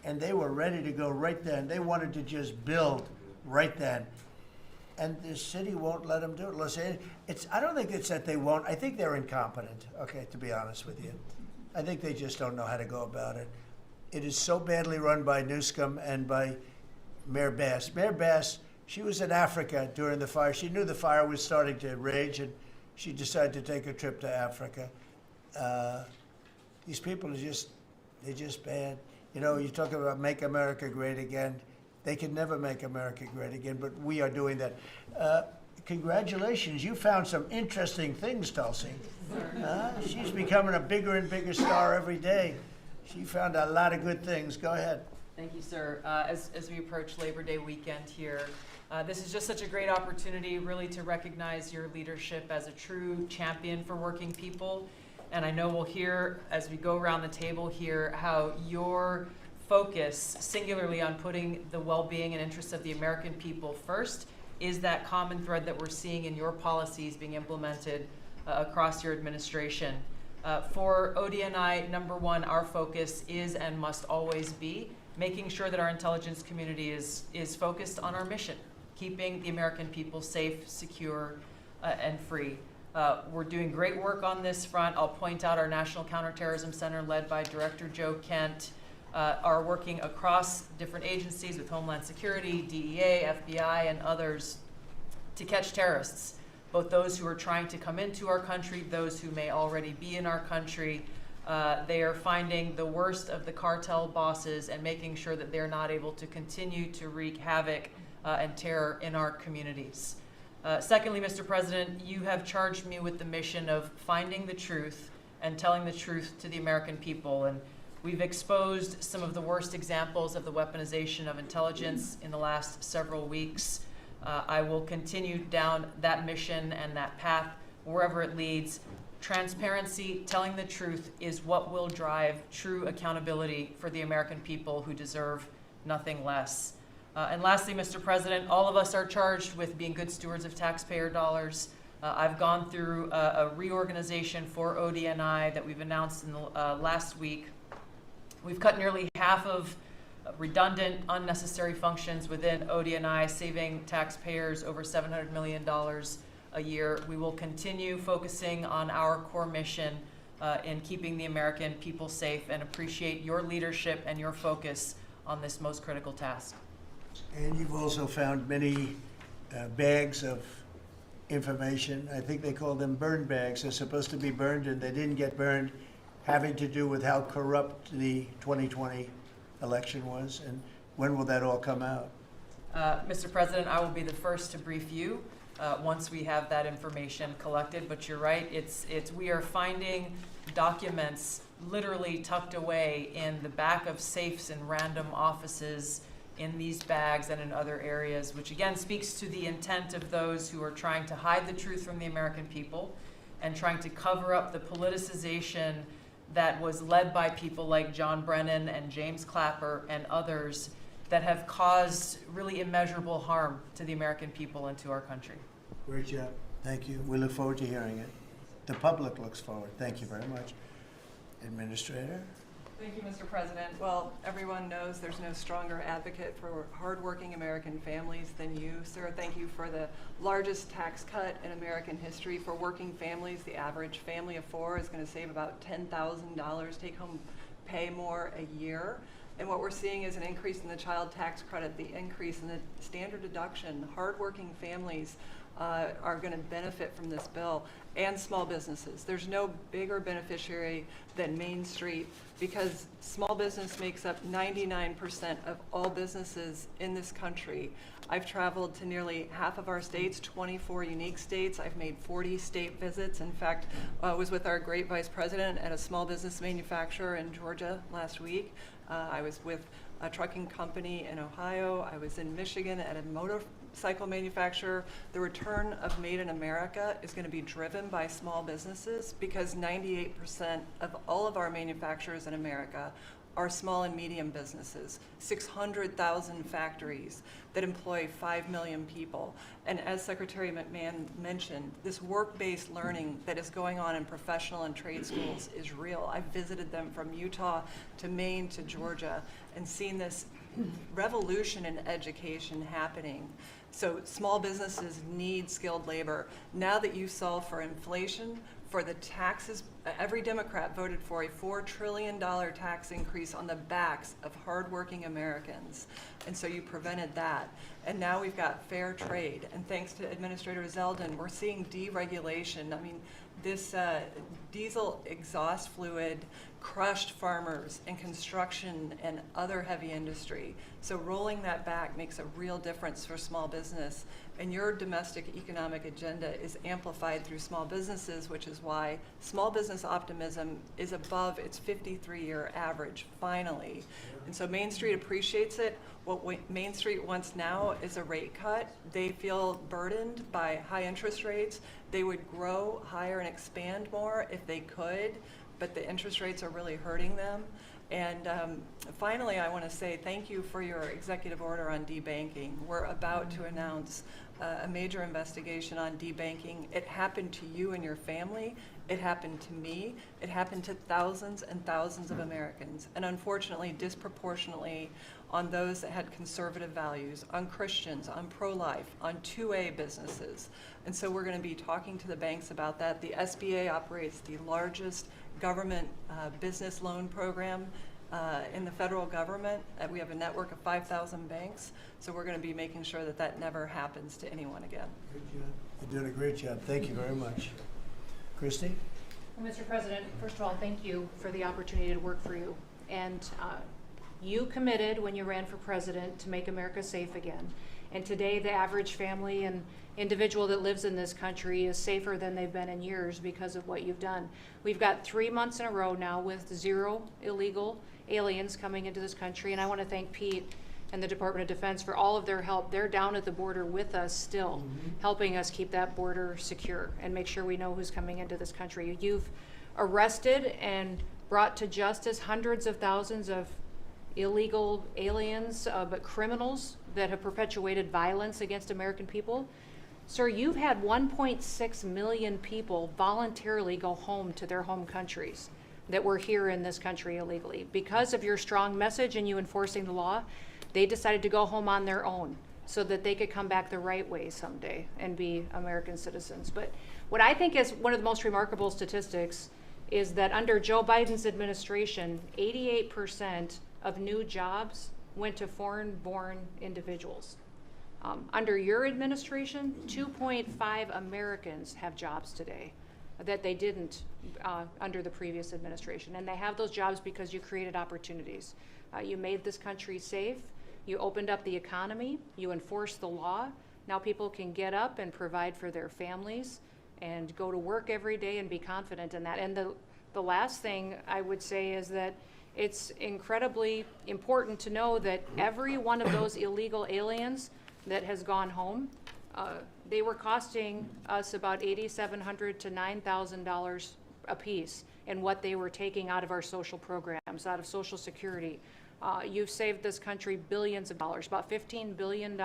and they were ready to go right then. They wanted to just build right then. And the city won't let them do it. Los Angeles, I don't think it's that they won't. I think they're incompetent, okay, to be honest with you. I think they just don't know how to go about it. It is so badly run by Newsom and by Mayor Bass. Mayor Bass, she was in Africa during the fire. She knew the fire was starting to rage, and she decided to take a trip to Africa. These people are they're just bad. You know, you talk about make America great again. They can never make America great again, but we are doing that. Congratulations, you found some interesting things, Tulsi. She's becoming a bigger and bigger star every day. She found a lot of good things. Go ahead. Thank you, sir. As we approach Labor Day weekend here, this is just such a great opportunity really to recognize your leadership as a true champion for working people. And I know we'll hear, as we go around the table here, how your focus singularly on putting the well-being and interests of the American people first is that common thread that we're seeing in your policies being implemented across your administration. For ODNI, number one, our focus is and must always be making sure that our intelligence community is focused on our mission, keeping the American people safe, secure, and free. We're doing great work on this front. I'll point out our National Counterterrorism Center, led by Director Joe Kent, are working across different agencies with Homeland Security, DEA, FBI, and others to catch terrorists, both those who are trying to come into our country, those who may already be in our country. They are finding the worst of the cartel bosses and making sure that they're not able to continue to wreak havoc and terror in our communities. Secondly, Mr. President, you have charged me with the mission of finding the truth and telling the truth to the American people. And we've exposed some of the worst examples of the weaponization of intelligence in the last several weeks. I will continue down that mission and that path wherever it leads. Transparency, telling the truth, is what will drive true accountability for the American people who deserve nothing less. And lastly, Mr. President, all of us are charged with being good stewards of taxpayer dollars. I've gone through a reorganization for ODNI that we've announced in the last week. We've cut nearly half of redundant, unnecessary functions within ODNI, saving taxpayers over $700 million a year. We will continue focusing on our core mission in keeping the American people safe, and appreciate your leadership and your focus on this most critical task. And you've also found many bags of information. I think they call them burn bags. They're supposed to be burned and they didn't get burned, having to do with how corrupt the 2020 election was. And when will that all come out? Mr. President, I will be the first to brief you once we have that information collected. But you're right, we are finding documents literally tucked away in the back of safes in random offices in these bags and in other areas, which again speaks to the intent of those who are trying to hide the truth from the American people and trying to cover up the politicization that was led by people like John Brennan and James Clapper and others that have caused really immeasurable harm to the American people and to our country. Great job. Thank you. We look forward to hearing it. The public looks forward. Thank you very much. Administrator? Thank you, Mr. President. Well, everyone knows there's no stronger advocate for hardworking American families than you, sir. Thank you for the largest tax cut in American history for working families. The average family of four is going to save about $10,000 take-home pay more a year. And what we're seeing is an increase in the child tax credit, the increase in the standard deduction. Hardworking families are going to benefit from this bill, and small businesses. There's no bigger beneficiary than Main Street, because small business makes up 99% of all businesses in this country. I've traveled to nearly half of our states, 24 unique states. I've made 40 state visits. In fact, I was with our great vice president at a small business manufacturer in Georgia last week. I was with a trucking company in Ohio. I was in Michigan at a motorcycle manufacturer. The return of Made in America is going to be driven by small businesses, because 98% of all of our manufacturers in America are small and medium businesses, 600,000 factories that employ 5 million people. And as Secretary McMahon mentioned, this work-based learning that is going on in professional and trade schools is real. I've visited them from Utah to Maine to Georgia and seen this revolution in education happening. So small businesses need skilled labor. Now that you solve for inflation, for the taxes, every Democrat voted for a $4 trillion tax increase on the backs of hardworking Americans. And so you prevented that. And now we've got fair trade. And thanks to Administrator Zeldin, we're seeing deregulation. I mean, this diesel exhaust fluid crushed farmers and construction and other heavy industry. So rolling that back makes a real difference for small business. And your domestic economic agenda is amplified through small businesses, which is why small business optimism is above its 53-year average, finally. And so Main Street appreciates it. What Main Street wants now is a rate cut. They feel burdened by high interest rates. They would grow higher and expand more if they could, but the interest rates are really hurting them. And finally, I want to say thank you for your executive order on debanking. We're about to announce a major investigation on debanking. It happened to you and your family. It happened to me. It happened to thousands and thousands of Americans, and unfortunately, disproportionately on those that had conservative values, on Christians, on pro-life, on 2A businesses. And so we're going to be talking to the banks about that. The SBA operates the largest government business loan program in the federal government. We have a network of 5,000 banks, so we're going to be making sure that that never happens to anyone again. Good job. You're doing a great job. Thank you very much. Christy? Well, Mr. President, first of all, thank you for the opportunity to work for you. And you committed when you ran for president to make America safe again. And today, the average family and individual that lives in this country is safer than they've been in years because of what you've done. We've got 3 months in a row now with 0 illegal aliens coming into this country, and I want to thank Pete and the Department of Defense for all of their help. They're down at the border with us still, helping us keep that border secure and make sure we know who's coming into this country. You've arrested and brought to justice hundreds of thousands of illegal aliens, but criminals that have perpetuated violence against American people. Sir, you've had 1.6 million people voluntarily go home to their home countries that were here in this country illegally. Because of your strong message and you enforcing the law, they decided to go home on their own so that they could come back the right way someday and be American citizens. But what I think is one of the most remarkable statistics is that under Joe Biden's administration, 88% of new jobs went to foreign-born individuals. Under your administration, 2.5 Americans have jobs today that they didn't under the previous administration. And they have those jobs because you created opportunities. You made this country safe. You opened up the economy. You enforced the law. Now people can get up and provide for their families and go to work every day and be confident in that. And the last thing I would say is that it's incredibly important to know that every one of those illegal aliens that has gone home, they were costing us about $8,700 to $9,000 a piece in what they were taking out of our social programs, out of Social Security. You've saved this country billions of dollars, about $15 billion,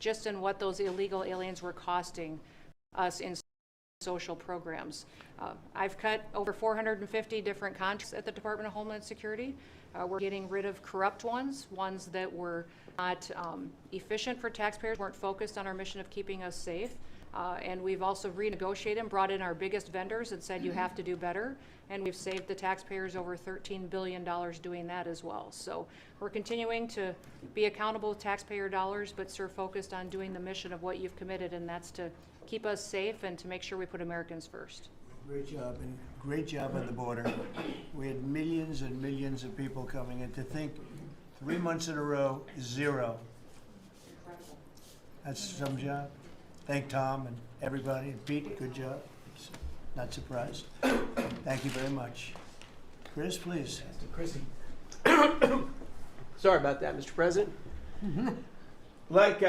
just in what those illegal aliens were costing us in social programs. I've cut over 450 different contracts at the Department of Homeland Security. We're getting rid of corrupt ones that were not efficient for taxpayers, weren't focused on our mission of keeping us safe. And we've also renegotiated and brought in our biggest vendors and said you have to do better. And we've saved the taxpayers over $13 billion doing that as well. So we're continuing to be accountable with taxpayer dollars, but sir, focused on doing the mission of what you've committed, and that's to keep us safe and to make sure we put Americans first. Great job, and great job on the border. We had millions and millions of people coming in. To think 3 months in a row, 0. Incredible. That's some job. Thank Tom and everybody, and Pete, good job. Not surprised. Thank you very much. Chris, please. Chrissy. Sorry about that, Mr. President. Like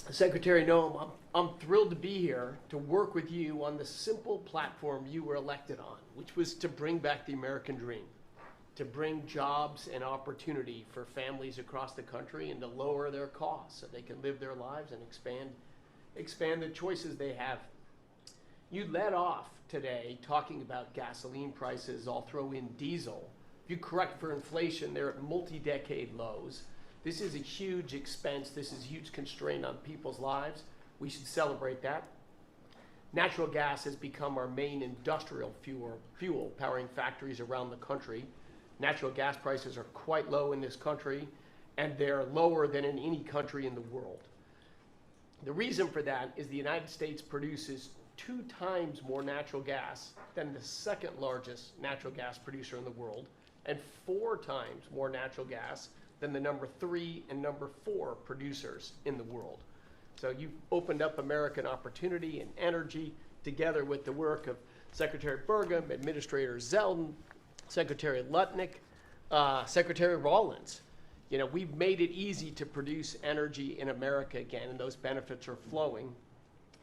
Secretary Noem, I'm thrilled to be here to work with you on the simple platform you were elected on, which was to bring back the American dream, to bring jobs and opportunity for families across the country and to lower their costs so they can live their lives and expand the choices they have. You led off today talking about gasoline prices. I'll throw in diesel. If you correct for inflation, they're at multi-decade lows. This is a huge expense. This is a huge constraint on people's lives. We should celebrate that. Natural gas has become our main industrial fuel powering factories around the country. Natural gas prices are quite low in this country, and they're lower than in any country in the world. The reason for that is the United States produces 2 times more natural gas than the second largest natural gas producer in the world, and 4 times more natural gas than the number 3 and number 4 producers in the world. So you've opened up American opportunity and energy together with the work of Secretary Burgum, Administrator Zeldin, Secretary Lutnick, Secretary Rollins. You know, we've made it easy to produce energy in America again, and those benefits are flowing.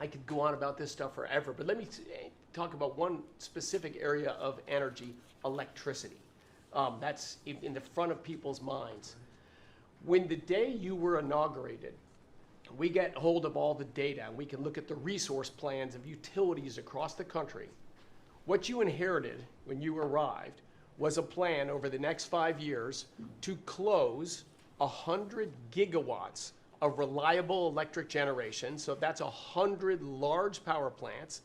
I could go on about this stuff forever, but let me talk about one specific area of energy, electricity. That's in the front of people's minds. When the day you were inaugurated, we get hold of all the data, and we can look at the resource plans of utilities across the country. What you inherited when you arrived was a plan over the next 5 years to close 100 gigawatts of reliable electric generation. So that's 100 large power plants.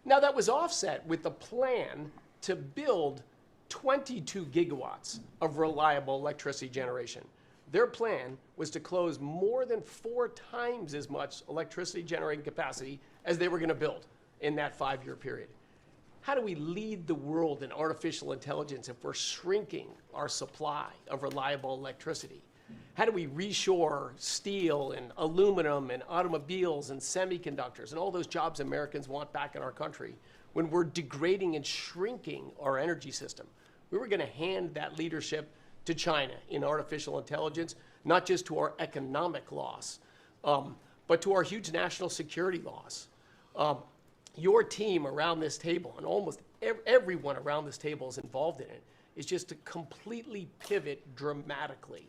Now that was offset with the plan to build 22 gigawatts of reliable electricity generation. Their plan was to close more than 4 times as much electricity generating capacity as they were going to build in that 5-year period. How do we lead the world in artificial intelligence if we're shrinking our supply of reliable electricity? How do we reshore steel and aluminum and automobiles and semiconductors and all those jobs Americans want back in our country when we're degrading and shrinking our energy system? We were going to hand that leadership to China in artificial intelligence, not just to our economic loss, but to our huge national security loss. Your team around this table, and almost everyone around this table is involved in it, is just to completely pivot dramatically.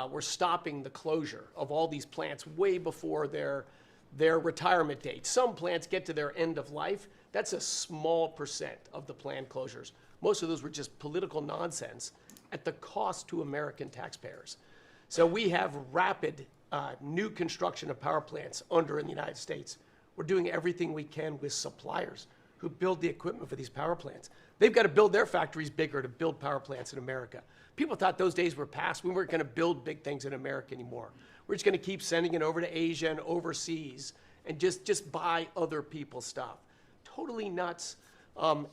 We're stopping the closure of all these plants way before their retirement date. Some plants get to their end of life. That's a small percent of the planned closures. Most of those were just political nonsense at the cost to American taxpayers. So we have rapid new construction of power plants under in the United States. We're doing everything we can with suppliers who build the equipment for these power plants. They've got to build their factories bigger to build power plants in America. People thought those days were past. We weren't going to build big things in America anymore. We're just going to keep sending it over to Asia and overseas and just buy other people's stuff. Totally nuts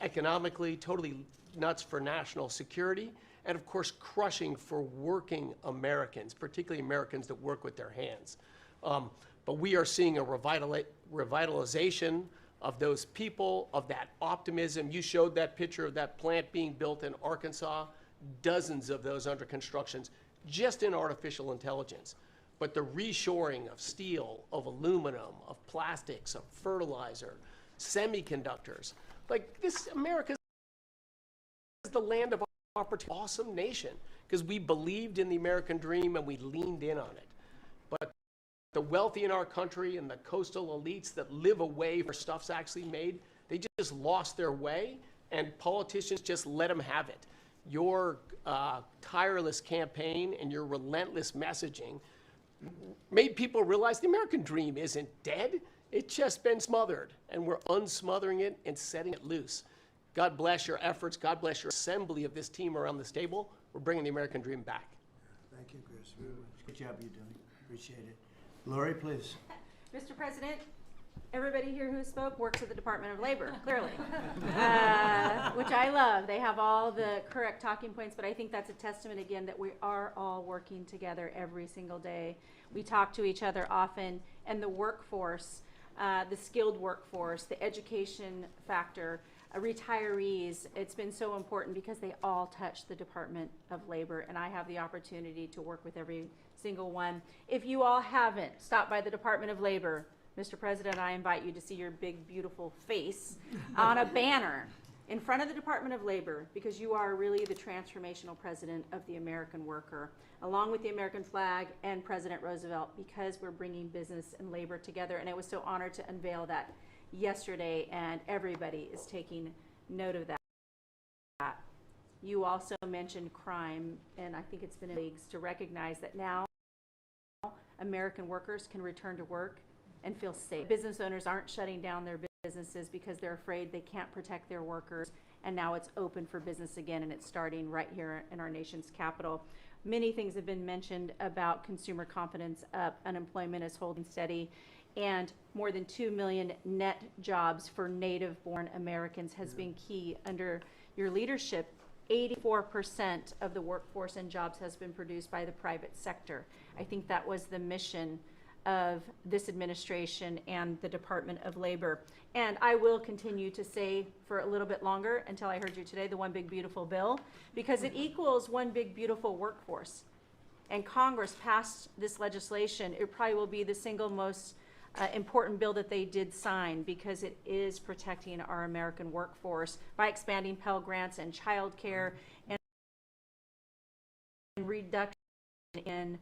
economically, totally nuts for national security, and of course crushing for working Americans, particularly Americans that work with their hands. But we are seeing a revitalization of those people, of that optimism. You showed that picture of that plant being built in Arkansas, dozens of those under construction, just in artificial intelligence. But the reshoring of steel, of aluminum, of plastics, of fertilizer, semiconductors, like this, America is the land of opportunity, awesome nation, because we believed in the American dream and we leaned in on it. But the wealthy in our country and the coastal elites that live away where stuff's actually made, they just lost their way, and politicians just let them have it. Your tireless campaign and your relentless messaging made people realize the American dream isn't dead. It's just been smothered, and we're unsmothering it and setting it loose. God bless your efforts. God bless your assembly of this team around this table. We're bringing the American dream back. Thank you, Chris. Good job you're doing. Appreciate it. Lori, please. Mr. President, everybody here who spoke works at the Department of Labor, clearly, which I love. They have all the correct talking points, but I think that's a testament again that we are all working together every single day. We talk to each other often, and the workforce, the skilled workforce, the education factor, retirees, it's been so important because they all touch the Department of Labor, and I have the opportunity to work with every single one. If you all haven't stopped by the Department of Labor, Mr. President, I invite you to see your big, beautiful face on a banner in front of the Department of Labor, because you are really the transformational president of the American worker, along with the American flag and President Roosevelt, because we're bringing business and labor together. And I was so honored to unveil that yesterday, and everybody is taking note of that. You also mentioned crime, and I think it's been in leagues to recognize that now American workers can return to work and feel safe. Business owners aren't shutting down their businesses because they're afraid they can't protect their workers, and now it's open for business again, and it's starting right here in our nation's capital. Many things have been mentioned about consumer confidence up, unemployment is holding steady, and more than 2 million net jobs for native-born Americans has been key under your leadership. 84% of the workforce and jobs has been produced by the private sector. I think that was the mission of this administration and the Department of Labor. And I will continue to say for a little bit longer, until I heard you today, the One Big Beautiful Bill, because it equals one big beautiful workforce. And Congress passed this legislation. It probably will be the single most important bill that they did sign, because it is protecting our American workforce by expanding Pell Grants and child care and reduction in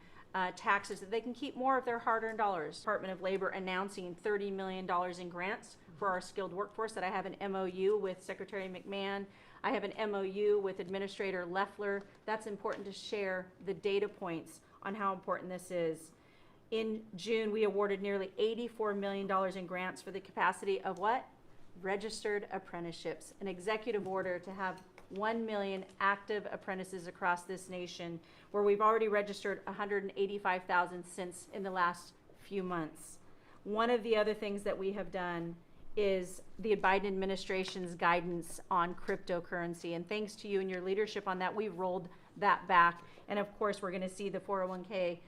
taxes, that they can keep more of their hard-earned dollars. Department of Labor announcing $30 million in grants for our skilled workforce, that I have an MOU with Secretary McMahon. I have an MOU with Administrator Loeffler. That's important to share the data points on how important this is. In June, we awarded nearly $84 million in grants for the capacity of what? Registered apprenticeships. An executive order to have 1 million active apprentices across this nation, where we've already registered 185,000 since in the last few months. One of the other things that we have done is the Biden administration's guidance on cryptocurrency. And thanks to you and your leadership on that, we've rolled that back. And of course, we're gonna see the 401k,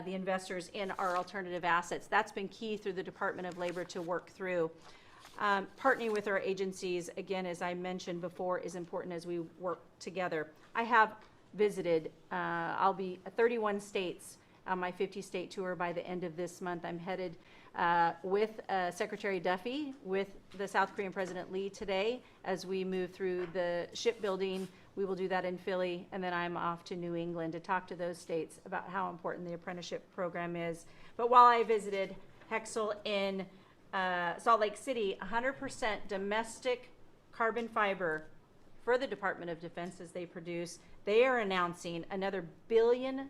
the investors in our alternative assets. That's been key through the Department of Labor to work through. Partnering with our agencies, again, as I mentioned before, is important as we work together. I have visited, I'll be 31 states on my 50-state tour by the end of this month. I'm headed with Secretary Duffy, with the South Korean President Lee today as we move through the shipbuilding. We will do that in Philly, and then I'm off to New England to talk to those states about how important the apprenticeship program is. But while I visited Hexel in Salt Lake City, 100% domestic carbon fiber for the Department of Defense as they produce. They are announcing another $1 billion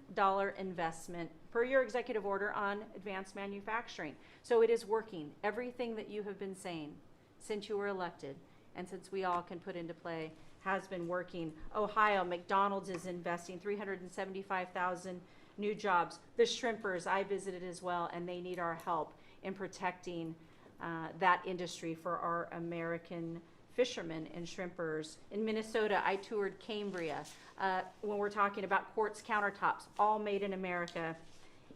investment per your executive order on advanced manufacturing. So it is working. Everything that you have been saying since you were elected and since we all can put into play has been working. Ohio, McDonald's is investing 375,000 new jobs. The shrimpers I visited as well, and they need our help in protecting that industry for our American fishermen and shrimpers. In Minnesota, I toured Cambria. When we're talking about quartz countertops, all made in America.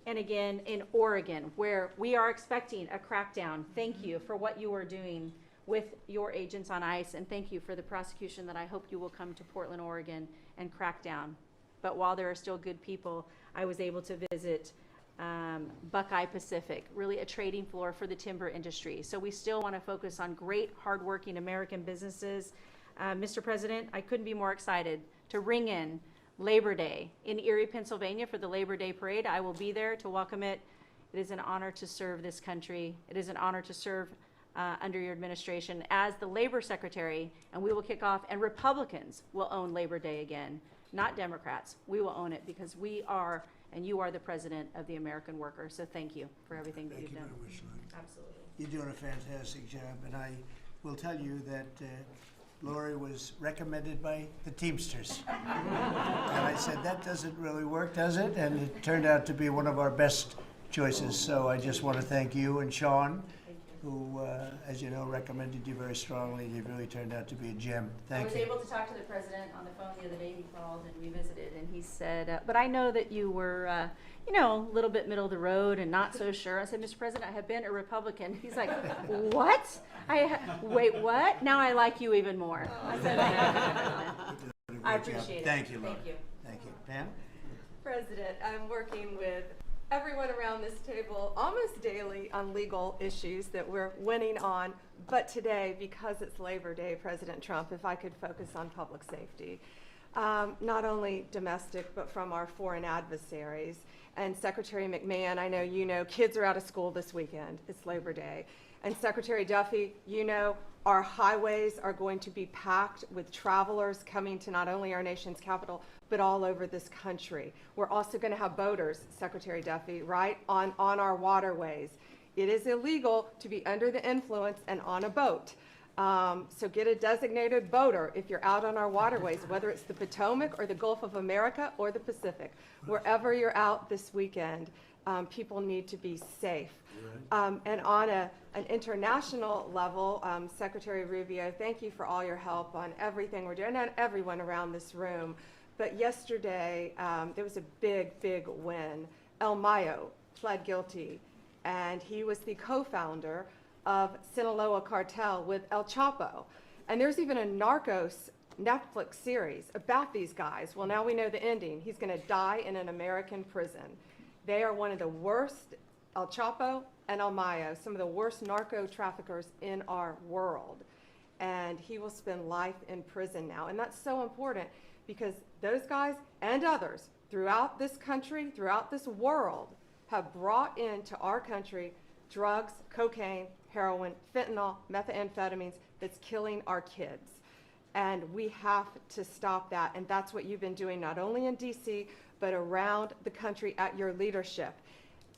And again, in Oregon, where we are expecting a crackdown. Thank you for what you are doing with your agents on ICE, and thank you for the prosecution that I hope you will come to Portland, Oregon, and crack down. But while there are still good people, I was able to visit Buckeye Pacific, really a trading floor for the timber industry. So we still want to focus on great, hardworking American businesses. Mr. President, I couldn't be more excited to ring in Labor Day in Erie, Pennsylvania for the Labor Day Parade. I will be there to welcome it. It is an honor to serve this country. It is an honor to serve under your administration as the Labor Secretary, and we will kick off, and Republicans will own Labor Day again, not Democrats. We will own it because we are, and you are the president of the American worker. So thank you for everything that you've done. Thank you very much, Lori. Absolutely. You're doing a fantastic job, and I will tell you that Lori was recommended by the Teamsters. And I said, that doesn't really work, does it? And it turned out to be one of our best choices. So I just want to thank you and Sean, who, as you know, recommended you very strongly. You really turned out to be a gem. Thank you. I was able to talk to the president on the phone the other day. He called and we visited, and he said, but I know that you were, you know, a little bit middle of the road and not so sure. I said, Mr. President, I have been a Republican. He's like, what? Wait, what? Now I like you even more. I said, I appreciate it. Thank you, Lori. Thank you. Thank you. Pam? President, I'm working with everyone around this table almost daily on legal issues that we're winning on. But today, because it's Labor Day, President Trump, if I could focus on public safety, not only domestic, but from our foreign adversaries. And Secretary McMahon, I know you know, kids are out of school this weekend. It's Labor Day. And Secretary Duffy, you know, our highways are going to be packed with travelers coming to not only our nation's capital, but all over this country. We're also going to have boaters, Secretary Duffy, right, on our waterways. It is illegal to be under the influence and on a boat. So get a designated boater if you're out on our waterways, whether it's the Potomac or the Gulf of America or the Pacific. Wherever you're out this weekend, people need to be safe. And on an international level, Secretary Rubio, thank you for all your help on everything we're doing, and everyone around this room. But yesterday, there was a big, big win. El Mayo pled guilty, and he was the co-founder of Sinaloa Cartel with El Chapo. And there's even a Narcos Netflix series about these guys. Well, now we know the ending. He's going to die in an American prison. They are one of the worst, El Chapo and El Mayo, some of the worst narco traffickers in our world. And he will spend life in prison now. And that's so important because those guys and others throughout this country, throughout this world, have brought into our country drugs, cocaine, heroin, fentanyl, methamphetamines that's killing our kids. And we have to stop that. And that's what you've been doing not only in DC, but around the country at your leadership.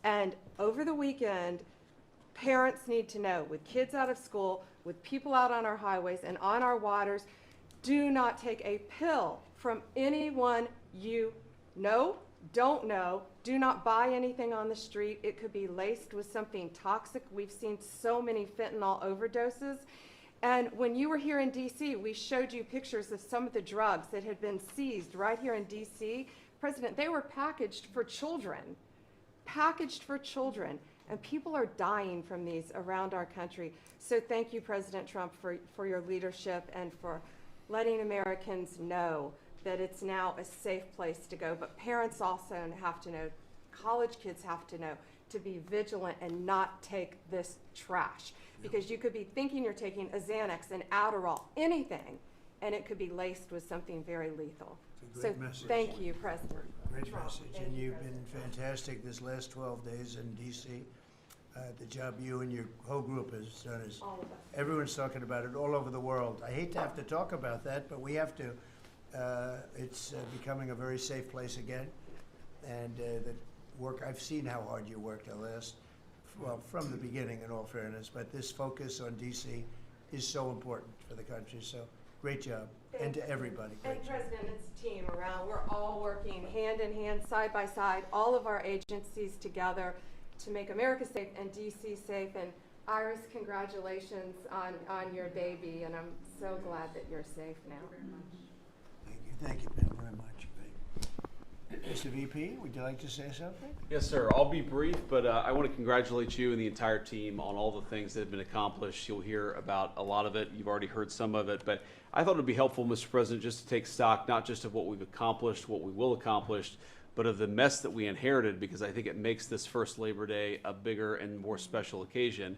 And over the weekend, parents need to know, with kids out of school, with people out on our highways and on our waters, do not take a pill from anyone you know, don't know. Do not buy anything on the street. It could be laced with something toxic. We've seen so many fentanyl overdoses. And when you were here in DC, we showed you pictures of some of the drugs that had been seized right here in DC. President, they were packaged for children, and people are dying from these around our country. So thank you, President Trump, for your leadership and for letting Americans know that it's now a safe place to go. But parents also have to know, college kids have to know, to be vigilant and not take this trash. Because you could be thinking you're taking a Xanax, an Adderall, anything, and it could be laced with something very lethal. It's a So great message. thank you, President. Great Trump. message, Thank and you, you've been fantastic this last 12 days in DC. The job you and your whole group has done is, All of us. everyone's talking about it all over the world. I hate to have to talk about that, but we have to. It's becoming a very safe place again, and the work, I've seen how hard you worked from the beginning, in all fairness, but this focus on DC is so important for the country, so great job, and to everybody, And great job. President, it's a team around. We're all working hand in hand, side by side, all of our agencies together to make America safe and DC safe. And Iris, congratulations on your baby, and I'm so glad that you're safe now. Thank you, Pam, very much. Mr. VP, would you like to say something? Yes, sir. I'll be brief, but I want to congratulate you and the entire team on all the things that have been accomplished. You'll hear about a lot of it. You've already heard some of it, but I thought it would be helpful, Mr. President, just to take stock, not just of what we've accomplished, what we will accomplish, but of the mess that we inherited, because I think it makes this first Labor Day a bigger and more special occasion.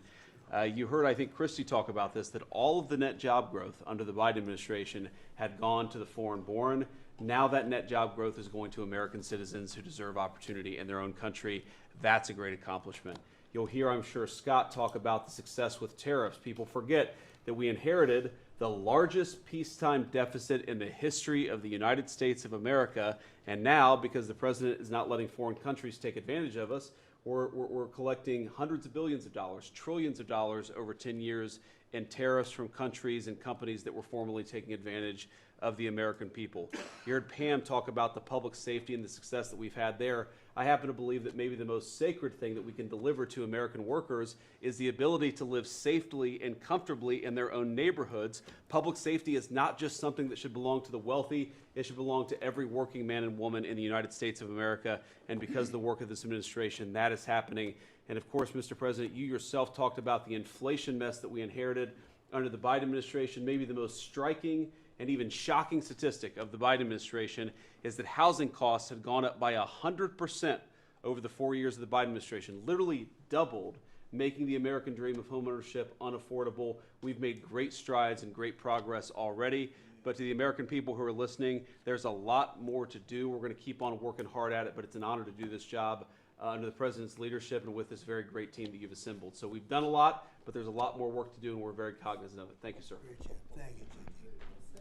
You heard, I think, Christy talk about this, that all of the net job growth under the Biden administration had gone to the foreign-born. Now that net job growth is going to American citizens who deserve opportunity in their own country. That's a great accomplishment. You'll hear, I'm sure, Scott talk about the success with tariffs. People forget that we inherited the largest peacetime deficit in the history of the United States of America. And now, because the president is not letting foreign countries take advantage of us, we're collecting hundreds of billions of dollars, trillions of dollars over 10 years in tariffs from countries and companies that were formerly taking advantage of the American people. You heard Pam talk about the public safety and the success that we've had there. I happen to believe that maybe the most sacred thing that we can deliver to American workers is the ability to live safely and comfortably in their own neighborhoods. Public safety is not just something that should belong to the wealthy. It should belong to every working man and woman in the United States of America. And because of the work of this administration, that is happening. And of course, Mr. President, you yourself talked about the inflation mess that we inherited under the Biden administration. Maybe the most striking and even shocking statistic of the Biden administration is that housing costs had gone up by 100% over the 4 years of the Biden administration, literally doubled, making the American dream of homeownership unaffordable. We've made great strides and great progress already, but to the American people who are listening, there's a lot more to do. We're going to keep on working hard at it, but it's an honor to do this job under the president's leadership and with this very great team that you've assembled. So we've done a lot, but there's a lot more work to do, and we're very cognizant of it. Thank you, sir. Great job, thank you, J.D.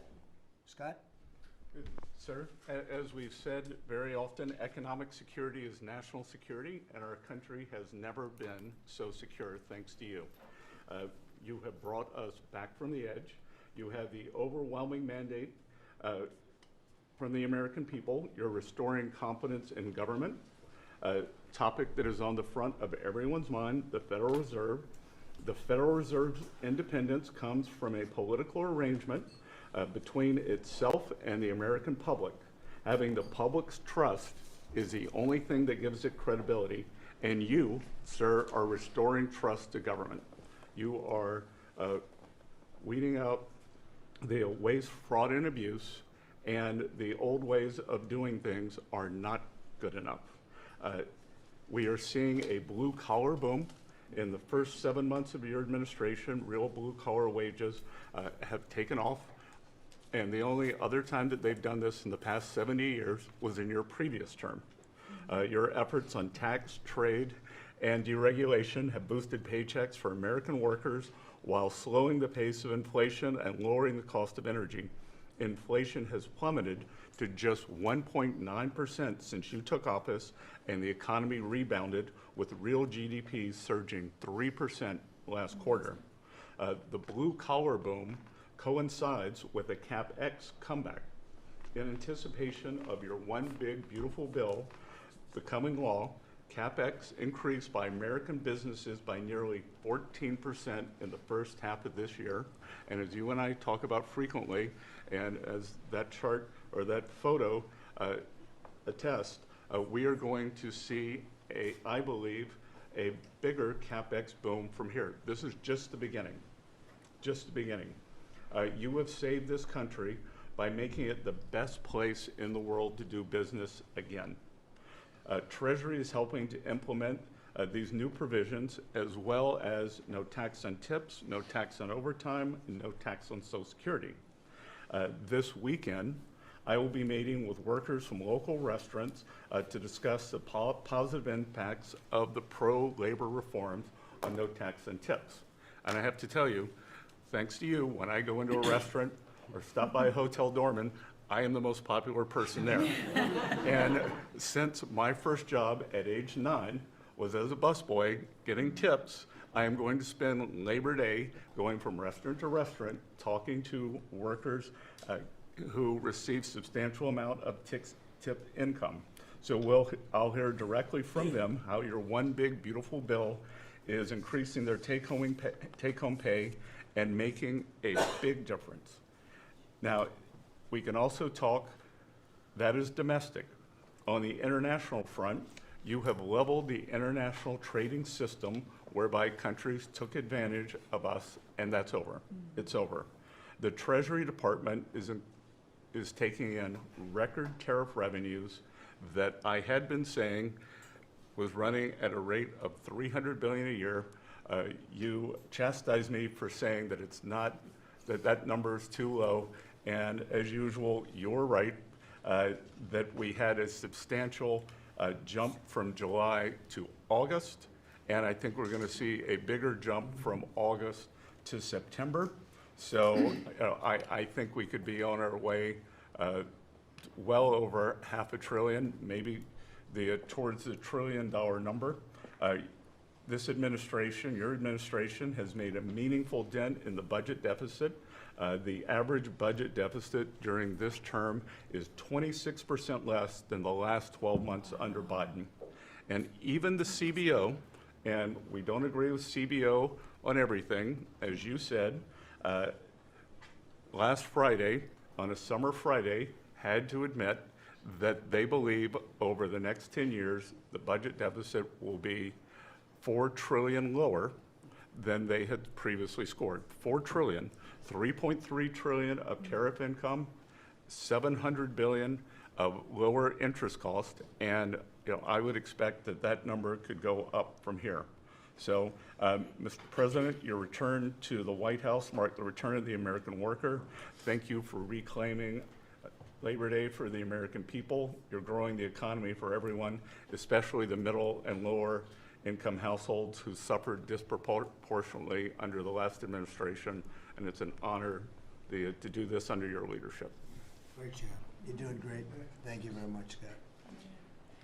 Scott? Sir, as we've said very often, economic security is national security, and our country has never been so secure thanks to you. You have brought us back from the edge. You have the overwhelming mandate from the American people. You're restoring confidence in government, a topic that is on the front of everyone's mind, the Federal Reserve. The Federal Reserve's independence comes from a political arrangement between itself and the American public. Having the public's trust is the only thing that gives it credibility, and you, sir, are restoring trust to government. You are weeding out the waste, fraud, and abuse, and the old ways of doing things are not good enough. We are seeing a blue-collar boom. In the first 7 months of your administration, real blue-collar wages have taken off. And the only other time that they've done this in the past 70 years was in your previous term. Your efforts on tax, trade, and deregulation have boosted paychecks for American workers while slowing the pace of inflation and lowering the cost of energy. Inflation has plummeted to just 1.9% since you took office, and the economy rebounded with real GDP surging 3% last quarter. The blue-collar boom coincides with a CapEx comeback. In anticipation of your one big beautiful bill becoming law, CapEx increased by American businesses by nearly 14% in the first half of this year. And as you and I talk about frequently, and as that chart or that photo attests, we are going to see, I believe, a bigger CapEx boom from here. This is just the beginning, just the beginning. You have saved this country by making it the best place in the world to do business again. Treasury is helping to implement these new provisions, as well as no tax on tips, no tax on overtime, and no tax on Social Security. This weekend, I will be meeting with workers from local restaurants to discuss the positive impacts of the pro-labor reforms on no tax on tips. And I have to tell you, thanks to you, when I go into a restaurant or stop by a Hotel Dorman, I am the most popular person there. And since my first job at age 9 was as a busboy getting tips, I am going to spend Labor Day going from restaurant to restaurant talking to workers who receive substantial amount of tip income. So I'll hear directly from them how your one big beautiful bill is increasing their take-home pay and making a big difference. Now, we can also talk, that is domestic. On the international front, you have leveled the international trading system whereby countries took advantage of us, and that's over. It's over. The Treasury Department is taking in record tariff revenues that I had been saying was running at a rate of $300 billion a year. You chastised me for saying that it's not, that number is too low. And as usual, you're right, that we had a substantial jump from July to August. And I think we're going to see a bigger jump from August to September. So I think we could be on our way well over $500 billion, maybe towards the $1 trillion number. This administration, your administration, has made a meaningful dent in the budget deficit. The average budget deficit during this term is 26% less than the last 12 months under Biden. And even the CBO, and we don't agree with CBO on everything, as you said, last Friday, on a summer Friday, had to admit that they believe over the next 10 years, the budget deficit will be $4 trillion lower than they had previously scored. $4 trillion, 3.3 trillion of tariff income, 700 billion of lower interest cost, and I would expect that number could go up from here. So, Mr. President, your return to the White House marked the return of the American worker. Thank you for reclaiming Labor Day for the American people. You're growing the economy for everyone, especially the middle and lower income households who suffered disproportionately under the last administration, and it's an honor to do this under your leadership. Great job. You're doing great. Thank you very much, Scott.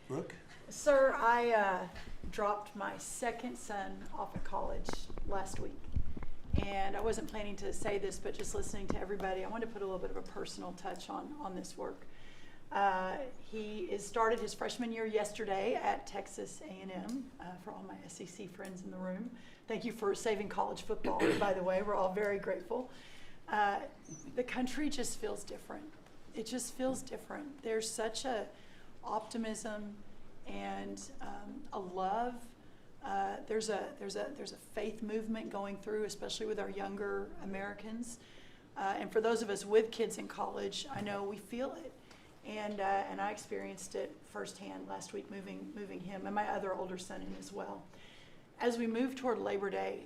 Brooke? Sir, I dropped my second son off at college last week. And I wasn't planning to say this, but just listening to everybody, I wanted to put a little bit of a personal touch on this work. He started his freshman year yesterday at Texas A&M, for all my SEC friends in the room. Thank you for saving college football, by the way. We're all very grateful. The country just feels different. It just feels different. There's such a optimism and a love. There's a faith movement going through, especially with our younger Americans. And for those of us with kids in college, I know we feel it. And I experienced it firsthand last week, moving him and my other older son in as well. As we move toward Labor Day,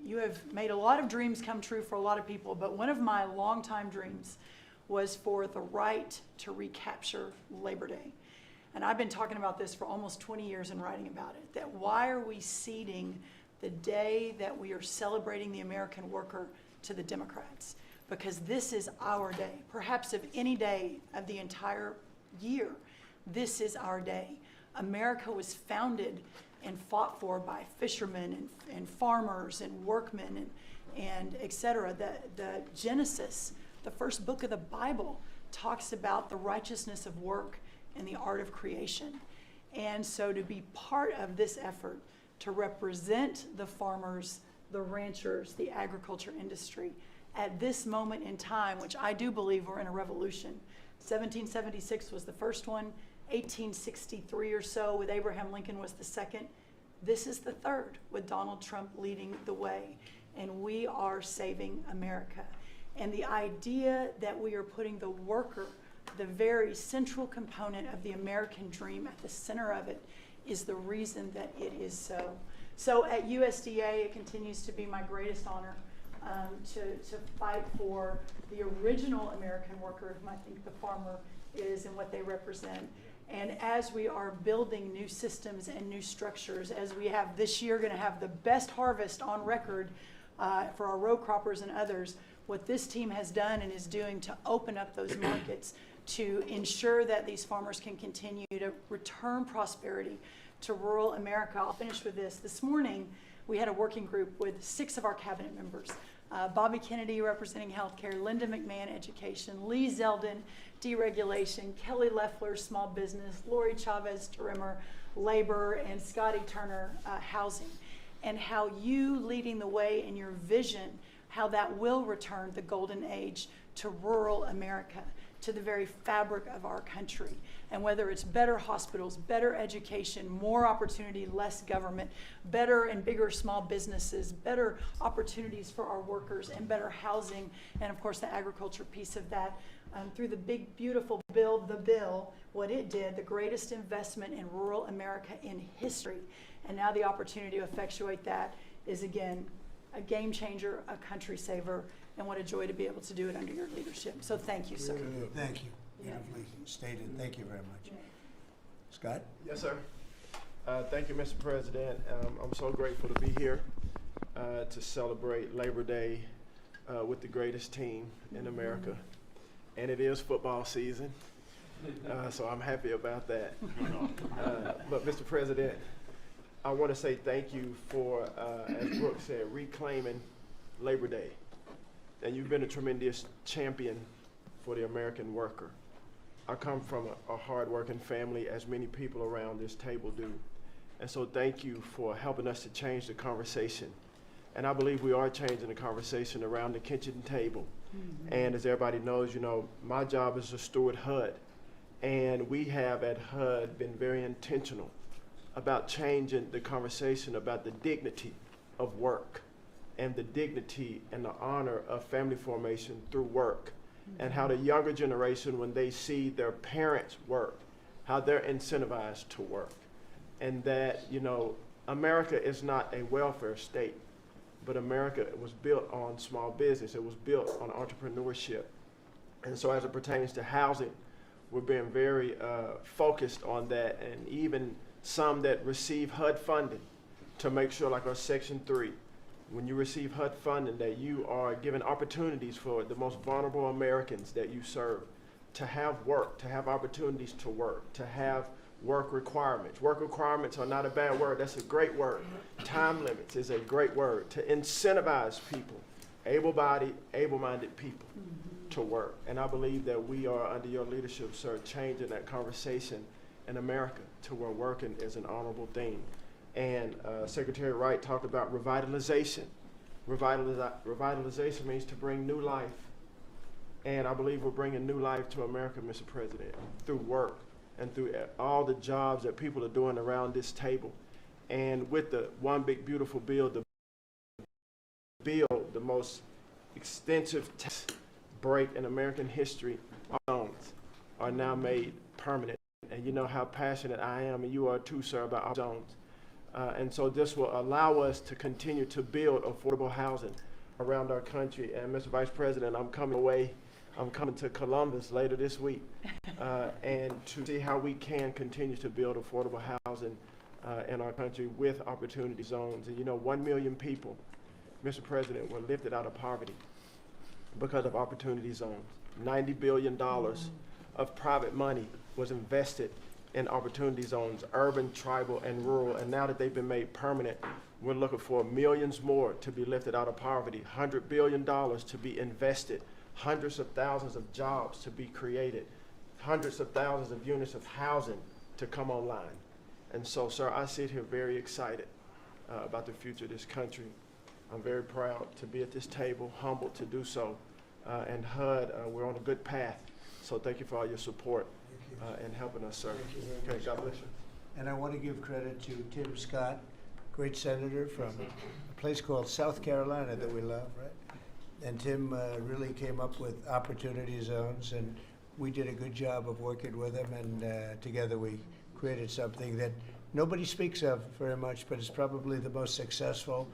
you have made a lot of dreams come true for a lot of people, but one of my longtime dreams was for the right to recapture Labor Day. And I've been talking about this for almost 20 years and writing about it, that why are we ceding the day that we are celebrating the American worker to the Democrats? Because this is our day. Perhaps of any day of the entire year, this is our day. America was founded and fought for by fishermen and farmers and workmen and et cetera. The Genesis, the first book of the Bible, talks about the righteousness of work and the art of creation. And so to be part of this effort to represent the farmers, the ranchers, the agriculture industry at this moment in time, which I do believe we're in a revolution. 1776 was the first one, 1863 or so with Abraham Lincoln was the second. This is the third with Donald Trump leading the way. And we are saving America. And the idea that we are putting the worker, the very central component of the American dream, at the center of it is the reason that it is so. So at USDA, it continues to be my greatest honor to fight for the original American worker, whom I think the farmer is and what they represent. And as we are building new systems and new structures, as we have this year going to have the best harvest on record for our row croppers and others, what this team has done and is doing to open up those markets to ensure that these farmers can continue to return prosperity to rural America. I'll finish with this. This morning, we had a working group with 6 of our cabinet members. Bobby Kennedy representing healthcare, Linda McMahon education, Lee Zeldin deregulation, Kelly Loeffler small business, Lori Chavez Trimmer labor, and Scotty Turner housing. And how you leading the way in your vision, how that will return the golden age to rural America, to the very fabric of our country. And whether it's better hospitals, better education, more opportunity, less government, better and bigger small businesses, better opportunities for our workers, and better housing, and of course the agriculture piece of that, through the big, beautiful bill, the bill, what it did, the greatest investment in rural America in history. And now the opportunity to effectuate that is, again, a game changer, a country saver, and what a joy to be able to do it under your leadership. So thank you, sir. Thank you. Beautifully stated. Thank you very much. Scott? Yes, sir. Thank you, Mr. President. I'm so grateful to be here to celebrate Labor Day with the greatest team in America. And it is football season, so I'm happy about that. But Mr. President, I want to say thank you for, as Brooke said, reclaiming Labor Day. And you've been a tremendous champion for the American worker. I come from a hard-working family, as many people around this table do. And so thank you for helping us to change the conversation. And I believe we are changing the conversation around the kitchen table. And as everybody knows, you know, my job is to steward HUD. And we have at HUD been very intentional about changing the conversation about the dignity of work and the dignity and the honor of family formation through work. And how the younger generation, when they see their parents work, how they're incentivized to work. And that, you know, America is not a welfare state, but America was built on small business. It was built on entrepreneurship. And so as it pertains to housing, we're being very focused on that, and even some that receive HUD funding to make sure, like our Section 3, when you receive HUD funding, that you are given opportunities for the most vulnerable Americans that you serve to have work, to have opportunities to work, to have work requirements. Work requirements are not a bad word, that's a great word. Time limits is a great word. To incentivize people, able-bodied, able-minded people to work. And I believe that we are, under your leadership, sir, changing that conversation in America to where working is an honorable thing. And Secretary Wright talked about revitalization. Revitalization means to bring new life. And I believe we're bringing new life to America, Mr. President, through work and through all the jobs that people are doing around this table. And with the One Big Beautiful Bill, the most extensive tax break in American history, zones are now made permanent. And you know how passionate I am, and you are too, sir, about our zones. And so this will allow us to continue to build affordable housing around our country. And Mr. Vice President, I'm coming to Columbus later this week and to see how we can continue to build affordable housing in our country with opportunity zones. And you know, 1 million people, Mr. President, were lifted out of poverty because of opportunity zones. $90 billion of private money was invested in opportunity zones, urban, tribal, and rural. And now that they've been made permanent, we're looking for millions more to be lifted out of poverty, $100 billion to be invested, hundreds of thousands of jobs to be created, hundreds of thousands of units of housing to come online. And so, sir, I sit here very excited about the future of this country. I'm very proud to be at this table, humbled to do so. And HUD, we're on a good path. So thank you for all your support and helping us, sir. Thank you very Okay, much. God bless you. And I want to give credit to Tim Scott, great senator from a place called South Carolina that we love, right? And Tim really came up with opportunity zones, and we did a good job of working with him, and together we created something that nobody speaks of very much, but it's probably the most successful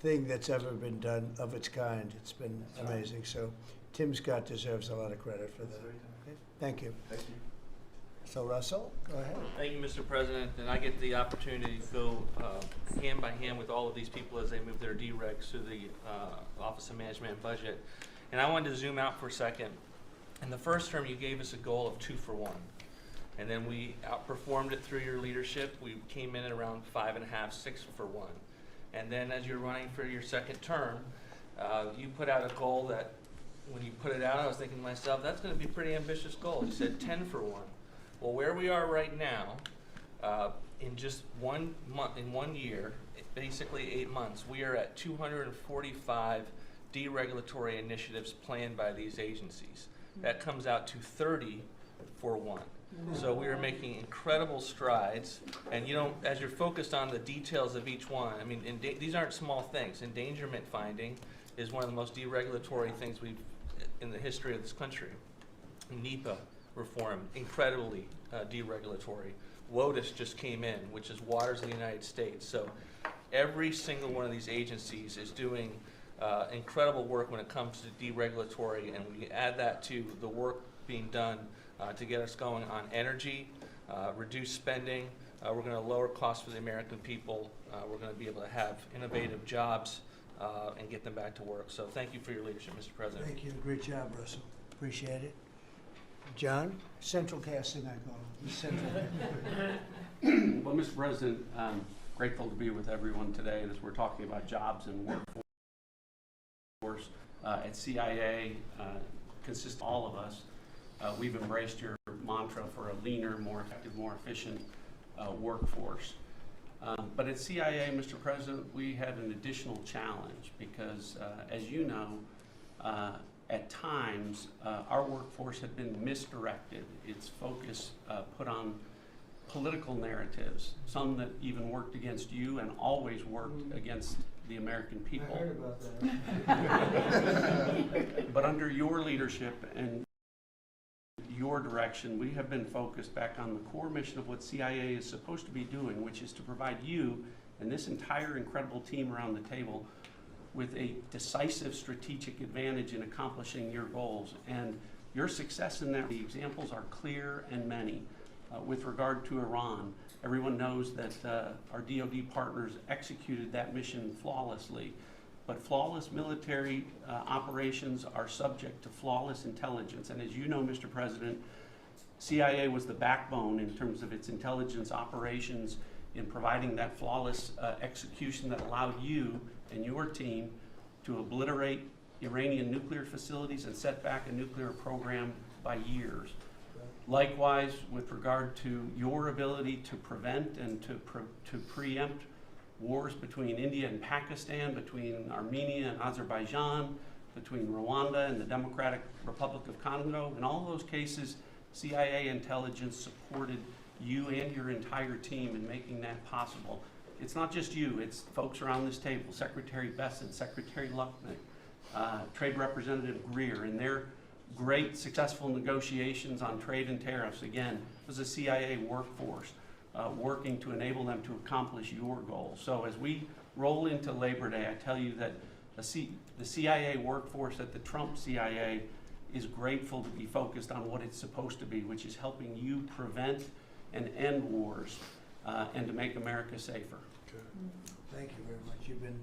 thing that's ever been done of its kind. It's been amazing. So Tim Scott deserves a lot of credit for that. Okay? Thank you. Thank you. So Russell, go ahead. Thank you, Mr. President, and I get the opportunity to go hand by hand with all of these people as they move their deregs through the Office of Management and Budget. And I wanted to zoom out for a second. In the first term, you gave us a goal of 2 for 1. And then we outperformed it through your leadership. We came in at around 5.5, 6 for 1. And then as you're running for your second term, you put out a goal that when you put it out, I was thinking to myself, that's going to be a pretty ambitious goal. You said 10 for 1. Well, where we are right now, in just 1 month, in 1 year, basically 8 months, we are at 245 deregulatory initiatives planned by these agencies. That comes out to 30 for 1. So we are making incredible strides, and you know, as you're focused on the details of each one, I mean, these aren't small things. Endangerment finding is one of the most deregulatory things we've in the history of this country. NEPA reform, incredibly deregulatory. WOTUS just came in, which is Waters of the United States. So every single one of these agencies is doing incredible work when it comes to deregulatory, and we add that to the work being done to get us going on energy, reduce spending. We're going to lower costs for the American people. We're going to be able to have innovative jobs and get them back to work. So thank you for your leadership, Mr. President. Thank you. Great job, Russell. Appreciate it. John? Central casting, I call it. Central. Well, Mr. President, I'm grateful to be with everyone today, and as we're talking about jobs and workforce at CIA, consists of all of us. We've embraced your mantra for a leaner, more effective, more efficient workforce. But at CIA, Mr. President, we had an additional challenge because, as you know, at times, our workforce had been misdirected. Its focus put on political narratives, some that even worked against you and always worked against the American people. I heard about that. But under your leadership and your direction, we have been focused back on the core mission of what CIA is supposed to be doing, which is to provide you and this entire incredible team around the table with a decisive strategic advantage in accomplishing your goals. And your success in that, the examples are clear and many. With regard to Iran, everyone knows that our DoD partners executed that mission flawlessly. But flawless military operations are subject to flawless intelligence. And as you know, Mr. President, CIA was the backbone in terms of its intelligence operations in providing that flawless execution that allowed you and your team to obliterate Iranian nuclear facilities and set back a nuclear program by years. Likewise, with regard to your ability to prevent and to preempt wars between India and Pakistan, between Armenia and Azerbaijan, between Rwanda and the Democratic Republic of Congo. In all those cases, CIA intelligence supported you and your entire team in making that possible. It's not just you, it's folks around this table, Secretary Bessent, Secretary Luckman, Trade Representative Greer, and their great successful negotiations on trade and tariffs. Again, it was a CIA workforce working to enable them to accomplish your goals. So as we roll into Labor Day, I tell you that the CIA workforce at the Trump CIA is grateful to be focused on what it's supposed to be, which is helping you prevent and end wars and to make America safer. Thank you very much. You've been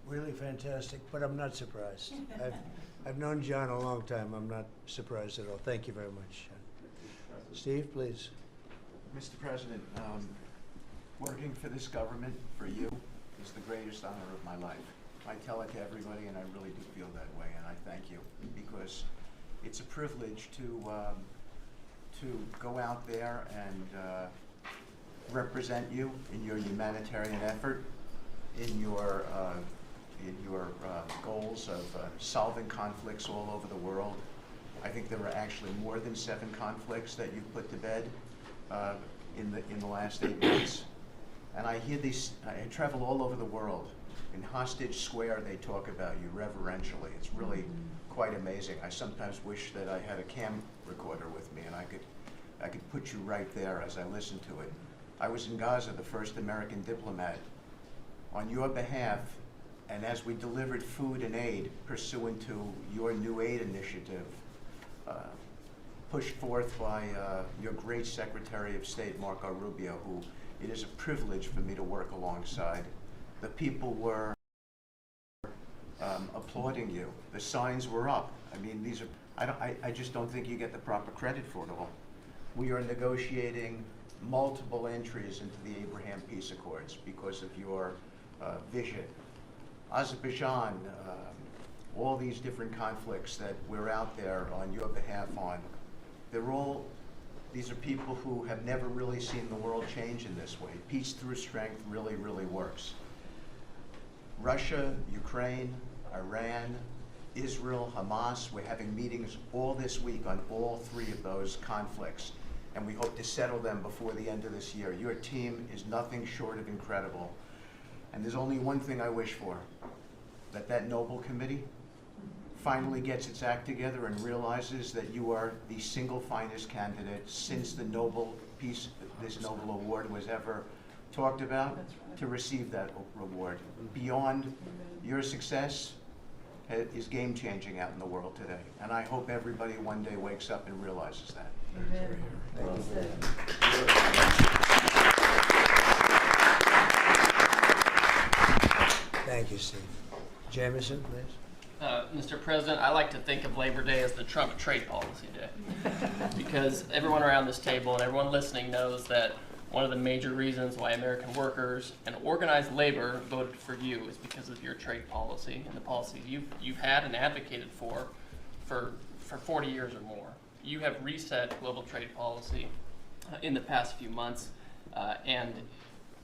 really fantastic, but I'm not surprised. I've known John a long time. I'm not surprised at all. Thank you very much. Steve, please. Mr. President, working for this government, for you, is the greatest honor of my life. I tell it to everybody, and I really do feel that way, and I thank you, because it's a privilege to go out there represent you in your humanitarian effort, in your goals of solving conflicts all over the world. I think there were actually more than 7 conflicts that you've put to bed in the last 8 months. And I hear these, I travel all over the world. In Hostage Square, they talk about you reverentially. It's really quite amazing. I sometimes wish that I had a cam recorder with me and I could put you right there as I listen to it. I was in Gaza, the first American diplomat, on your behalf, and as we delivered food and aid pursuant to your new aid initiative, pushed forth by your great Secretary of State, Marco Rubio, who it is a privilege for me to work alongside. The people were applauding you. The signs were up. I mean, these are, I just don't think you get the proper credit for it all. We are negotiating multiple entries into the Abraham Peace Accords because of your vision. Azerbaijan, all these different conflicts that we're out there on your behalf on, these are people who have never really seen the world change in this way. Peace through strength really, really works. Russia, Ukraine, Iran, Israel, Hamas, we're having meetings all this week on all 3 of those conflicts, and we hope to settle them before the end of this year. Your team is nothing short of incredible. And there's only one thing I wish for, that Nobel Committee finally gets its act together and realizes that you are the single finest candidate since the Nobel Peace, this Nobel Award was ever talked about, to receive that reward. Beyond your success is game-changing out in the world today. And I hope everybody one day wakes up and realizes that. Amen. Well said. Thank you, Steve. Jamison, please. Mr. President, I like to think of Labor Day as the Trump trade policy day, because everyone around this table and everyone listening knows that one of the major reasons why American workers and organized labor voted for you is because of your trade policy and the policy you've had and advocated for 40 years or more. You have reset global trade policy in the past few months, and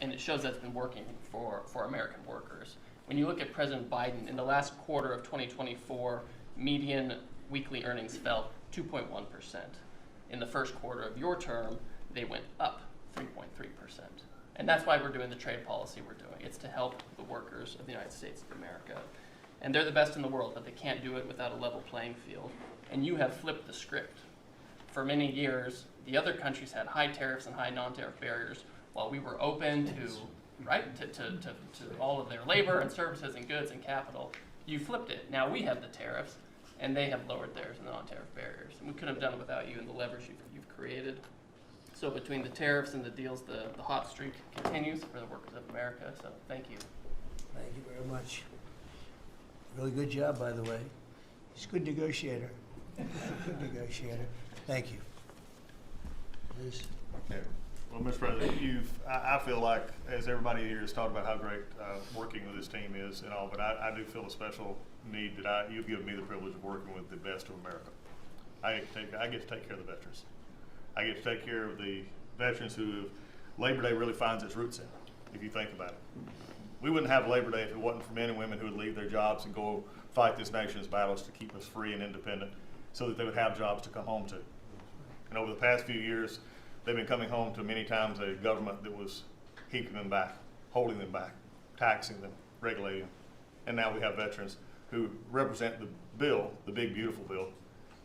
it shows that's been working for American workers. When you look at President Biden, in the last quarter of 2024, median weekly earnings fell 2.1%. In the first quarter of your term, they went up 3.3%. And that's why we're doing the trade policy we're doing. It's to help the workers of the United States of America. And they're the best in the world, but they can't do it without a level playing field. And you have flipped the script. For many years, the other countries had high tariffs and high non-tariff barriers, while we were open to all of their labor and services and goods and capital. You flipped it. Now we have the tariffs, and they have lowered theirs and the non-tariff barriers. And we couldn't have done it without you and the leverage you've created. So between the tariffs and the deals, the hot streak continues for the workers of America. So thank you. Thank you very much. Really good job, by the way. He's a good negotiator. Good negotiator. Thank you. Please. Yeah. Well, Mr. President, I feel like, as everybody here has talked about how great working with this team is and all, but I do feel a special need that you've given me the privilege of working with the best of America. I get to take care of the veterans. I get to take care of the veterans who Labor Day really finds its roots in, if you think about it. We wouldn't have Labor Day if it wasn't for men and women who would leave their jobs and go fight this nation's battles to keep us free and independent so that they would have jobs to come home to. And over the past few years, they've been coming home to many times a government that was keeping them back, holding them back, taxing them, regulating them. And now we have veterans who represent the bill, the big, beautiful bill,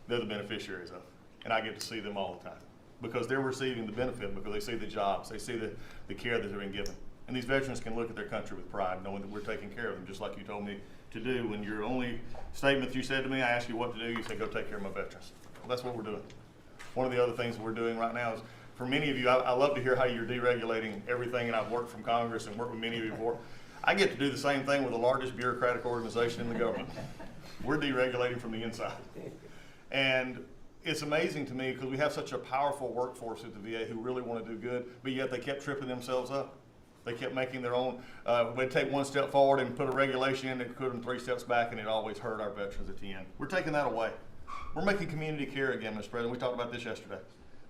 they're the beneficiaries of. And I get to see them all the time because they're receiving the benefit, because they see the jobs, they see the care that they're being given. And these veterans can look at their country with pride, knowing that we're taking care of them, just like you told me to do. When your only statement you said to me, I asked you what to do, you said, go take care of my veterans. Well, that's what we're doing. One of the other things we're doing right now is, for many of you, I love to hear how you're deregulating everything, and I've worked from Congress and worked with many of you before. I get to do the same thing with the largest bureaucratic organization in the government. We're deregulating from the inside. And it's amazing to me because we have such a powerful workforce at the VA who really want to do good, but yet they kept tripping themselves up. They kept making their own, we'd take one step forward and put a regulation in that put them 3 steps back, and it always hurt our veterans at the end. We're taking that away. We're making community care again, Mr. President. We talked about this yesterday.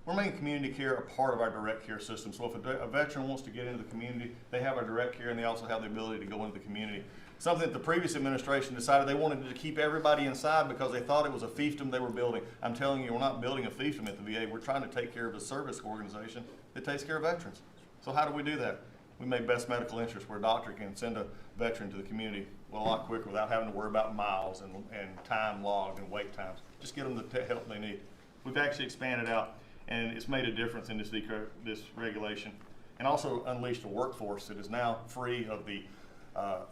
We're making community care a part of our direct care system. So if a veteran wants to get into the community, they have our direct care and they also have the ability to go into the community. Something that the previous administration decided they wanted to keep everybody inside because they thought it was a fiefdom they were building. I'm telling you, we're not building a fiefdom at the VA. We're trying to take care of a service organization that takes care of veterans. So how do we do that? We made best medical interest where a doctor can send a veteran to the community a lot quicker without having to worry about miles and time logged and wait times. Just get them the help they need. We've actually expanded out, and it's made a difference in this regulation, and also unleashed a workforce that is now free of the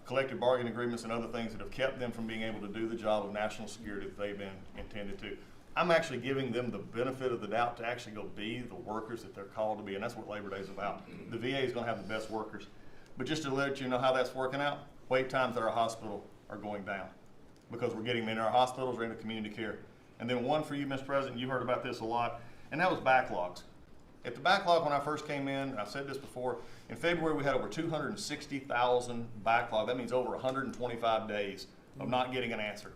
collective bargaining agreements and other things that have kept them from being able to do the job of national security that they've been intended to. I'm actually giving them the benefit of the doubt to actually go be the workers that they're called to be, and that's what Labor Day is about. The VA is going to have the best workers. But just to let you know how that's working out, wait times at our hospital are going down because we're getting them in our hospitals or into community care. And then one for you, Mr. President, you heard about this a lot, and that was backlogs. At the backlog when I first came in, and I've said this before, in February we had over 260,000 backlog. That means over 125 days of not getting an answer.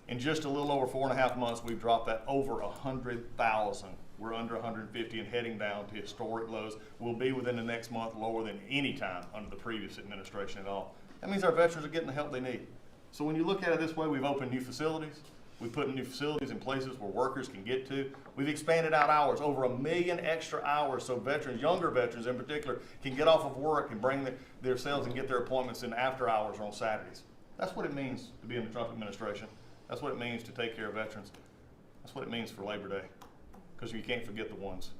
In just a little over 4.5 months, we've dropped that over 100,000. We're under 150 and heading down to historic lows. We'll be within the next month lower than any time under the previous administration at all. That means our veterans are getting the help they need. So when you look at it this way, we've opened new facilities. We've put new facilities in places where workers can get to. We've expanded out hours, over 1 million extra hours, so veterans, younger veterans in particular, can get off of work and bring themselves and get their appointments in after hours or on Saturdays. That's what it means to be in the Trump administration. That's what it means to take care of veterans. That's what it means for Labor Day. Because you can't forget the ones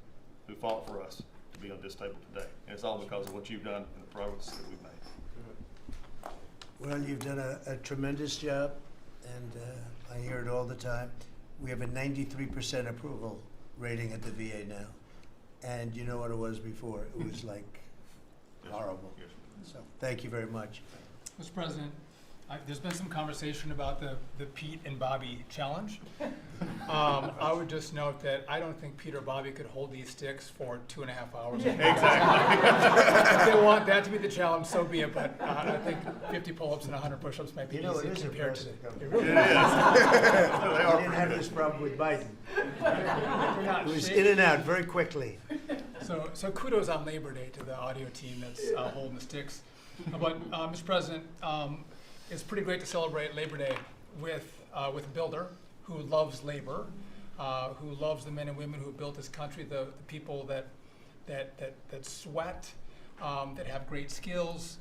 who fought for us to be on this table today. And it's all because of what you've done and the progress that we've made. Well, you've done a tremendous job, and I hear it all the time. We have a 93% approval rating at the VA now. And you know what it was before? It was like horrible. So thank you very much. Mr. President, there's been some conversation about the Pete and Bobby challenge. I would just note that I don't think Pete or Bobby could hold these sticks for 2.5 hours. Exactly. If they want that to be the challenge, so be it. But I think 50 pull-ups and 100 push-ups might be You know, easy it is compared to impressive. the. It really It is. We didn't have this problem with Biden. It was in and out very quickly. So kudos on Labor Day to the audio team that's holding the sticks. But Mr. President, it's pretty great to celebrate Labor Day with a builder who loves labor, who loves the men and women who built this country, the people that sweat, that have great skills,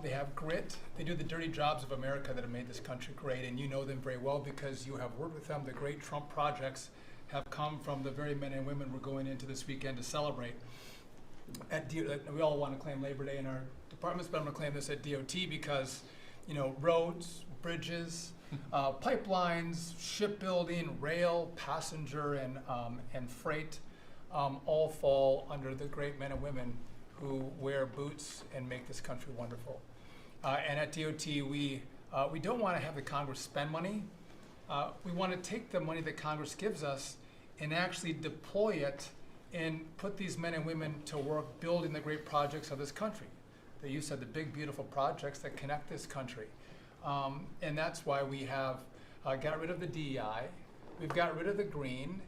they have grit. They do the dirty jobs of America that have made this country great, and you know them very well because you have worked with them. The great Trump projects have come from the very men and women we're going into this weekend to celebrate. We all want to claim Labor Day in our departments, but I'm going to claim this at DOT because, you know, roads, bridges, pipelines, shipbuilding, rail, passenger, and freight all fall under the great men and women who wear boots and make this country wonderful. And at DOT, we don't want to have the Congress spend money. We want to take the money that Congress gives us and actually deploy it and put these men and women to work building the great projects of this country. That you said, the big, beautiful projects that connect this country. And that's why we have got rid of the DEI. We've got rid of the green.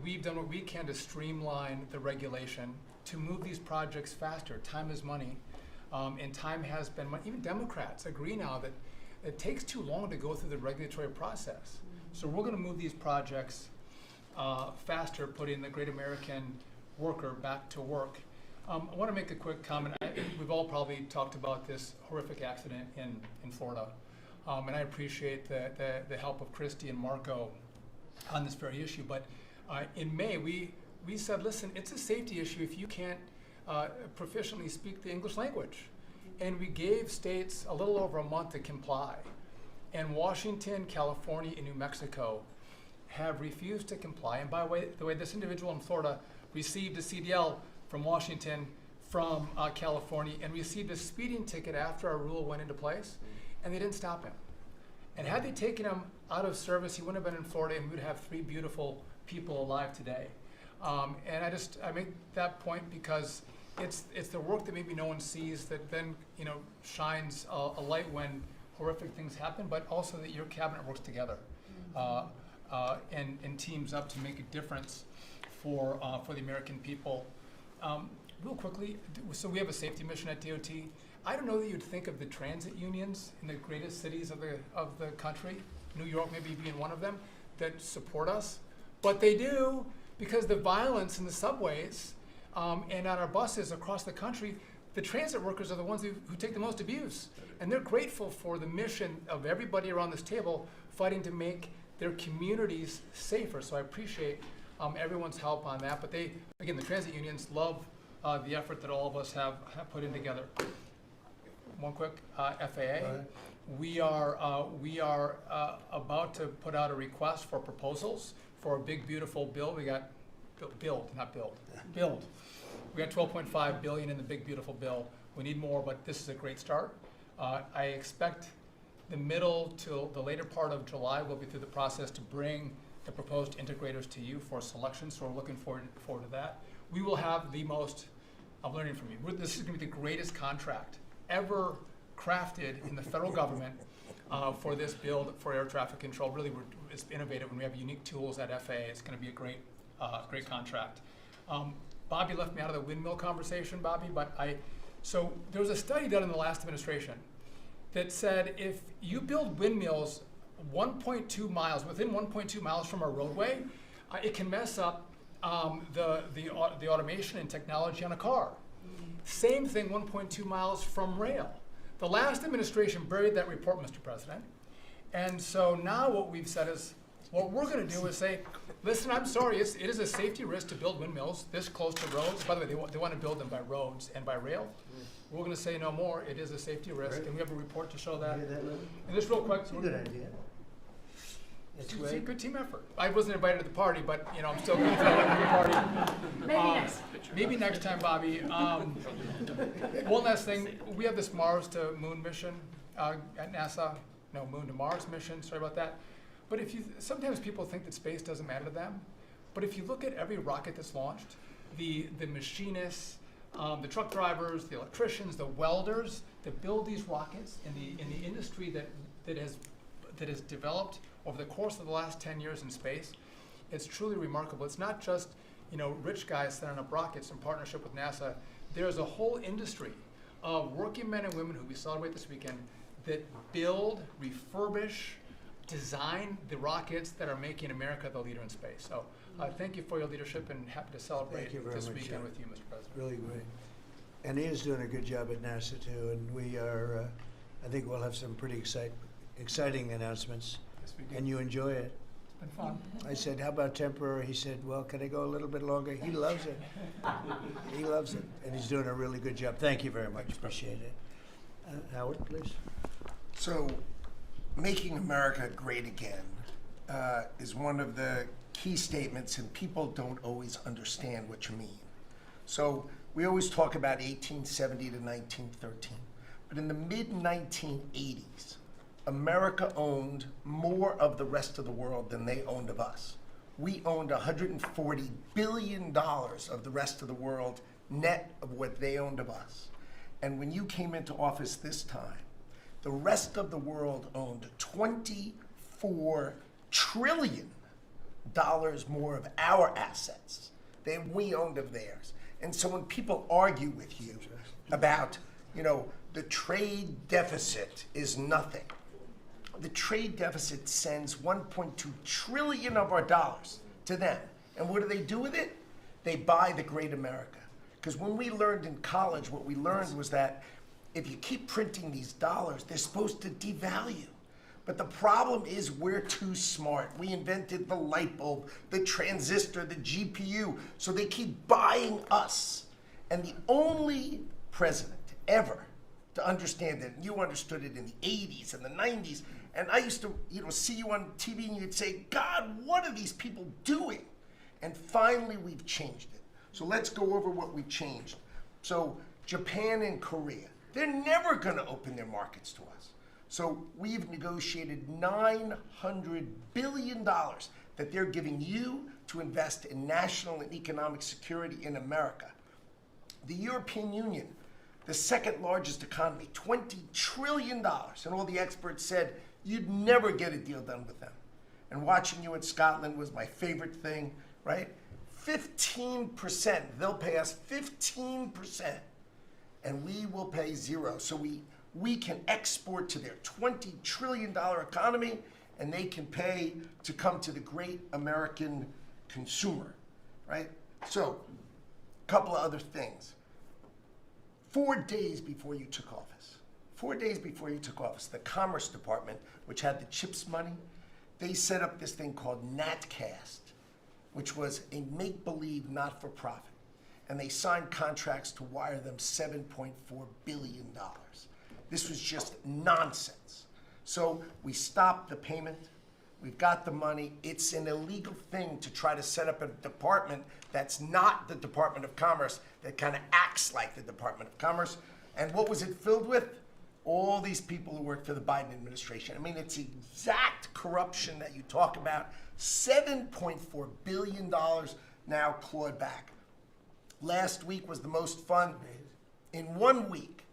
We've done what we can to streamline the regulation to move these projects faster. Time is money. And time has been money. Even Democrats agree now that it takes too long to go through the regulatory process. So we're going to move these projects faster, putting the great American worker back to work. I want to make a quick comment. We've all probably talked about this horrific accident in Florida. And I appreciate the help of Christy and Marco on this very issue. But in May, we said, listen, it's a safety issue if you can't proficiently speak the English language. And we gave states a little over a month to comply. And Washington, California, and New Mexico have refused to comply. And by the way, this individual in Florida received a CDL from Washington, from California, and received a speeding ticket after our rule went into place, and they didn't stop him. And had they taken him out of service, he wouldn't have been in Florida, and we'd have 3 beautiful people alive today. And I make that point because it's the work that maybe no one sees that then shines a light when horrific things happen, but also that your cabinet works together and teams up to make a difference for the American people. Real quickly, so we have a safety mission at DOT. I don't know that you'd think of the transit unions in the greatest cities of the country, New York maybe being one of them, that support us, but they do, because the violence in the subways and on our buses across the country, the transit workers are the ones who take the most abuse. And they're grateful for the mission of everybody around this table fighting to make their communities safer. So I appreciate everyone's help on that. But they, again, the transit unions love the effort that all of us have put in together. One quick FAA. We are about to put out a request for proposals for a big, beautiful bill. We got build. We got $12.5 billion in the big, beautiful bill. We need more, but this is a great start. I expect the middle to the later part of July, we'll be through the process to bring the proposed integrators to you for selection, so we're looking forward to that. We will have the most, I'm learning from you, this is going to be the greatest contract ever crafted in the federal government for this build for air traffic control. Really, it's innovative, and we have unique tools at FAA. It's going to be a great contract. Bobby left me out of the windmill conversation, Bobby, but so there was a study done in the last administration that said if you build windmills 1.2 miles, within 1.2 miles from a roadway, it can mess up the automation and technology on a car. Same thing 1.2 miles from rail. The last administration buried that report, Mr. President. And so now what we've said is, what we're going to do is say, listen, I'm sorry, it is a safety risk to build windmills this close to roads. By the way, they want to build them by roads and by rail. We're going to say no more. It is a safety risk, and we have a report to show that. And just real quick, It's a good idea. It's a good team effort. I wasn't invited to the party, but I'm still going to throw it to the party. Maybe next time, Bobby. One last thing, we have this Mars to Moon mission at NASA. No, Moon to Mars mission. Sorry about that. But sometimes people think that space doesn't matter to them. But if you look at every rocket that's launched, the machinists, the truck drivers, the electricians, the welders that build these rockets in the industry that has developed over the course of the last 10 years in space, it's truly remarkable. It's not just rich guys setting up rockets in partnership with NASA. There's a whole industry of working men and women who we celebrate this weekend that build, refurbish, design the rockets that are making America the leader in space. So thank you for your leadership, and happy to celebrate this weekend with you, Mr. President. Really great. And he is doing a good job at NASA too, and we are, I think we'll have some pretty exciting announcements. Yes, we do. And you enjoy it. It's been fun. I said, how about temporary? He said, well, can I go a little bit longer? He loves it. He loves it, and he's doing a really good job. Thank you very much. Appreciate it. Howard, please. So, making America great again is one of the key statements, and people don't always understand what you mean. So we always talk about 1870 to 1913, but in the mid-1980s, America owned more of the rest of the world than they owned of us. We owned $140 billion of the rest of the world net of what they owned of us. And when you came into office this time, the rest of the world owned $24 trillion more of our assets than we owned of theirs. And so when people argue with you about, the trade deficit is nothing, the trade deficit sends 1.2 trillion of our dollars to them. And what do they do with it? They buy the great America. Because when we learned in college, what we learned was that if you keep printing these dollars, they're supposed to devalue. But the problem is we're too smart. We invented the light bulb, the transistor, the GPU, so they keep buying us. And the only president ever to understand it, and you understood it in the 80s and the 90s, and I used to see you on TV and you'd say, God, what are these people doing? And finally we've changed it. So let's go over what we changed. So Japan and Korea, they're never going to open their markets to us. So we've negotiated $900 billion that they're giving you to invest in national and economic security in America. The European Union, the second largest economy, $20 trillion. And all the experts said you'd never get a deal done with them. And watching you in Scotland was my favorite thing, right? 15%. They'll pay us 15%, and we will pay 0. So we can export to their $20 trillion economy, and they can pay to come to the great American consumer, right? So, a couple of other things. 4 days before you took office, the Commerce Department, which had the CHIPS money, they set up this thing called NatCast, which was a make-believe not-for-profit. And they signed contracts to wire them $7.4 billion. This was just nonsense. So we stopped the payment. We've got the money. It's an illegal thing to try to set up a department that's not the Department of Commerce, that kind of acts like the Department of Commerce. And what was it filled with? All these people who work for the Biden administration. I mean, it's exact corruption that you talk about. $7.4 billion now clawed back. Last week was the most fun. In 1 week,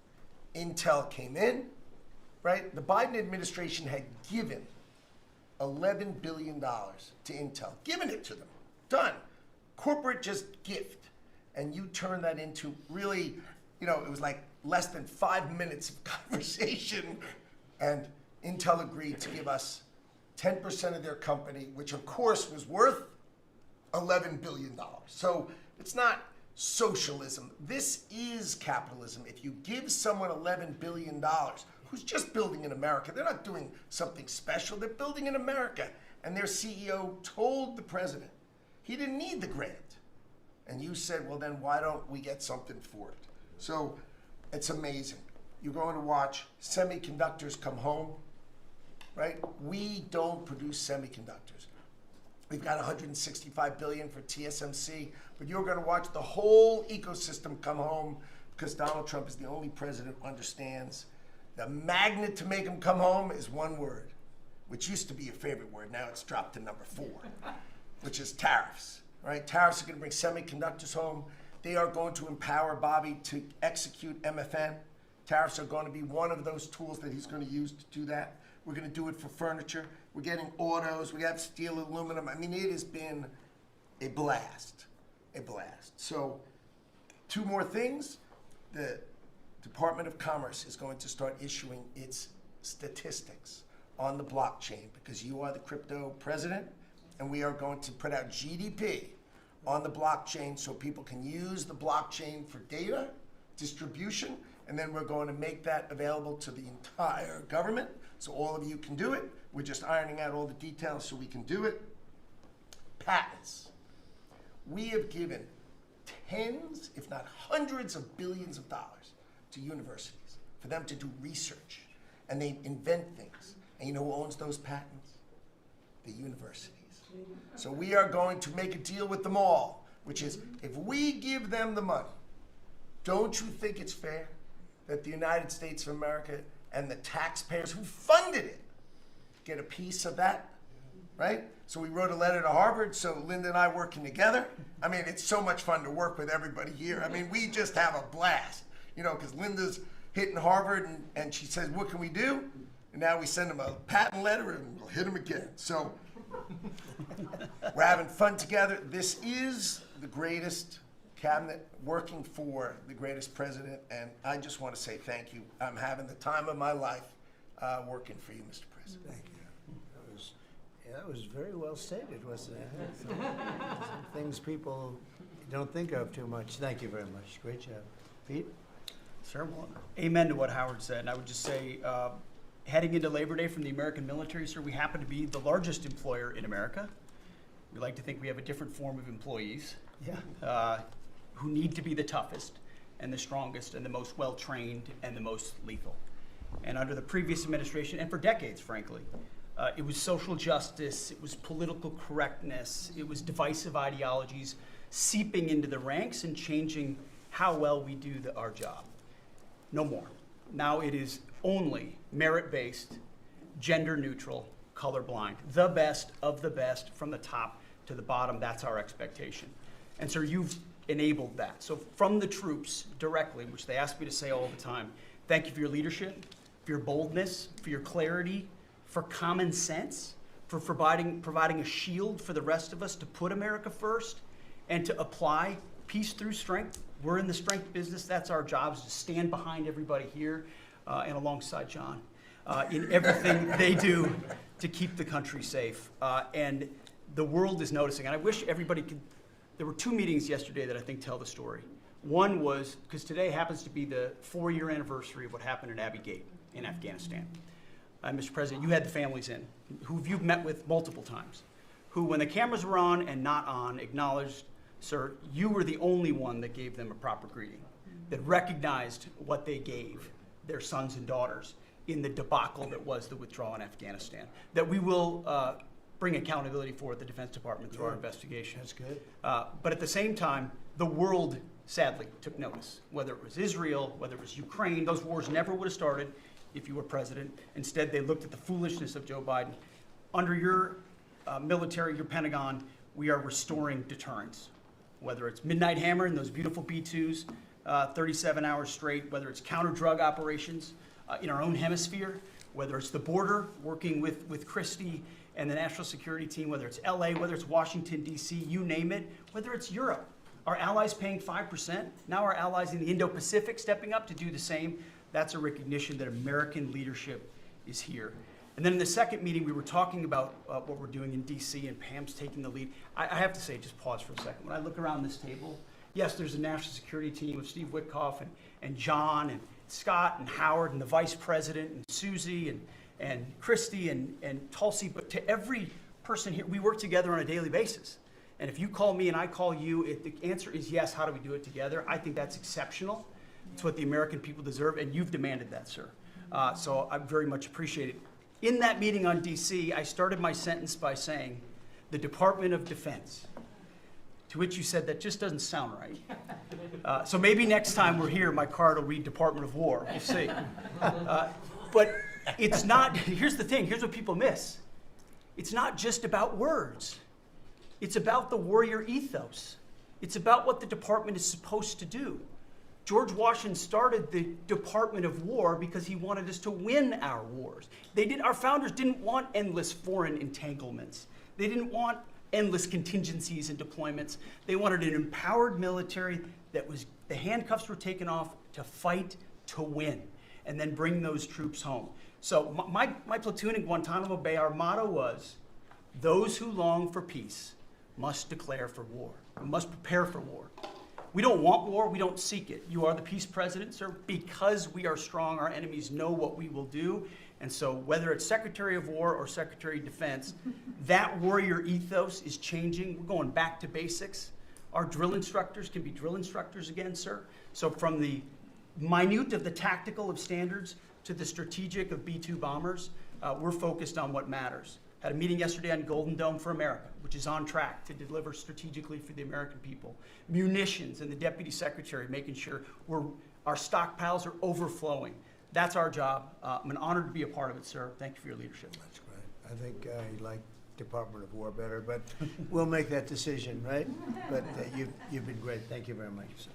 Intel came in, right? The Biden administration had given $11 billion to Intel, given it to them, done. Corporate just gift. And you turn that into really, you know, it was like less than 5 minutes of conversation, and Intel agreed to give us 10% of their company, which of course was worth $11 billion. So it's not socialism. This is capitalism. If you give someone $11 billion, who's just building in America, they're not doing something special, they're building in America. And their CEO told the president he didn't need the grant. And you said, well, then why don't we get something for it? So it's amazing. You're going to watch semiconductors come home, right? We don't produce semiconductors. We've got $165 billion for TSMC, but you're going to watch the whole ecosystem come home because Donald Trump is the only president who understands the magnet to make them come home is one word, which used to be your favorite word. Now it's dropped to number 4, which is tariffs, right? Tariffs are going to bring semiconductors home. They are going to empower Bobby to execute MFN. Tariffs are going to be one of those tools that he's going to use to do that. We're going to do it for furniture. We're getting autos. We have steel, aluminum. I mean, it has been a blast, a blast. So 2 more things. The Department of Commerce is going to start issuing its statistics on the blockchain because you are the crypto president, and we are going to put out GDP on the blockchain so people can use the blockchain for data distribution, and then we're going to make that available to the entire government so all of you can do it. We're just ironing out all the details so we can do it. Patents. We have given tens, if not hundreds of billions of dollars to universities for them to do research, and they invent things. And you know who owns those patents? The universities. So we are going to make a deal with them all, which is if we give them the money, don't you think it's fair that the United States of America and the taxpayers who funded it get a piece of that, right? So we wrote a letter to Harvard, so Linda and I working together. I mean, it's so much fun to work with everybody here. I mean, we just have a blast, you know, because Linda's hitting Harvard and she says, what can we do? And now we send them a patent letter and we'll hit them again. So we're having fun together. This is the greatest cabinet working for the greatest president, and I just want to say thank you. I'm having the time of my life working for you, Mr. President. Thank you. That was very well stated, wasn't it? Some things people don't think of too much. Thank you very much. Great job. Pete? Sir, well, amen to what Howard said. And I would just say, heading into Labor Day from the American military, sir, we happen to be the largest employer in America. We like to think we have a different form of employees. Yeah. Who need to be the toughest and the strongest and the most well-trained and the most lethal. And under the previous administration, and for decades, frankly, it was social justice, it was political correctness, it was divisive ideologies seeping into the ranks and changing how well we do our job. No more. Now it is only merit-based, gender-neutral, colorblind. The best of the best from the top to the bottom. That's our expectation. And sir, you've enabled that. So from the troops directly, which they ask me to say all the time, thank you for your leadership, for your boldness, for your clarity, for common sense, for providing a shield for the rest of us to put America first, and to apply peace through strength. We're in the strength business. That's our job, is to stand behind everybody here and alongside John in everything they do to keep the country safe. And the world is noticing. And I wish everybody could, there were 2 meetings yesterday that I think tell the story. One was, because today happens to be the 4-year anniversary of what happened at Abbey Gate in Afghanistan. Mr. President, you had the families in, who you've met with multiple times, who, when the cameras were on and not on, acknowledged, sir, you were the only one that gave them a proper greeting, that recognized what they gave their sons and daughters in the debacle that was the withdrawal in Afghanistan, that we will bring accountability for at the Defense Department through our investigation. That's good. But at the same time, the world sadly took notice, whether it was Israel, whether it was Ukraine. Those wars never would have started if you were president. Instead, they looked at the foolishness of Joe Biden. Under your military, your Pentagon, we are restoring deterrence, whether it's Midnight Hammer and those beautiful B-2s, 37 hours straight, whether it's counter-drug operations in our own hemisphere, whether it's the border, working with Christie and the national security team, whether it's LA, whether it's Washington, D.C., you name it, whether it's Europe. Our allies paying 5%, now our allies in the Indo-Pacific stepping up to do the same. That's a recognition that American leadership is here. And then in the second meeting, we were talking about what we're doing in D.C., and Pam's taking the lead. I have to say, just pause for a second. When I look around this table, yes, there's a national security team of Steve Witkoff and John and Scott and Howard and the vice president and Susie and Christy and Tulsi, but to every person here, we work together on a daily basis. And if you call me and I call you, if the answer is yes, how do we do it together? I think that's exceptional. It's what the American people deserve, and you've demanded that, sir. So I very much appreciate it. In that meeting on DC, I started my sentence by saying, the Department of Defense, to which you said that just doesn't sound right. So maybe next time we're here, my card will read Department of War. We'll see. But it's not, here's the thing, here's what people miss. It's not just about words. It's about the warrior ethos. It's about what the department is supposed to do. George Washington started the Department of War because he wanted us to win our wars. Our founders didn't want endless foreign entanglements. They didn't want endless contingencies and deployments. They wanted an empowered military that was, the handcuffs were taken off to fight to win and then bring those troops home. So my platoon in Guantanamo Bay, our motto was, those who long for peace must declare for war, must prepare for war. We don't want war, we don't seek it. You are the peace president, sir. Because we are strong, our enemies know what we will do. And so whether it's Secretary of War or Secretary of Defense, that warrior ethos is changing. We're going back to basics. Our drill instructors can be drill instructors again, sir. So from the minute of the tactical of standards to the strategic of B-2 bombers, we're focused on what matters. Had a meeting yesterday on Golden Dome for America, which is on track to deliver strategically for the American people. Munitions, and the Deputy Secretary making sure our stockpiles are overflowing. That's our job. I'm an honor to be a part of it, sir. Thank you for your leadership. That's great. I think I like Department of War better, but we'll make that decision, right? But you've been great. Thank you very much, sir.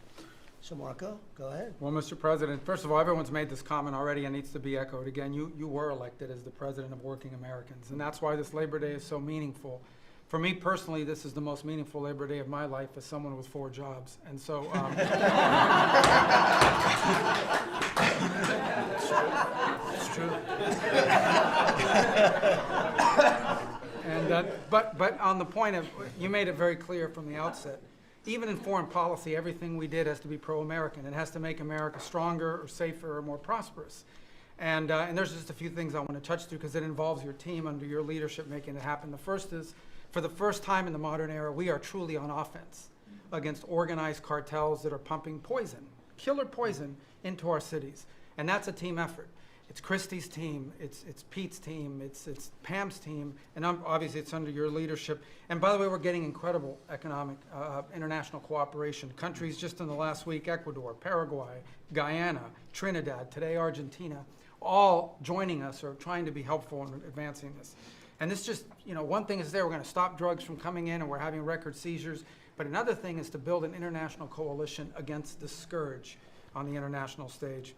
So Marco, go ahead. Well, Mr. President, first of all, everyone's made this comment already and needs to be echoed again. You were elected as the President of Working Americans, and that's why this Labor Day is so meaningful. For me personally, this is the most meaningful Labor Day of my life as someone with 4 jobs. And so, it's true. And but on the point of, you made it very clear from the outset, even in foreign policy, everything we did has to be pro-American. It has to make America stronger or safer or more prosperous. And there's just a few things I want to touch through because it involves your team under your leadership making it happen. The first is, for the first time in the modern era, we are truly on offense against organized cartels that are pumping poison, killer poison, into our cities. And that's a team effort. It's Christie's team, it's Pete's team, it's Pam's team, and obviously it's under your leadership. And by the way, we're getting incredible economic international cooperation. Countries just in the last week, Ecuador, Paraguay, Guyana, Trinidad, today Argentina, all joining us or trying to be helpful in advancing this. And this just, one thing is we're going to stop drugs from coming in and we're having record seizures, but another thing is to build an international coalition against the scourge on the international stage.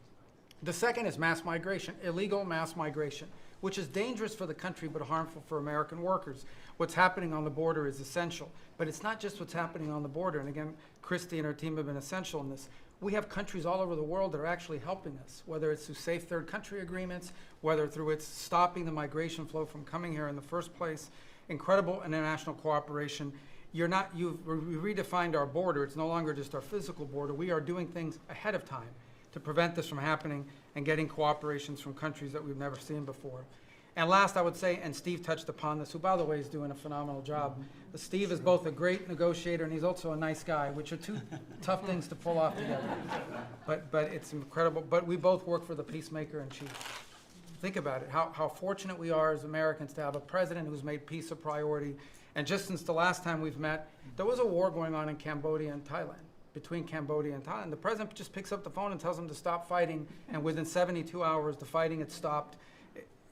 The second is mass migration, illegal mass migration. which is dangerous for the country but harmful for American workers. What's happening on the border is essential, but it's not just what's happening on the border. And again, Christy and her team have been essential in this. We have countries all over the world that are actually helping us, whether it's through safe third country agreements, whether through its stopping the migration flow from coming here in the first place, incredible international cooperation. You've redefined our border. It's no longer just our physical border. We are doing things ahead of time to prevent this from happening and getting cooperations from countries that we've never seen before. And last, I would say, and Steve touched upon this, who by the way is doing a phenomenal job. Steve is both a great negotiator and he's also a nice guy, which are two tough things to pull off together. But it's incredible. But we both work for the peacemaker in chief. Think about it, how fortunate we are as Americans to have a president who's made peace a priority. And just since the last time we've met, there was a war going on in Cambodia and Thailand, between Cambodia and Thailand. The president just picks up the phone and tells them to stop fighting, and within 72 hours, the fighting had stopped.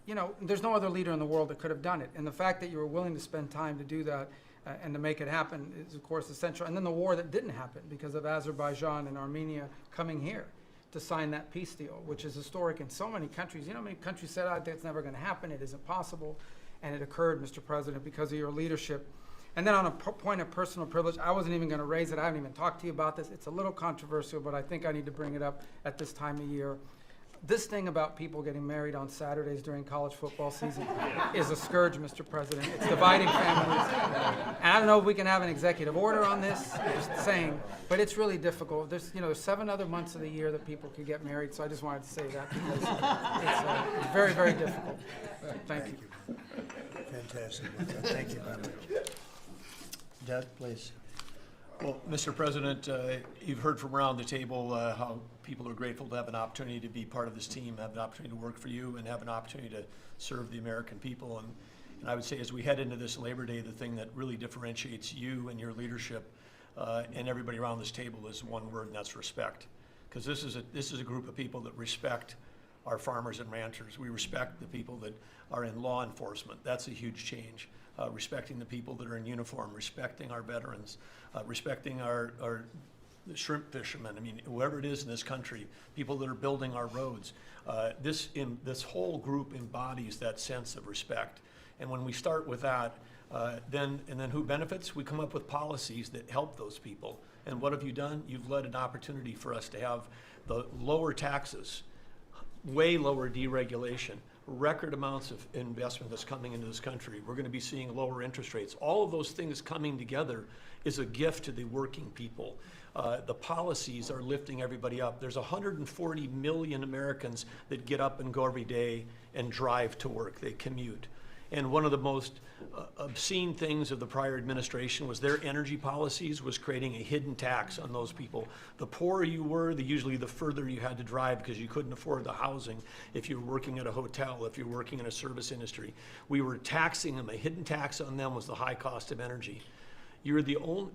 You know, there's no other leader in the world that could have done it. And the fact that you were willing to spend time to do that and to make it happen is, of course, essential. And then the war that didn't happen because of Azerbaijan and Armenia coming here to sign that peace deal, which is historic in so many countries. You know how many countries said, "Oh, that's never going to happen, it isn't possible," and it occurred, Mr. President, because of your leadership. And then on a point of personal privilege, I wasn't even going to raise it. I haven't even talked to you about this. It's a little controversial, but I think I need to bring it up at this time of year. This thing about people getting married on Saturdays during college football season is a scourge, Mr. President. It's dividing families. And I don't know if we can have an executive order on this, just saying, but it's really difficult. There's 7 other months of the year that people could get married, so I just wanted to say that because it's very, very difficult. Thank you. Fantastic. Thank you very much. Doug, please. Well, Mr. President, you've heard from around the table how people are grateful to have an opportunity to be part of this team, have an opportunity to work for you, and have an opportunity to serve the American people. And I would say as we head into this Labor Day, the thing that really differentiates you and your leadership and everybody around this table is one word, and that's respect. Because this is a group of people that respect our farmers and ranchers. We respect the people that are in law enforcement. That's a huge change. Respecting the people that are in uniform, respecting our veterans, respecting our shrimp fishermen. I mean, whoever it is in this country, people that are building our roads. This whole group embodies that sense of respect. And when we start with that, then who benefits? We come up with policies that help those people. And what have you done? You've led an opportunity for us to have the lower taxes, way lower deregulation, record amounts of investment that's coming into this country. We're going to be seeing lower interest rates. All of those things coming together is a gift to the working people. The policies are lifting everybody up. There's 140 million Americans that get up and go every day and drive to work. They commute. And one of the most obscene things of the prior administration was their energy policies was creating a hidden tax on those people. The poorer you were, usually the further you had to drive because you couldn't afford the housing if you were working at a hotel, if you're working in a service industry. We were taxing them. A hidden tax on them was the high cost of energy. You're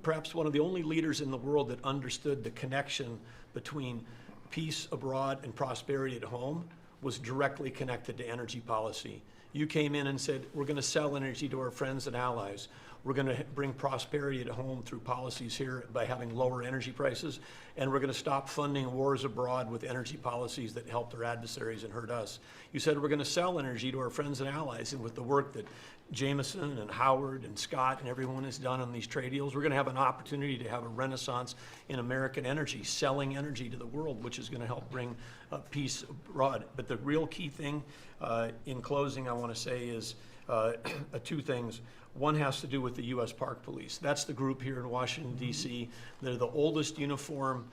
perhaps one of the only leaders in the world that understood the connection between peace abroad and prosperity at home was directly connected to energy policy. You came in and said, we're going to sell energy to our friends and allies. We're going to bring prosperity at home through policies here by having lower energy prices. And we're going to stop funding wars abroad with energy policies that help their adversaries and hurt us. You said we're going to sell energy to our friends and allies. And with the work that Jameson and Howard and Scott and everyone has done on these trade deals, we're going to have an opportunity to have a renaissance in American energy, selling energy to the world, which is going to help bring peace abroad. But the real key thing in closing I want to say is 2 things. One has to do with the U.S. Park Police. That's the group here in Washington, D.C. They're the oldest uniform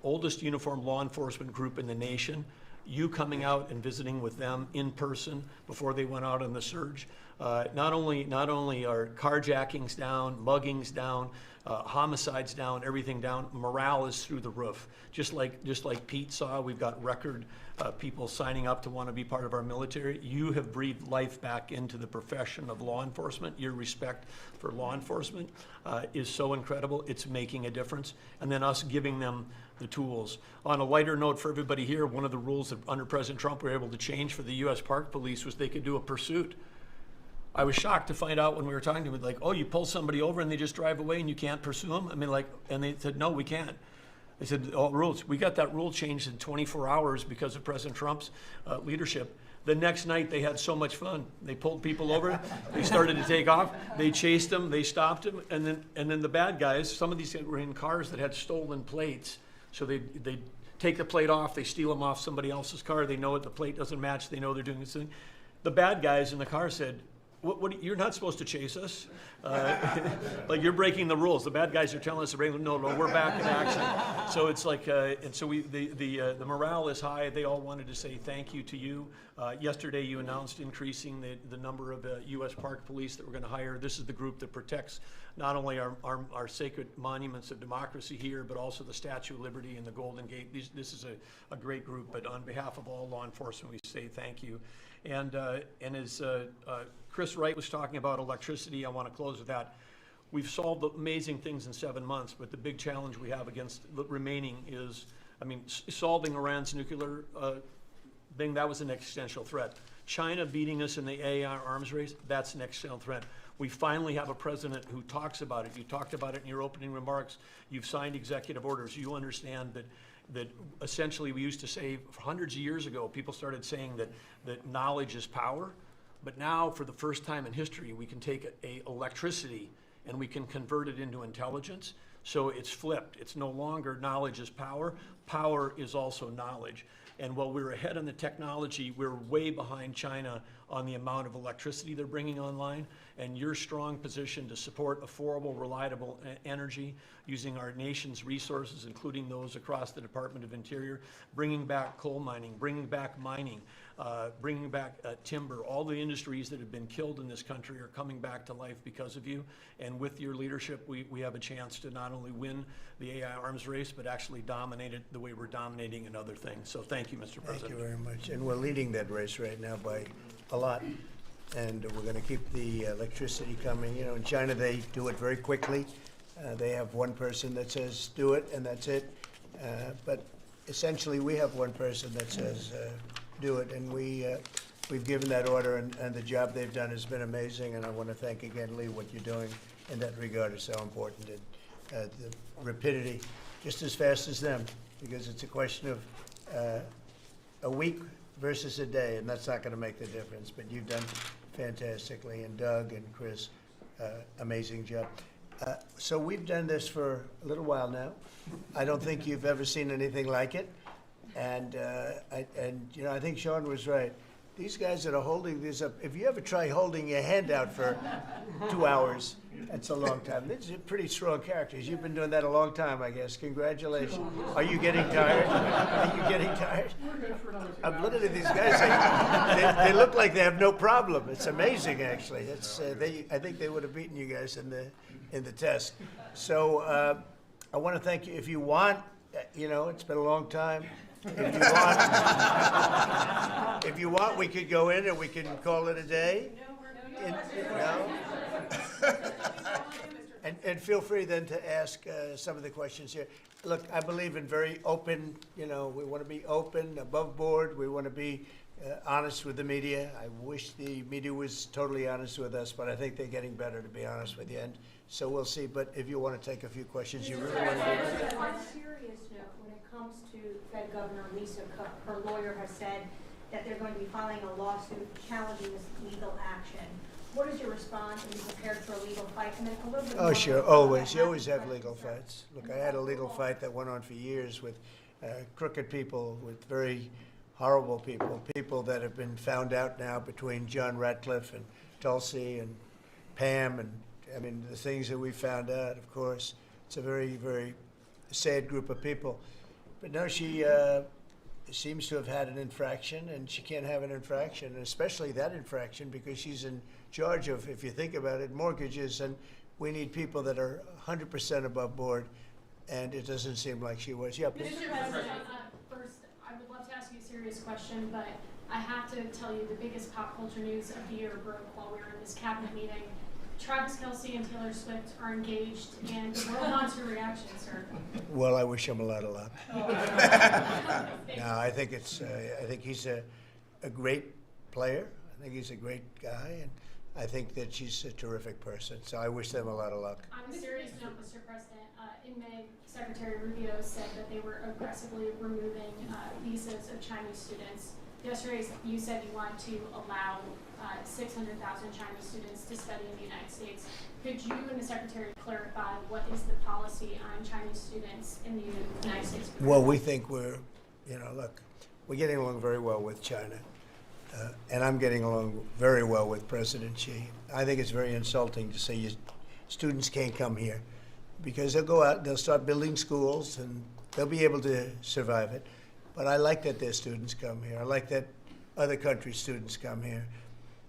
law enforcement group in the nation. You coming out and visiting with them in person before they went out on the surge. Not only are carjackings down, muggings down, homicides down, everything down, morale is through the roof. Just like Pete saw, we've got record people signing up to want to be part of our military. You have breathed life back into the profession of law enforcement. Your respect for law enforcement is so incredible. It's making a difference. And then us giving them the tools. On a lighter note for everybody here, one of the rules that under President Trump we were able to change for the U.S. Park Police was they could do a pursuit. I was shocked to find out when we were talking to them, like, oh, you pull somebody over and they just drive away and you can't pursue them? I mean, and they said, no, we can't. They said, oh, rules. We got that rule changed in 24 hours because of President Trump's leadership. The next night, they had so much fun. They pulled people over. They started to take off. They chased them. They stopped them. And then the bad guys, some of these were in cars that had stolen plates. So they take the plate off. They steal them off somebody else's car. They know it. The plate doesn't match. They know they're doing this thing. The bad guys in the car said, "What? You're not supposed to chase us. Like you're breaking the rules." The bad guys are telling us to break. No, we're back in action. So it's like, and so the morale is high. They all wanted to say thank you to you. Yesterday, you announced increasing the number of U.S. Park Police that we're going to hire. This is the group that protects not only our sacred monuments of democracy here, but also the Statue of Liberty and the Golden Gate. This is a great group. But on behalf of all law enforcement, we say thank you. And as Chris Wright was talking about electricity, I want to close with that. We've solved amazing things in 7 months, but the big challenge we have against the remaining is, solving Iran's nuclear thing, that was an existential threat. China beating us in the AI arms race, that's an existential threat. We finally have a president who talks about it. You talked about it in your opening remarks. You've signed executive orders. You understand that essentially we used to say hundreds of years ago, people started saying that knowledge is power. But now, for the first time in history, we can take electricity and we can convert it into intelligence. So it's flipped. It's no longer knowledge is power. Power is also knowledge. And while we're ahead on the technology, we're way behind China on the amount of electricity they're bringing online. And your strong position to support affordable, reliable energy using our nation's resources, including those across the Department of Interior, bringing back coal mining, bringing back mining, bringing back timber. All the industries that have been killed in this country are coming back to life because of you. And with your leadership, we have a chance to not only win the AI arms race, but actually dominate it the way we're dominating in other things. So thank you, Mr. President. Thank you very much. And we're leading that race right now by a lot. And we're going to keep the electricity coming. You know, in China, they do it very quickly. They have one person that says, do it, and that's it. But essentially, we have one person that says, do it. And we've given that order, and the job they've done has been amazing. And I want to thank again, Lee, what you're doing in that regard is so important. And the rapidity, just as fast as them, because it's a question of a week versus a day, and that's not going to make the difference. But you've done fantastically, and Doug and Chris, amazing job. So we've done this for a little while now. I don't think you've ever seen anything like it, and I think Sean was right. These guys that are holding this up, if you ever try holding your hand out for 2 hours, that's a long time. These are pretty strong characters. You've been doing that a long time, I guess. Congratulations. Are you getting tired? Are you getting tired? I'm looking at these guys. They look like they have no problem. It's amazing, actually. It's, I think they would have beaten you guys in the test. So I want to thank you. If you want, it's been a long time. If you want, we could go in and we can call it a day. And feel free then to ask some of the questions here. Look, I believe in very open, we want to be open, above board. We want to be honest with the media. I wish the media was totally honest with us, but I think they're getting better, to be honest with you. And so we'll see. But if you want to take a few questions, you really want to do that. On a serious note, when it comes to Fed Governor Lisa Cook, her lawyer has said that they're going to be filing a lawsuit challenging this legal action. What is your response? Are you prepared for a legal fight? And then a little bit Oh, sure, always. You always have legal fights. Look, I had a legal fight that went on for years with crooked people, with very horrible people, people that have been found out now between John Ratcliffe and Tulsi and Pam, and I mean, the things that we found out, of course. It's a very, very sad group of people. But no, she seems to have had an infraction, and she can't have an infraction, and especially that infraction, because she's in charge of, if you think about it, mortgages, and we need people that are 100% above board, and it doesn't seem like she was. Yeah, please. Mr. President, first, I would love to ask you a serious question, but I have to tell you the biggest pop culture news of the year broke while we were in this cabinet meeting. Travis Kelce and Taylor Swift are engaged, and the world wants your reaction, sir. Well, I wish him a lot of luck. No, I think it's. I think he's a great player. I think he's a great guy, and I think that she's a terrific person. So I wish them a lot of luck. On a serious note, Mr. President, in May, Secretary Rubio said that they were aggressively removing visas of Chinese students. Yesterday, you said you want to allow 600,000 Chinese students to study in the United States. Could you and the Secretary clarify what is the policy on Chinese students in the United States? Well, we think we're, look, we're getting along very well with China. And I'm getting along very well with President Xi. I think it's very insulting to say students can't come here, because they'll go out, they'll start building schools, and they'll be able to survive it. But I like that their students come here. I like that other countries' students come here.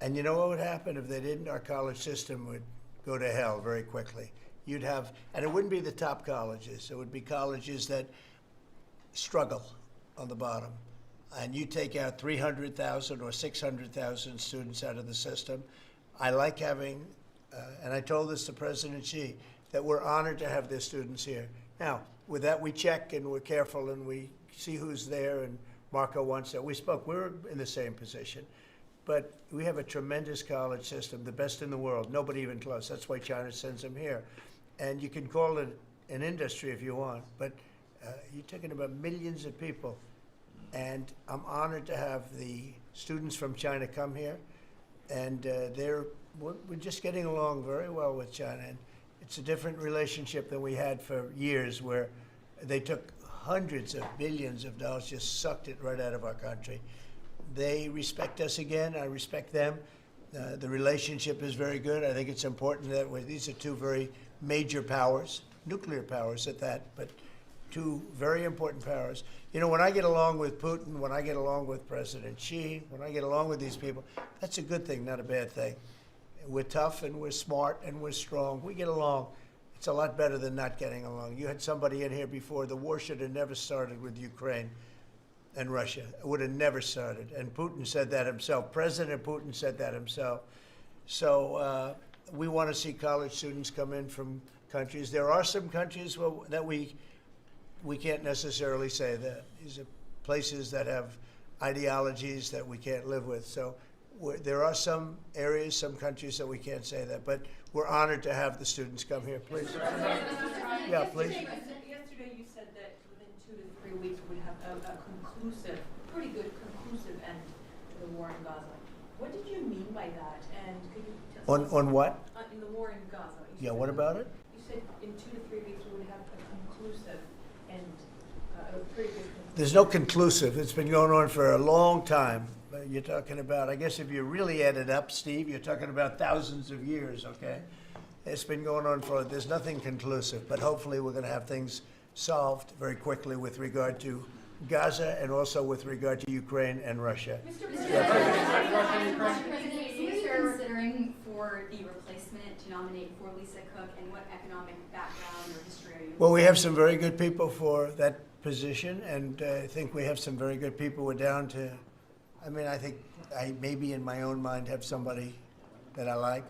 And you know what would happen if they didn't? Our college system would go to hell very quickly. You'd have, and it wouldn't be the top colleges. It would be colleges that struggle on the bottom. And you take out 300,000 or 600,000 students out of the system. I like having, and I told this to President Xi, that we're honored to have their students here. Now, with that, we check and we're careful and we see who's there, and Marco wants that. We're in the same position. But we have a tremendous college system, the best in the world, nobody even close. That's why China sends them here. And you can call it an industry if you want, but you're talking about millions of people. And I'm honored to have the students from China come here. And we're just getting along very well with China. And it's a different relationship than we had for years, where they took hundreds of billions of dollars, just sucked it right out of our country. They respect us again. I respect them. The relationship is very good. I think it's important that these are two very major powers, nuclear powers at that, but two very important powers. You know, when I get along with Putin, when I get along with President Xi, when I get along with these people, that's a good thing, not a bad thing. We're tough and we're smart and we're strong. We get along. It's a lot better than not getting along. You had somebody in here before. The war should have never started with Ukraine and Russia. It would have never started. And Putin said that himself. President Putin said that himself. So we want to see college students come in from countries. There are some countries that we can't necessarily say that. These are places that have ideologies that we can't live with. So there are some areas, some countries that we can't say that. But we're honored to have the students come here. Please. Yeah, please. Yesterday you said that within 2 to 3 weeks we would have a conclusive, pretty good conclusive end to the war in Gaza. What did you mean by that? And could you tell us On what? In the war in Gaza. Yeah, what about it? You said in 2 to 3 weeks we would have a conclusive end, a pretty good conclusive. There's no conclusive. It's been going on for a long time. You're talking about, I guess if you really add it up, Steve, you're talking about thousands of years, okay? It's been going on there's nothing conclusive, but hopefully we're going to have things solved very quickly with regard to Gaza and also with regard to Ukraine and Russia. Mr. President, who are you considering for the replacement to nominate for Lisa Cook, and what economic background or history are you? Well, we have some very good people for that position, and I think we have some very good people. We're down to, I think I maybe in my own mind have somebody that I like,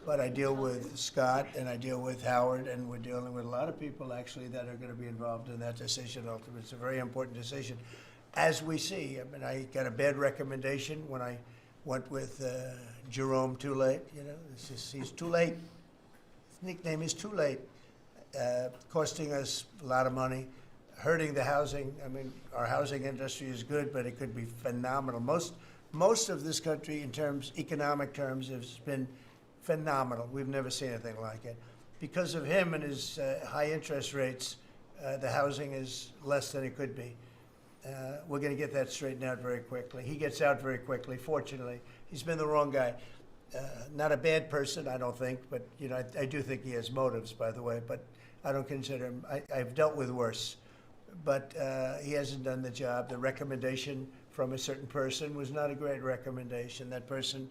but I deal with Scott and I deal with Howard, and we're dealing with a lot of people actually that are going to be involved in that decision ultimately. It's a very important decision. As we see, I got a bad recommendation when I went with Jerome Too Late. He's too late. His nickname is Too Late, costing us a lot of money, hurting the housing. Our housing industry is good, but it could be phenomenal. Most of this country, in economic terms, has been phenomenal. We've never seen anything like it. Because of him and his high interest rates, the housing is less than it could be. We're going to get that straightened out very quickly. He gets out very quickly, fortunately. He's been the wrong guy. Not a bad person, I don't think, but I do think he has motives, by the way, but I don't consider him. I've dealt with worse. But he hasn't done the job. The recommendation from a certain person was not a great recommendation. That person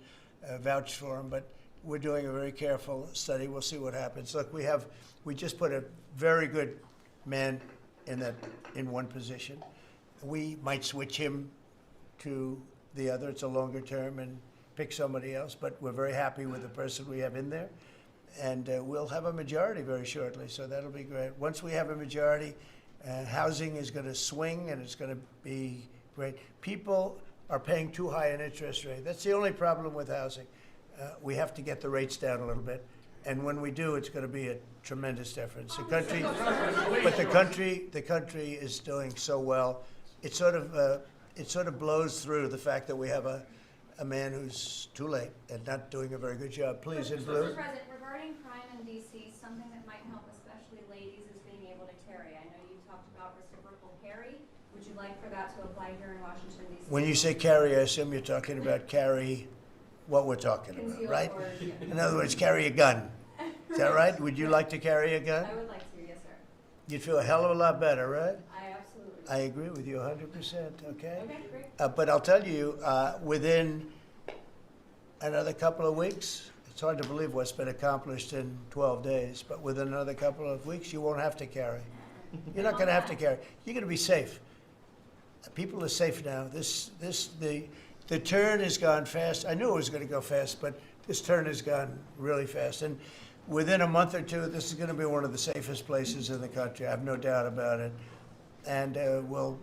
vouched for him, but we're doing a very careful study. We'll see what happens. Look, we just put a very good man in one position. We might switch him to the other. It's a longer term and pick somebody else, but we're very happy with the person we have in there. And we'll have a majority very shortly, so that'll be great. Once we have a majority, housing is going to swing, and it's going to be great. People are paying too high an interest rate. That's the only problem with housing. We have to get the rates down a little bit, and when we do, it's going to be a tremendous difference. The country is doing so well. It's sort of it sort of blows through the fact that we have a man who's too late and not doing a very good job. Please, in blue. Mr. President, regarding crime in DC, something that might help especially ladies is being able to carry. I know you talked about reciprocal carry. Would you like for that to apply here in Washington, D.C.? When you say carry, I assume you're talking about carry what we're talking about, Concealed right? or- In other words, carry a gun. Is that right? Would you like to carry a gun? I would like to, yes, sir. You'd feel a hell of a lot better, right? I absolutely. I agree with you 100%, okay? Okay, great. But I'll tell you, within another couple of weeks, it's hard to believe what's been accomplished in 12 days, but within another couple of weeks, you won't have to carry. You're not going to have to carry. You're going to be safe. People are safe now. The turn has gone fast. I knew it was going to go fast, but this turn has gone really fast. And within a month or two, this is going to be one of the safest places in the country. I have no doubt about it. And we'll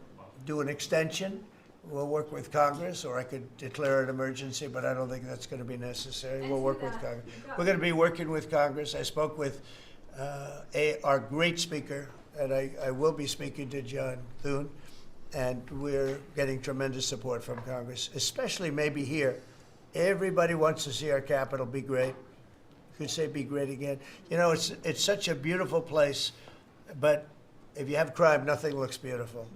do an extension. We'll work with Congress, or I could declare an emergency, but I don't think that's going to be necessary. We'll work with Congress. We're going to be working with Congress. I spoke with our great speaker, and I will be speaking to John Thune, and we're getting tremendous support from Congress, especially maybe here. Everybody wants to see our capital be great. You could say be great again. You know, it's such a beautiful place, but if you have crime, nothing looks beautiful.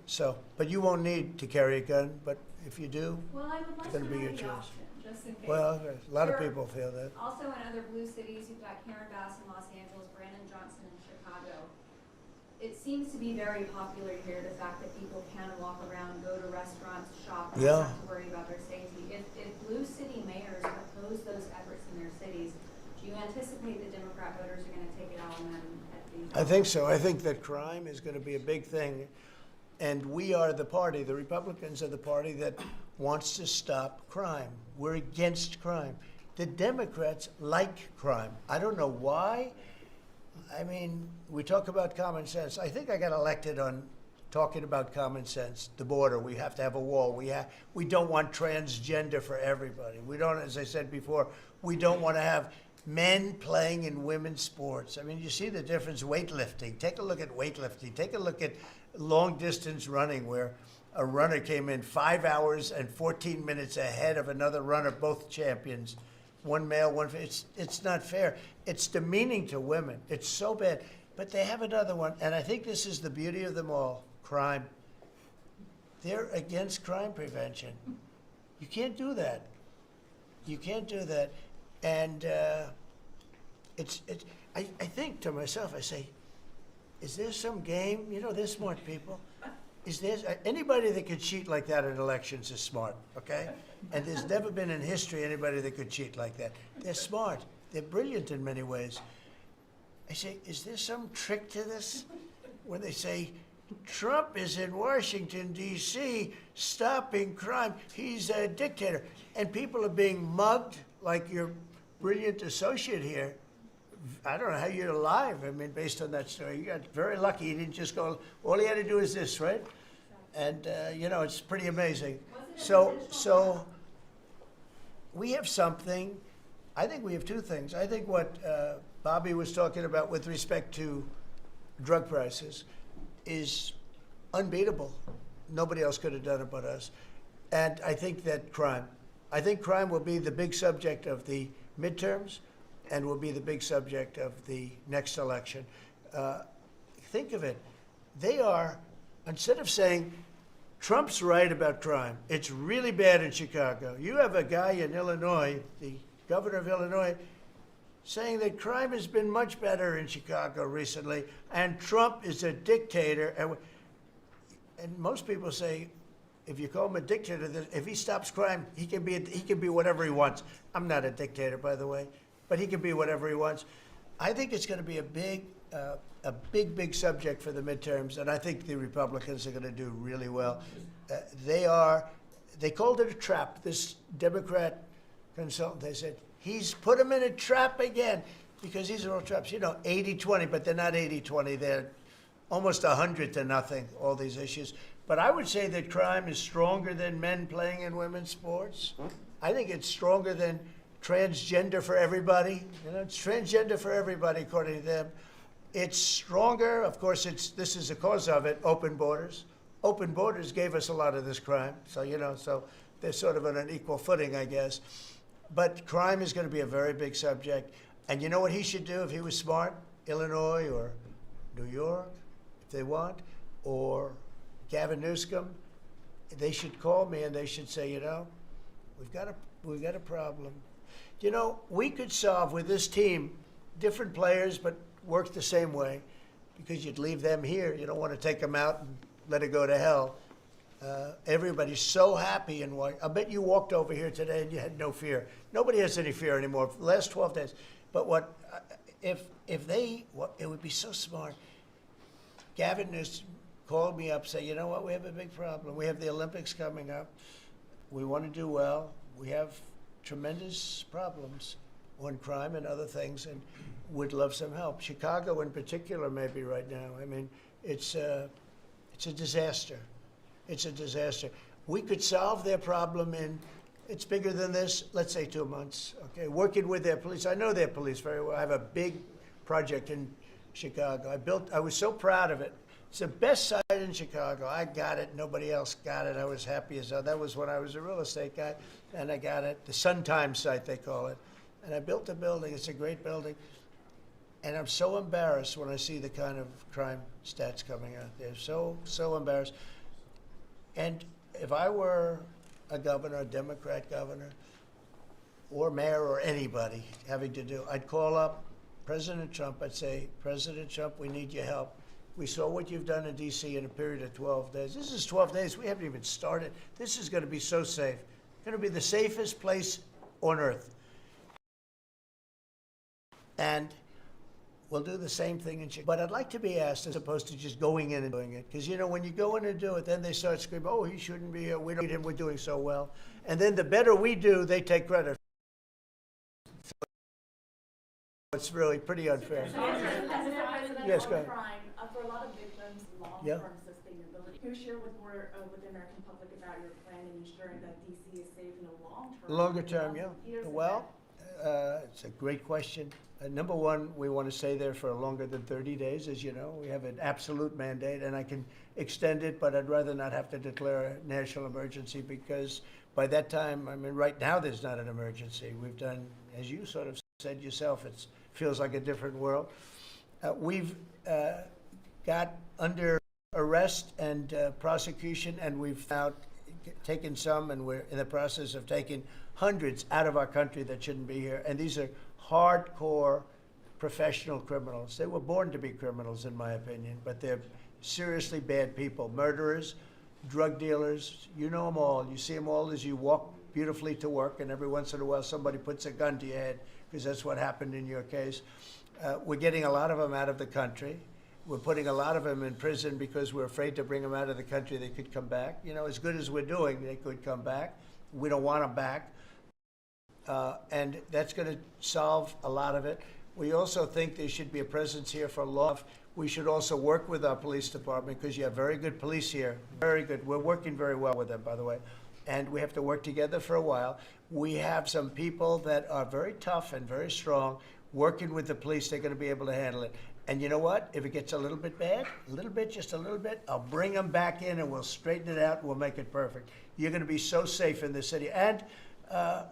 So, but you won't need to carry a gun, but if you do, Well, I would like it's to going to be know your the choice. option, just in case. Well, a lot of There- people feel that. Also in other blue cities, you've got Karen Bass in Los Angeles, Brandon Johnson in Chicago. It seems to be very popular here, the fact that people can walk around, go to restaurants, shop, and Yeah. not have to worry about their safety. If blue city mayors oppose those efforts in their cities, do you anticipate the Democrat voters are going to take it out on them at these? I think so. I think that crime is going to be a big thing. And we are the party, the Republicans are the party that wants to stop crime. We're against crime. The Democrats like crime. I don't know why. I mean, we talk about common sense. I think I got elected on talking about common sense. The border, we have to have a wall. We don't want transgender for everybody. We don't, as I said before, we don't want to have men playing in women's sports. I mean, you see the difference. Weightlifting. Take a look at weightlifting. Take a look at long distance running, where a runner came in 5 hours and 14 minutes ahead of another runner, both champions. One male, one female. It's not fair. It's demeaning to women. It's so bad. But they have another one, and I think this is the beauty of them all. Crime. They're against crime prevention. You can't do that. You can't do that. And I think to myself, I say, is there some game? You know, they're smart people. Is there anybody that could cheat like that in elections is smart, okay? And there's never been in history anybody that could cheat like that. They're smart. They're brilliant in many ways. I say, is there some trick to this? When they say, Trump is in Washington, D.C., stopping crime. He's a dictator. And people are being mugged like your brilliant associate here. I don't know how you're alive. I mean, based on that story, you got very lucky. He didn't just go, all he had to do is this, right? And, you know, it's pretty amazing. So we have something. I think we have two things. I think what Bobby was talking about with respect to drug prices is unbeatable. Nobody else could have done it but us. And I think that crime will be the big subject of the midterms and will be the big subject of the next election. Think of it. They are, instead of saying, Trump's right about crime, it's really bad in Chicago. You have a guy in Illinois, the governor of Illinois, saying that crime has been much better in Chicago recently, and Trump is a dictator. And most people say, if you call him a dictator, that if he stops crime, he can be whatever he wants. I'm not a dictator, by the way, but he can be whatever he wants. I think it's going to be a big subject for the midterms, and I think the Republicans are going to do really well. They called it a trap. This Democrat consultant, they said, he's put him in a trap again, because these are all traps. You know, 80-20, but they're not 80-20. They're almost 100-0, all these issues. But I would say that crime is stronger than men playing in women's sports. I think it's stronger than transgender for everybody. You know, it's transgender for everybody, according to them. It's stronger. Of course, this is the cause of it, open borders. open borders gave us a lot of this crime. So, you know, so they're sort of on an equal footing, I guess. But crime is going to be a very big subject. And you know what he should do if he was smart? Illinois or New York, if they want, or Gavin Newsom, they should call me and they should say, you know, we've got a problem. You know, we could solve with this team different players, but work the same way, because you'd leave them here. You don't want to take them out and let it go to hell. Everybody's so happy and I bet you walked over here today and you had no fear. Nobody has any fear anymore for the last 12 days. But what if they? It would be so smart. Gavin Newsom called me up, say, you know what? We have a big problem. We have the Olympics coming up. We want to do well. We have tremendous problems on crime and other things, and would love some help. Chicago, in particular, maybe right now. I mean, it's a disaster. It's a disaster. We could solve their problem in, it's bigger than this, let's say 2 months, okay? Working with their police. I know their police very well. I have a big project in Chicago. I was so proud of it. It's the best site in Chicago. I got it. Nobody else got it. I was happy as hell. That was when I was a real estate guy, and I got it. The Sun Times site, they call it. And I built the building. It's a great building. And I'm so embarrassed when I see the kind of crime stats coming out there. So embarrassed. And if I were a governor, a Democrat governor, or mayor, or anybody having to do, I'd call up President Trump. I'd say, President Trump, we need your help. We saw what you've done in D.C. in a period of 12 days. This is 12 days. We haven't even started. This is going to be so safe. It's going to be the safest place on earth. And we'll do the same thing in Chicago. But I'd like to be asked, as opposed to just going in and doing it. Because, you know, when you go in and do it, then they start screaming, oh, he shouldn't be here. We don't need him. We're doing so well. And then the better we do, they take credit. It's really pretty unfair. Yes, go ahead. For a lot of victims, long-term sustainability. Can you share with the American public about your plan in ensuring that DC is safe in the long term? Longer term, yeah. Well, it's a great question. Number one, we want to stay there for longer than 30 days, as you know. We have an absolute mandate, and I can extend it, but I'd rather not have to declare a national emergency, because by that time, I mean, right now there's not an emergency. We've done, as you sort of said yourself, it feels like a different world. We've got under arrest and prosecution, and we've now taken some, and we're in the process of taking hundreds out of our country that shouldn't be here. And these are hardcore professional criminals. They were born to be criminals, in my opinion, but they're seriously bad people. Murderers, drug dealers, you know them all. You see them all as you walk beautifully to work, and every once in a while somebody puts a gun to your head, because that's what happened in your case. We're getting a lot of them out of the country. We're putting a lot of them in prison because we're afraid to bring them out of the country. They could come back. You know, as good as we're doing, they could come back. We don't want them back. And that's going to solve a lot of it. We also think there should be a presence here for law. We should also work with our police department, because you have very good police here. Very good. We're working very well with them, by the way. And we have to work together for a while. We have some people that are very tough and very strong. Working with the police, they're going to be able to handle it. And you know what? If it gets a little bit bad, just a little bit, I'll bring them back in and we'll straighten it out and we'll make it perfect. You're going to be so safe in the city. And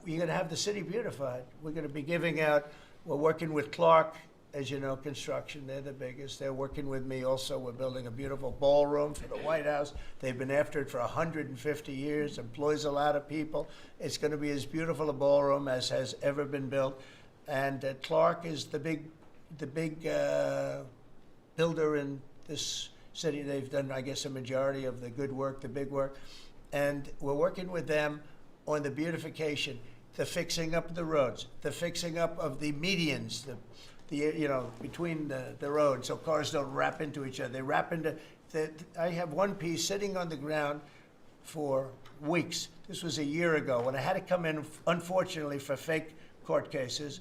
you're going to have the city beautified. We're going to be giving out, we're working with Clark, as you know, construction. They're the biggest. They're working with me also. We're building a beautiful ballroom for the White House. They've been after it for 150 years, employs a lot of people. It's going to be as beautiful a ballroom as has ever been built. And Clark is the big builder in this city. They've done, I guess, a majority of the good work, the big work. And we're working with them on the beautification, the fixing up of the roads, the fixing up of the medians, between the roads, so cars don't wrap into each other. They wrap into, I have one piece sitting on the ground for weeks. This was a year ago when I had to come in, unfortunately, for fake court cases.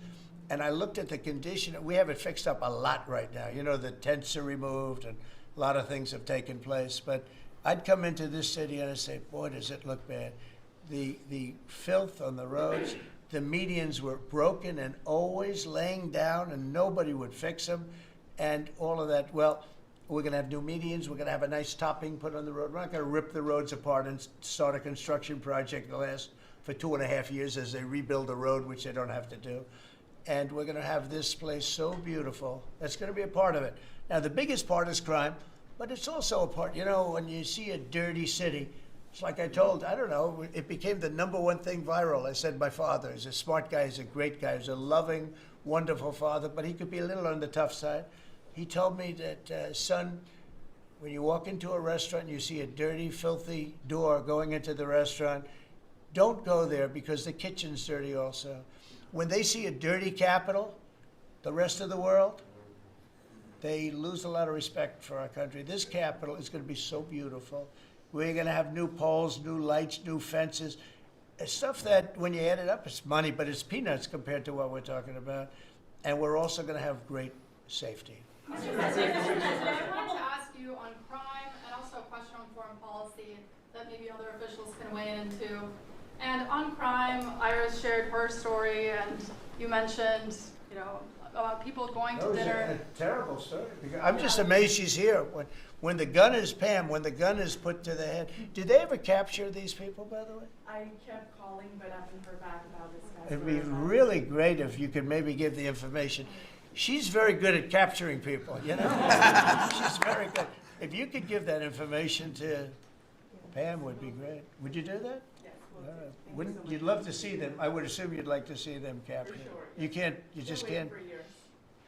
And I looked at the condition. We have it fixed up a lot right now. You know, the tents are removed and a lot of things have taken place. But I'd come into this city and I'd say, boy, does it look bad. The filth on the roads, the medians were broken and always laying down and nobody would fix them and all of that. Well, We're gonna have new medians, we're gonna have a nice topping put on the road. We're not gonna rip the roads apart and start a construction project that lasts for 2.5 years as they rebuild the road, which they don't have to do. And we're gonna have this place so beautiful. That's gonna be a part of it. Now, the biggest part is crime, but it's also a part, you know, when you see a dirty city, it's like I told, I don't know, it became the #1 thing viral. I said my father is a smart guy, he's a great guy, he's a loving, wonderful father, but he could be a little on the tough side. He told me that, son, when you walk into a restaurant and you see a dirty, filthy door going into the restaurant, don't go there because the kitchen's dirty also. When they see a dirty Capitol, the rest of the world, they lose a lot of respect for our country. This Capitol is going to be so beautiful. We're going to have new poles, new lights, new fences. It's stuff that, when you add it up, it's money, but it's peanuts compared to what we're talking about. And we're also going to have great safety. Mr. President, I wanted to ask you on crime and also a question on foreign policy that maybe other officials can weigh into. And on crime, Iris shared her story, and you mentioned, you know, about people going to dinner. That was a terrible story. I'm just amazed she's here. When the gun is, Pam, when the gun is put to the head, did they ever capture these people, by the way? I kept calling, but I haven't heard back about this guy. It'd be really great if you could maybe give the information. She's very good at capturing people, you know? She's very good. If you could give that information to Pam, would be great. Would you do that? Yes, Wouldn't you'd love to see them? I would assume you'd like to see them captured. sure. You can't. You just can't. For years.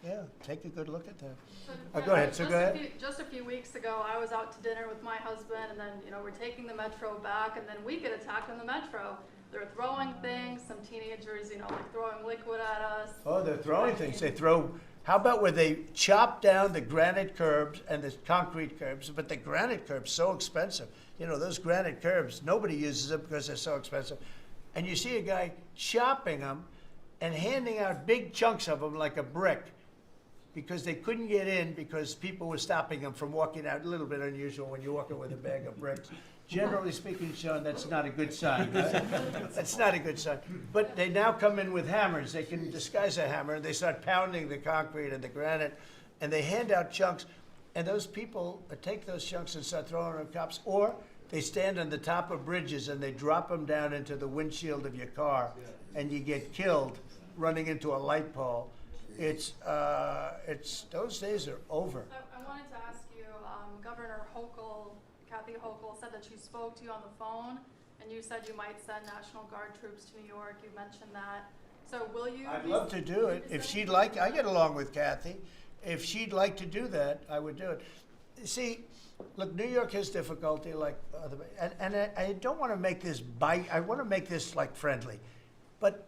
Yeah, take a good look at that. So, Go ahead. So go ahead. Just a few weeks ago, I was out to dinner with my husband, and then, you know, we're taking the metro back, and then we get attacked on the metro. They're throwing things, some teenagers, you know, like throwing liquid at us. Oh, they're throwing things. They throw. How about where they chop down the granite curbs and the concrete curbs? But the granite curbs so expensive. You know, those granite curbs, nobody uses them because they're so expensive. And you see a guy chopping them and handing out big chunks of them like a brick, because they couldn't get in because people were stopping them from walking out. A little bit unusual when you're walking with a bag of bricks. Generally speaking, Sean, that's not a good sign. Right? That's not a good sign. But they now come in with hammers. They can disguise a hammer, and they start pounding the concrete and the granite, and they hand out chunks. And those people take those chunks and start throwing them at cops. Or they stand on the top of bridges and they drop them down into the windshield of your car, and you get killed running into a light pole. It's those days are over. I wanted to ask you, Governor Hochul, Kathy Hochul, said that she spoke to you on the phone, and you said you might send National Guard troops to New York. You mentioned that. So will you? I'd love to do it. If she'd like, I get along with Kathy. If she'd like to do that, I would do it. See, look, New York has difficulty like other, and I don't want to make this I want to make this like friendly, but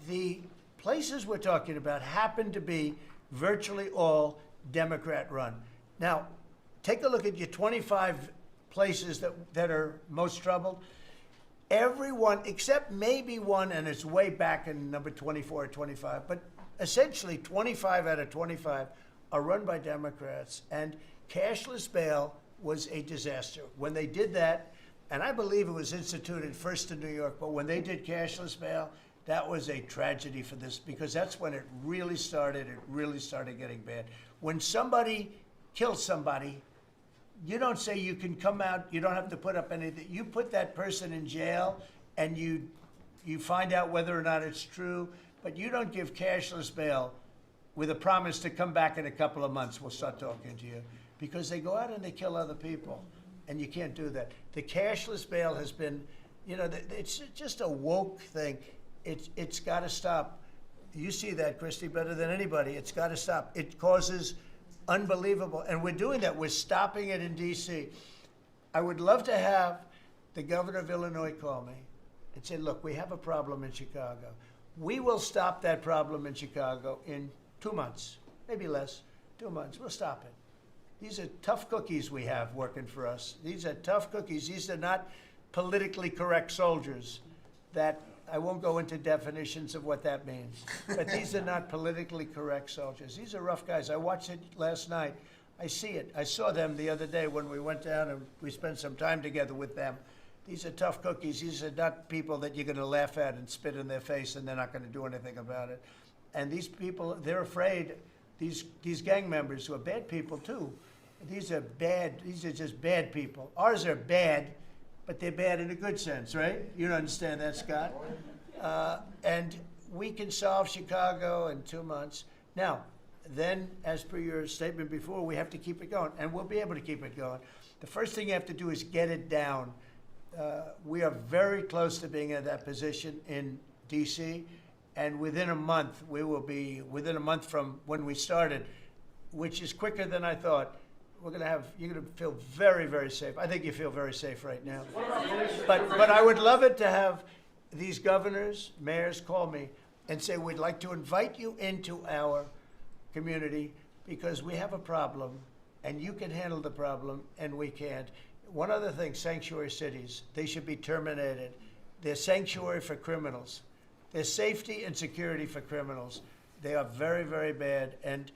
the places we're talking about happen to be virtually all Democrat run. Now, take a look at your 25 places that are most troubled. Everyone, except maybe one, and it's way back in number 24 or 25, but essentially 25 out of 25 are run by Democrats, and cashless bail was a disaster. When they did that, and I believe it was instituted first in New York, but when they did cashless bail, that was a tragedy for this, because that's when it really started getting bad. When somebody kills somebody, you don't say you can come out, you don't have to put up anything. You put that person in jail, and you find out whether or not it's true, but you don't give cashless bail with a promise to come back in a couple of months, we'll start talking to you. Because they go out and they kill other people, and you can't do that. The cashless bail has been, you know, it's just a woke thing. It's got to stop. You see that, Christy, better than anybody. It's got to stop. It causes unbelievable, and we're doing that. We're stopping it in D.C. I would love to have the governor of Illinois call me and say, look, we have a problem in Chicago. We will stop that problem in Chicago in 2 months, maybe less, 2 months. We'll stop it. These are tough cookies we have working for us. These are tough cookies. These are not politically correct soldiers that, I won't go into definitions of what that means, but these are not politically correct soldiers. These are rough guys. I watched it last night. I see it. I saw them the other day when we went down and we spent some time together with them. These are tough cookies. These are not people that you're going to laugh at and spit in their face and they're not going to do anything about it. And these people, they're afraid, these gang members who are bad people too, These are bad, these are just bad people. Ours are bad, but they're bad in a good sense, right? You understand that, Scott? And we can solve Chicago in 2 months. Now, then, as per your statement before, we have to keep it going, and we'll be able to keep it going. The first thing you have to do is get it down. We are very close to being in that position in DC, and within a month, we will be, within a month from when we started, which is quicker than I thought, you're gonna feel very, very safe. I think you feel very safe right now. But I would love it to have these governors, mayors call me and say, we'd like to invite you into our community because we have a problem and you can handle the problem and we can't. One other thing, sanctuary cities, they should be terminated. They're sanctuary for criminals. They're safety and security for criminals. They are very, very bad. And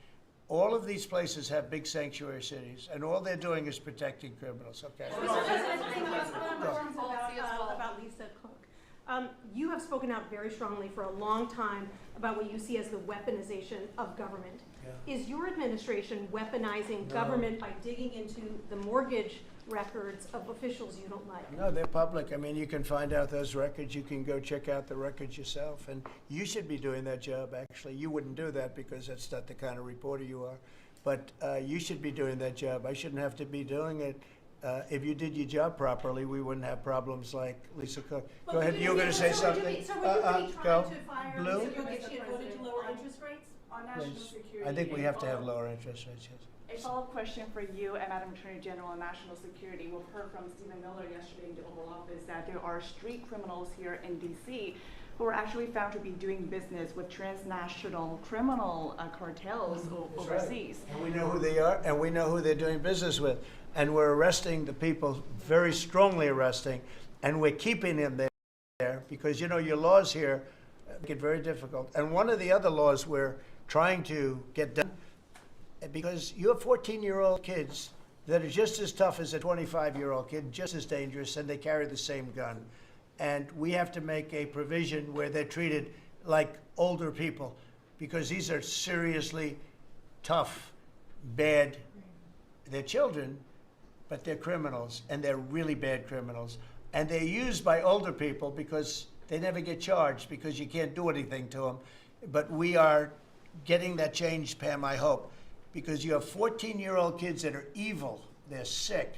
all of these places have big sanctuary cities, and all they're doing is protecting criminals, okay? About Lisa Cook. You have spoken out very strongly for a long time about what you see as the weaponization of government. Yeah. Is your administration weaponizing No. government by digging into the mortgage records of officials you don't like? No, they're public. I mean, you can find out those records. You can go check out the records yourself. And you should be doing that job, actually. You wouldn't do that because that's not the kind of reporter you are. But you should be doing that job. I shouldn't have to be doing it. If you did your job properly, we wouldn't have problems like Lisa Cook. Go ahead. You were going to say something? So would you be Go. trying to fire Blue? Lisa Cook if she had voted to lower interest rates? On national Please. security. I think we have to have lower interest rates, yes. A follow-up question for you and Madam Attorney General on national security. We've heard from Stephen Miller yesterday in the Oval Office that there are street criminals here in D.C. who are actually found to be doing business with transnational criminal cartels overseas. And we know who they are, and we know who they're doing business with. And we're arresting the people, very strongly arresting, and we're keeping them there because, you know, your laws here make it very difficult. And one of the other laws we're trying to get done, because you have 14-year-old kids that are just as tough as a 25-year-old kid, just as dangerous, and they carry the same gun. And we have to make a provision where they're treated like older people, because these are seriously tough, bad. They're children, but they're criminals, and they're really bad criminals. And they're used by older people because they never get charged because you can't do anything to them. But we are getting that changed, Pam, I hope, because you have 14-year-old kids that are evil, they're sick,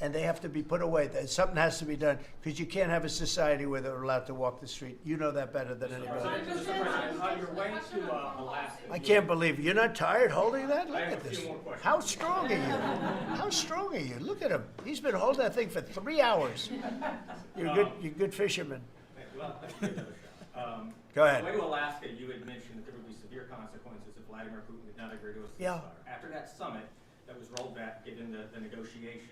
and they have to be put away. Something has to be done because you can't have a society where they're allowed to walk the street. You know that better than anybody. Mr. President, on your way to Alaska. I can't believe you're not tired holding that. Look I have at a this. few more questions. How strong are you? How strong are you? Look at him. He's been holding that thing for 3 hours. You're a good fisherman. Well, Go ahead. On the way to Alaska, you had mentioned that there would be severe consequences if Vladimir Putin did not agree to a ceasefire. Yeah. After that summit that was rolled back, given the negotiations,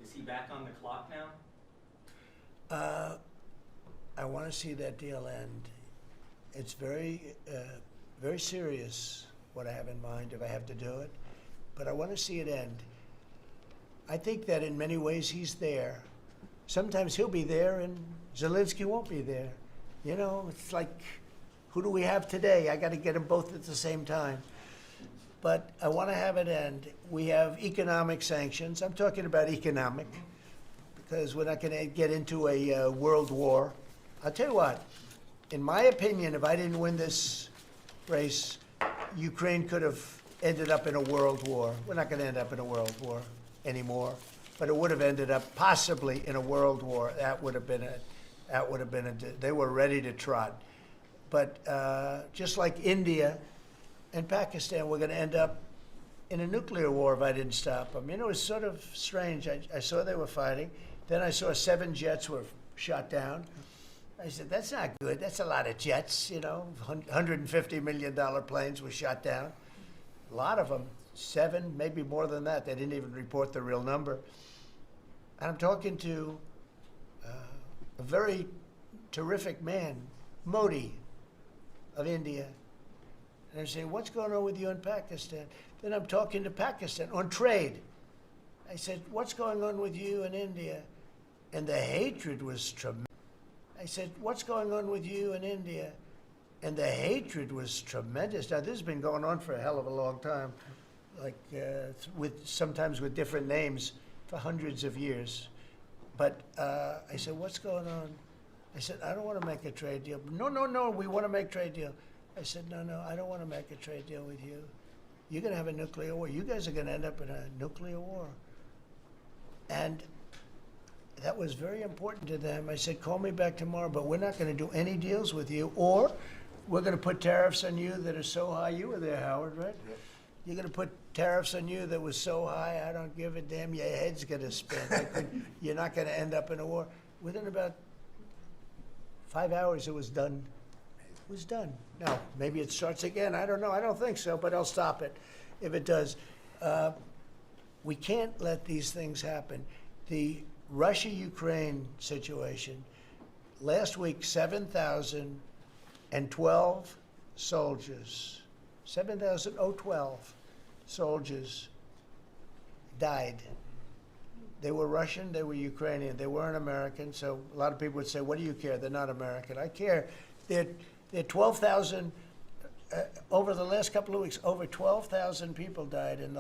is he back on the clock now? I want to see that deal end. It's very, very serious what I have in mind if I have to do it, but I want to see it end. I think that in many ways he's there. Sometimes he'll be there and Zelensky won't be there. You know, it's like, who do we have today? I got to get them both at the same time. But I want to have it end. We have economic sanctions. I'm talking about economic, because we're not going to get into a world war. I'll tell you what, in my opinion, if I didn't win this race, Ukraine could have ended up in a world war. We're not going to end up in a world war anymore, but it would have ended up possibly in a world war. That would have been they were ready to trot. But just like India and Pakistan, we're going to end up in a nuclear war if I didn't stop them. You know, it was sort of strange. I saw they were fighting. Then I saw 7 jets were shot down. I said, that's not good. That's a lot of jets, you know. $150 million planes were shot down. A lot of them, 7, maybe more than that. They didn't even report the real number. And I'm talking to a very terrific man, Modi of India. And I say, what's going on with you in Pakistan? Then I'm talking to Pakistan on trade. I said, what's going on with you in India? And the hatred was tremendous. I said, what's going on with you in India? And the hatred was tremendous. Now, this has been going on for a hell of a long time. like sometimes with different names for hundreds of years. But I said, what's going on? I said, I don't want to make a trade deal. No, we want to make trade deal. I said, no, I don't want to make a trade deal with you. You're going to have a nuclear war. You guys are going to end up in a nuclear war. And that was very important to them. I said, call me back tomorrow, but we're not going to do any deals with you, or we're going to put tariffs on you that are so high. You were there, Howard, right? Yep. You're going to put tariffs on you that was so high, I don't give a damn. Your head's going to spin. You're not going to end up in a war. Within about 5 hours, it was done. It was done. Now, maybe it starts again. I don't know. I don't think so, but I'll stop it if it does. We can't let these things happen. The Russia-Ukraine situation, last week, 7,012 soldiers, 7,012 soldiers died. They were Russian, they were Ukrainian, they weren't American, so a lot of people would say, what do you care? They're not American. I care. They're 12,000, over the last couple of weeks, over 12,000 people died in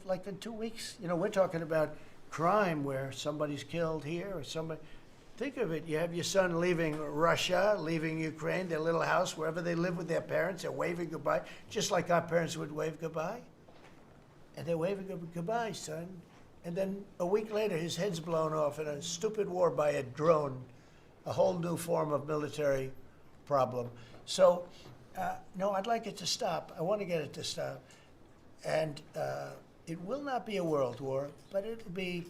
like in 2 weeks. You know, we're talking about crime where somebody's killed here or somebody. Think of it. You have your son leaving Russia, leaving Ukraine, their little house, wherever they live with their parents. They're waving goodbye, just like our parents would wave goodbye. And they're waving goodbye, son. And then a week later, his head's blown off in a stupid war by a drone, a whole new form of military problem. So, no, I'd like it to stop. I want to get it to stop. And it will not be a world war, but it'll be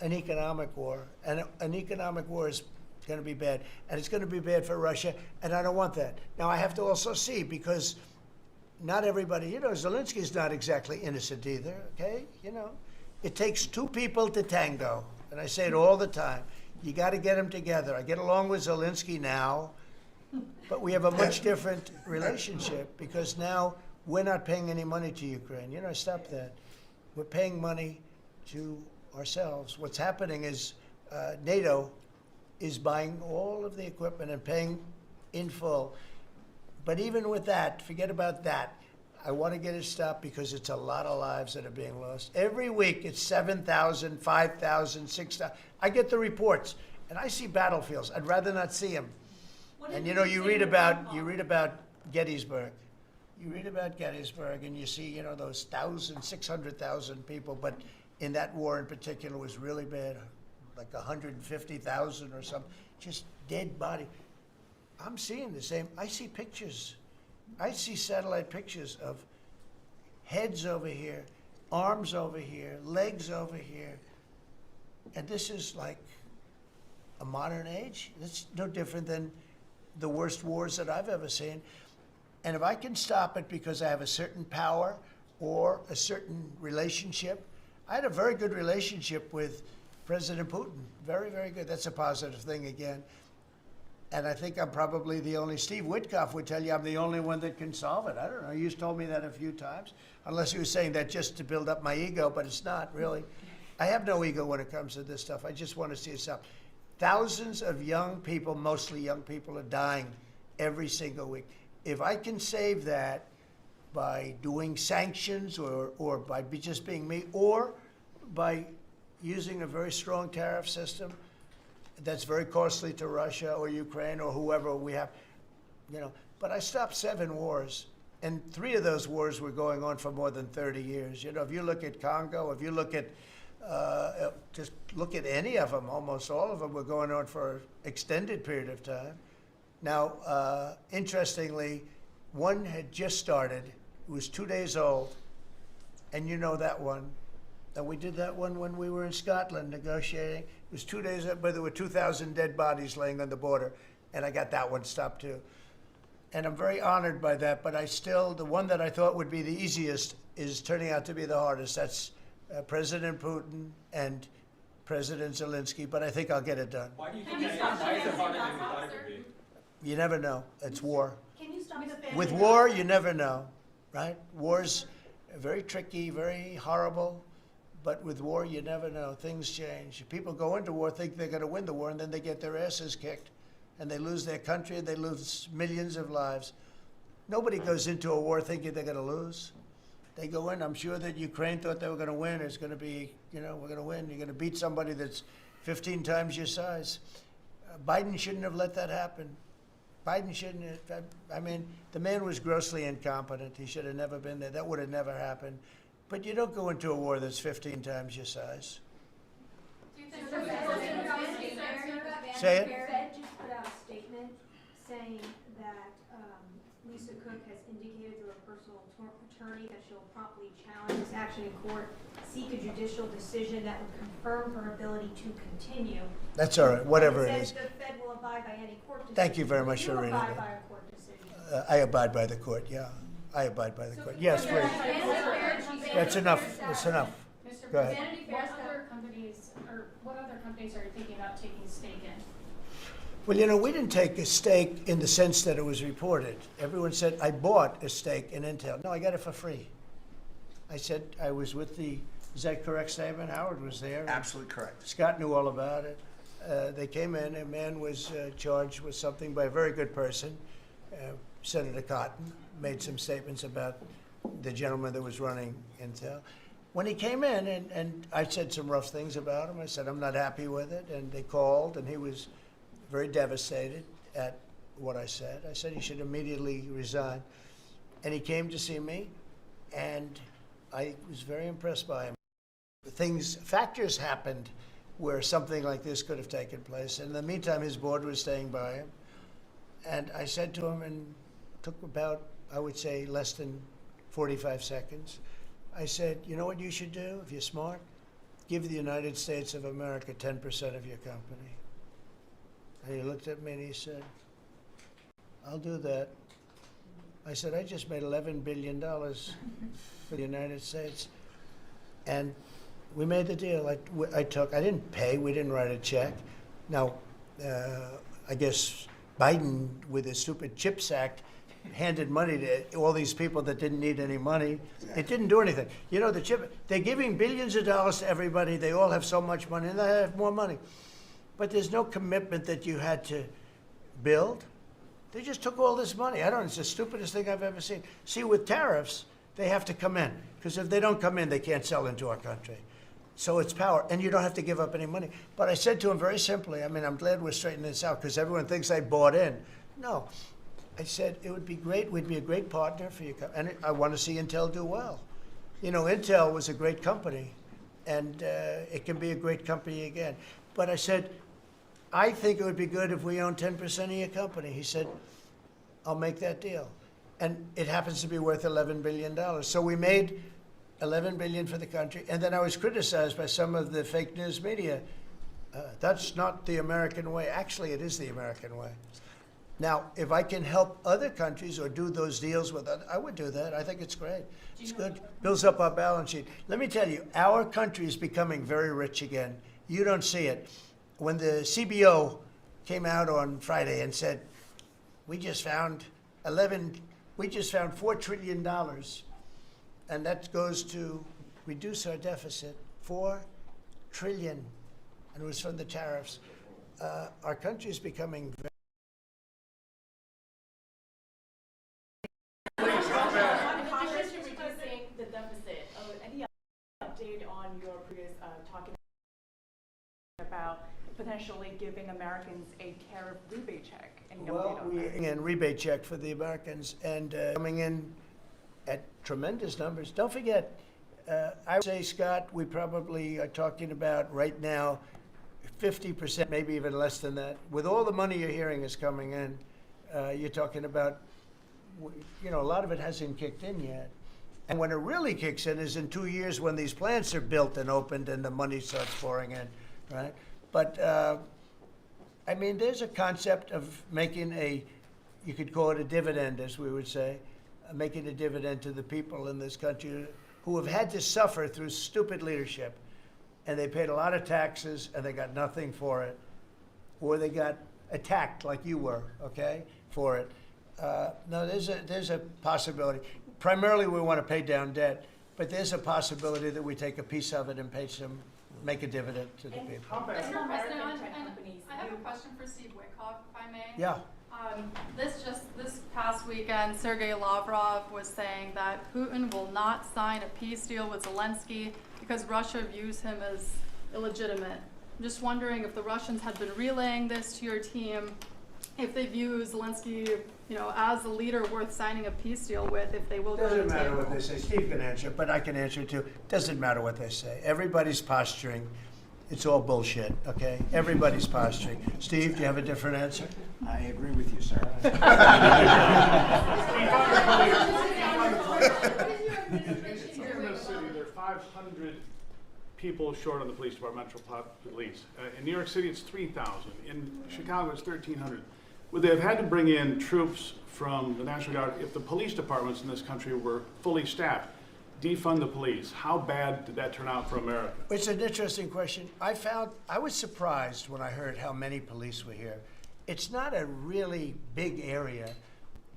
an economic war. And an economic war is going to be bad. And it's going to be bad for Russia, and I don't want that. Now, I have to also see, because not everybody, you know, Zelensky's not exactly innocent either, okay? You know, it takes two people to tango. And I say it all the time. You got to get them together. I get along with Zelensky now, but we have a much different relationship because now we're not paying any money to Ukraine. You know, stop that. We're paying money to ourselves. What's happening is NATO is buying all of the equipment and paying in full. But even with that, forget about that. I want to get it stopped because it's a lot of lives that are being lost. Every week it's 7,000, 5,000, 6,000. I get the reports and I see battlefields. I'd rather not see them. And you know, you read about Gettysburg. You read about Gettysburg and you see, you know, those 600,000 people, but in that war in particular was really bad, like 150,000 or something, just dead body. I'm seeing the same. I see pictures. I see satellite pictures of heads over here, arms over here, legs over here. And this is like a modern age. It's no different than the worst wars that I've ever seen. And if I can stop it because I have a certain power or a certain relationship, I had a very good relationship with President Putin. Very, very good. That's a positive thing again. And I think I'm probably the only, Steve Witkoff would tell you I'm the only one that can solve it. I don't know. You've told me that a few times, unless you were saying that just to build up my ego, but it's not really. I have no ego when it comes to this stuff. I just want to see it stop. Thousands of young people, mostly young people, are dying every single week. If I can save that by doing sanctions or by just being me, or by using a very strong tariff system that's very costly to Russia or Ukraine or whoever we have, you know. But I stopped 7 wars, and 3 of those wars were going on for more than 30 years. You know, if you look at Congo, if you look at, just look at any of them, almost all of them were going on for an extended period of time. Now, interestingly, one had just started. It was 2 days old, and you know that one. And we did that one when we were in Scotland negotiating. It was 2 days, but there were 2,000 dead bodies laying on the border, and I got that one stopped too. And I'm very honored by that, but I still, the one that I thought would be the easiest is turning out to be the hardest. That's President Putin and President Zelensky, but I think I'll get it done. Why do you think that is? Why is it harder than you thought it would be? You never know. It's war. Can you stop the family? With war, you never know, right? War's very tricky, very horrible. But with war, you never know. Things change. People go into war, think they're going to win the war, and then they get their asses kicked. And they lose their country, and they lose millions of lives. Nobody goes into a war thinking they're going to lose. They go in. I'm sure that Ukraine thought they were going to win. It's going to be, we're going to win. You're going to beat somebody that's 15 times your size. Biden shouldn't have let that happen. Biden shouldn't have. I mean, the man was grossly incompetent. He should have never been there. That would have never happened. But you don't go into a war that's 15 times your size. Do you think Say it. The Fed just put out a statement saying that Lisa Cook has indicated through a personal attorney that she'll promptly challenge this action in court, seek a judicial decision that would confirm her ability to continue. That's all right, whatever it It is. says the Fed will abide by any court decision. Thank you very much for reading You abide it. by a court decision. I abide by the court, yeah. I abide by the court. Yes, please. That's enough. That's enough. Mr. Go ahead. President, what other companies are you thinking about taking a stake in? Well, we didn't take a stake in the sense that it was reported. Everyone said, I bought a stake in Intel. No, I got it for free. I said I was with is that correct statement? Howard was there. Absolutely correct. Scott knew all about it. They came in, a man was charged with something by a very good person, Senator Cotton, made some statements about the gentleman that was running Intel. When he came in, and I said some rough things about him, I said, I'm not happy with it, and they called, and he was very devastated at what I said. I said he should immediately resign. And he came to see me, and I was very impressed by him. Factors happened where something like this could have taken place. In the meantime, his board was staying by him. And I said to him, and it took about, I would say, less than 45 seconds. I said, you know what you should do if you're smart? Give the United States of America 10% of your company. And he looked at me and he said, I'll do that. I said, I just made $11 billion for the United States. And we made the deal. I didn't pay, we didn't write a check. Now, I guess Biden, with his stupid CHIPS Act, handed money to all these people that didn't need any money. It didn't do anything. They're giving billions of dollars to everybody. They all have so much money, and they have more money. But there's no commitment that you had to build. They just took all this money. It's the stupidest thing I've ever seen. See, with tariffs, they have to come in, because if they don't come in, they can't sell into our country. So it's power, and you don't have to give up any money. But I said to him very simply, I'm glad we're straightening this out, because everyone thinks I bought in. No. I said, it would be great, we'd be a great partner for you, and I want to see Intel do well. Intel was a great company, and it can be a great company again. But I said, I think it would be good if we own 10% of your company. He said, I'll make that deal. And it happens to be worth $11 billion. So we made $11 billion for the country, and then I was criticized by some of the fake news media. That's not the American way. Actually, it is the American way. Now, if I can help other countries or do those deals with others, I would do that. I think it's great. It's good. Builds up our balance sheet. Let me tell you, our country is becoming very rich again. You don't see it. When the CBO came out on Friday and said, we just found $4 trillion, and that goes to reduce our deficit, $4 trillion, and it was from the tariffs. Our country is becoming very reducing the deficit. Any update on your previous talking about potentially giving Americans a tariff rebate check? Any update on that? And rebate check for the Americans, and coming in at tremendous numbers. Don't forget, I would say, Scott, we probably are talking about right now 50%, maybe even less than that. With all the money you're hearing is coming in, you're talking about, a lot of it hasn't kicked in yet. And when it really kicks in is in 2 years when these plants are built and opened and the money starts pouring in, right? But, there's a concept of making you could call it a dividend, as we would say, making a dividend to the people in this country who have had to suffer through stupid leadership. And they paid a lot of taxes and they got nothing for it. Or they got attacked like you were, okay, for it. No, there's a possibility. Primarily, we want to pay down debt, but there's a possibility that we take a piece of it and make a dividend to the people. Mr. President, I have a question for Steve Witkoff, if I may. Yeah. This past weekend, Sergei Lavrov was saying that Putin will not sign a peace deal with Zelensky because Russia views him as illegitimate. I'm just wondering if the Russians had been relaying this to your team, if they view Zelensky, as a leader worth signing a peace deal with, if they will go to the Doesn't matter table. what they say. Steve can answer, but I can answer too. Doesn't matter what they say. Everybody's posturing. It's all bullshit, okay? Everybody's posturing. Steve, do you have a different answer? I agree with you, sir. In this city, there are 500 people short on the police department, Metro Police. In New York City, it's 3,000. In Chicago, it's 1,300. Would they have had to bring in troops from the National Guard if the police departments in this country were fully staffed? Defund the police. How bad did that turn out for America? It's an interesting question. I was surprised when I heard how many police were here. It's not a really big area.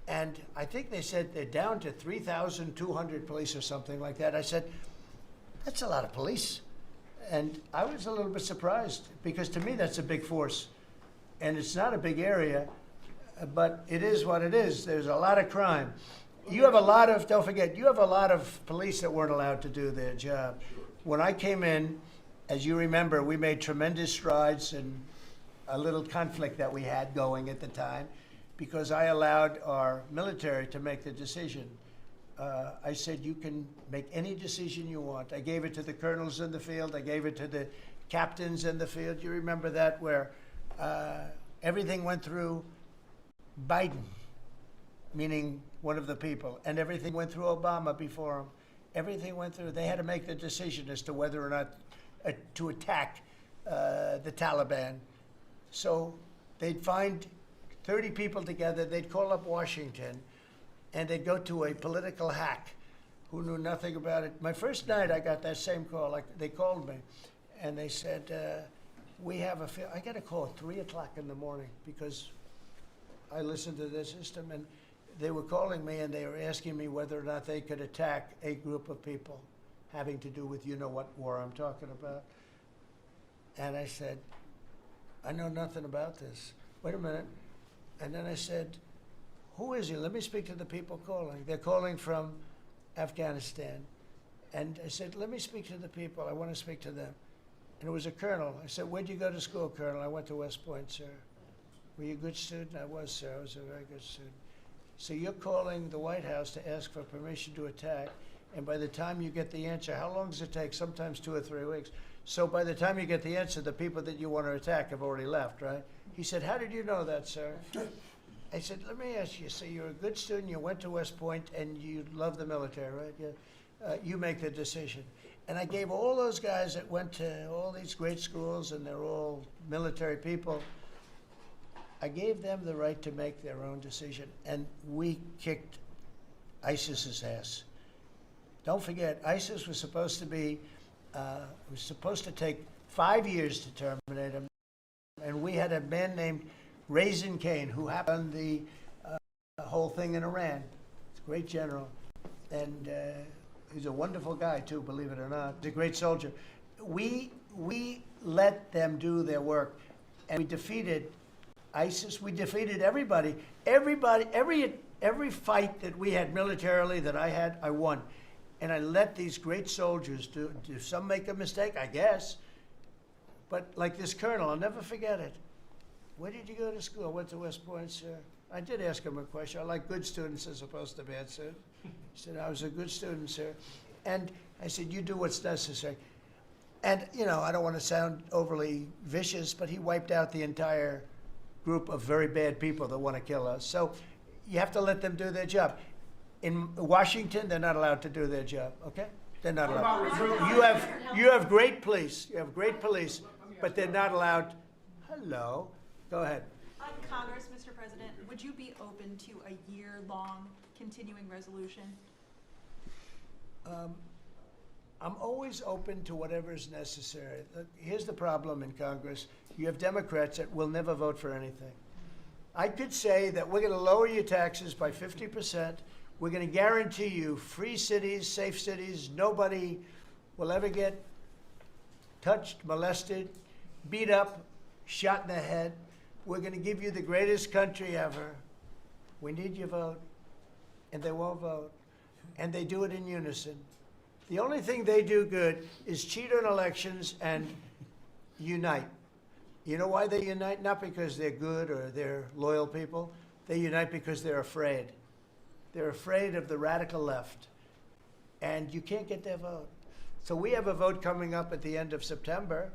And I think they said they're down to 3,200 police or something like that. I said, that's a lot of police. And I was a little bit surprised because to me that's a big force. And it's not a big area, but it is what it is. There's a lot of crime. You have a lot of, don't forget, you have a lot of police that weren't allowed to do their job. When I came in, as you remember, we made tremendous strides in a little conflict that we had going at the time because I allowed our military to make the decision. I said, you can make any decision you want. I gave it to the colonels in the field. I gave it to the captains in the field. You remember that where everything went through Biden, meaning one of the people, and everything went through Obama before him. Everything went through. They had to make the decision as to whether or not to attack the Taliban. So they'd find 30 people together. They'd call up Washington, and they'd go to a political hack who knew nothing about it. My first night, I got that same call. They called me, and they said, I got a call at 3 o'clock in the morning because I listened to their system, and they were calling me and they were asking me whether or not they could attack a group of people having to do with what war I'm talking about. And I said, I know nothing about this. Wait a minute. And then I said, who is he? Let me speak to the people calling. They're calling from Afghanistan. And I said, let me speak to the people. I want to speak to them. And it was a colonel. I said, where'd you go to school, Colonel? I went to West Point, sir. Were you a good student? I was, sir. I was a very good student. So you're calling the White House to ask for permission to attack, and by the time you get the answer, how long does it take? Sometimes 2 or 3 weeks. So by the time you get the answer, the people that you want to attack have already left, right? He said, how did you know that, sir? I said, let me ask you, so you're a good student, you went to West Point, and you love the military, right? You make the decision. And I gave all those guys that went to all these great schools, and they're all military people, I gave them the right to make their own decision, and we kicked ISIS's ass. Don't forget, ISIS was supposed to be, was supposed to take 5 years to terminate them, and we had a man named Raisin Kane who happened the whole thing in Iran. He's a great general, and he's a wonderful guy too, believe it or not. He's a great soldier. We let them do their work, and we defeated ISIS. We defeated everybody. Every fight that we had militarily that I had, I won. And I let these great soldiers do some make a mistake, I guess. But like this colonel, I'll never forget it. Where did you go to school? I went to West Point, sir. I did ask him a question. I like good students as opposed to bad students. He said, I was a good student, sir. And I said, you do what's necessary. And, I don't want to sound overly vicious, but he wiped out the entire group of very bad people that want to kill us. So you have to let them do their job. In Washington, they're not allowed to do their job, okay? They're not allowed. You have great police. You have great police, but they're not allowed. Hello. Go ahead. On Congress, Mr. President, would you be open to a year-long continuing resolution? I'm always open to whatever is necessary. Here's the problem in Congress. You have Democrats that will never vote for anything. I could say that we're going to lower your taxes by 50%. We're going to guarantee you free cities, safe cities. Nobody will ever get touched, molested, beat up, shot in the head. We're going to give you the greatest country ever. We need your vote. And they won't vote. And they do it in unison. The only thing they do good is cheat on elections and unite. You know why they unite? Not because they're good or they're loyal people. They unite because they're afraid. They're afraid of the radical left. And you can't get their vote. So we have a vote coming up at the end of September.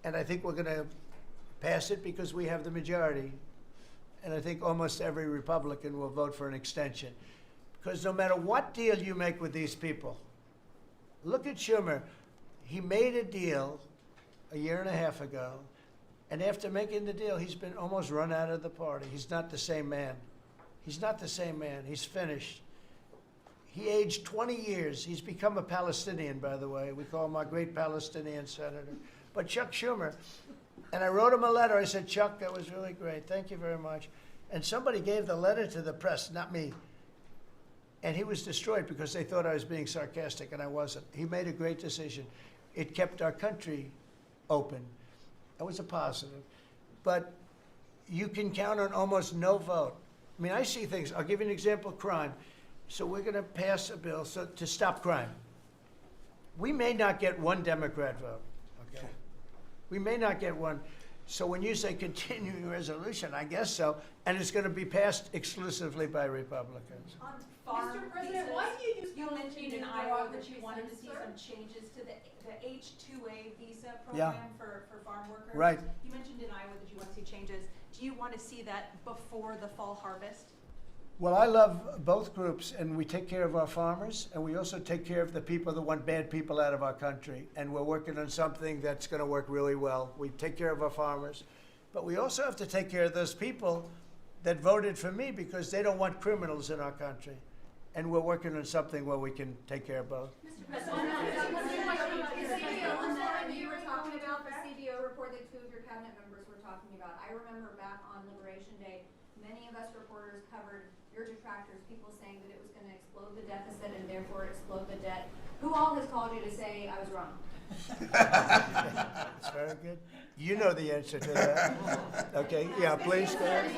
And I think we're going to pass it because we have the majority. And I think almost every Republican will vote for an extension. Because no matter what deal you make with these people, look at Schumer. He made a deal a year and a half ago. And after making the deal, he's been almost run out of the party. He's not the same man. He's not the same man. He's finished. He aged 20 years. He's become a Palestinian, by the way. We call him our great Palestinian senator. But Chuck Schumer, and I wrote him a letter. I said, Chuck, that was really great. Thank you very much. And somebody gave the letter to the press, not me. And he was destroyed because they thought I was being sarcastic, and I wasn't. He made a great decision. It kept our country open. That was a positive. But you can count on almost no vote. I mean, I see things. I'll give you an example of crime. So we're going to pass a bill to stop crime. We may not get one Democrat vote, okay? We may not get one. So when you say continuing resolution, I guess so, and it's going to be passed exclusively by Republicans. Mr. President, why do you use you mentioned in Iowa that you wanted to see some changes to the H-2A visa program for farm workers? Right. You mentioned in Iowa that you want to see changes. Do you want to see that before the fall harvest? Well, I love both groups, and we take care of our farmers, and we also take care of the people that want bad people out of our country. And we're working on something that's going to work really well. We take care of our farmers, but we also have to take care of those people that voted for me because they don't want criminals in our country. And we're working on something where we can take care of both. Mr. President, you were talking about the CBO report that two of your cabinet members were talking about. I remember back on Liberation Day, many of us reporters covered your detractors, people saying that it was going to explode the deficit and therefore explode the debt. Who all has called you to say I was wrong? That's very good. You know the answer to that. Okay, yeah, please go ahead.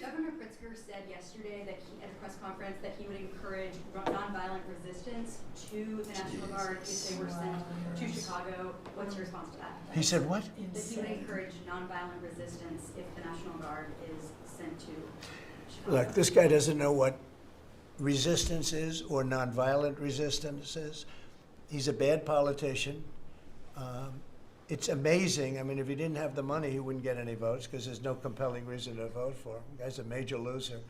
Governor Pritzker said yesterday that he, at a press conference, that he would encourage nonviolent resistance to the National Guard if they were sent to Chicago. What's your response to that? He said what? That he would encourage nonviolent resistance if the National Guard is sent to Chicago. Look, this guy doesn't know what resistance is or nonviolent resistance is. He's a bad politician. It's amazing. I mean, if he didn't have the money, he wouldn't get any votes because there's no compelling reason to vote for him. The guy's a major loser.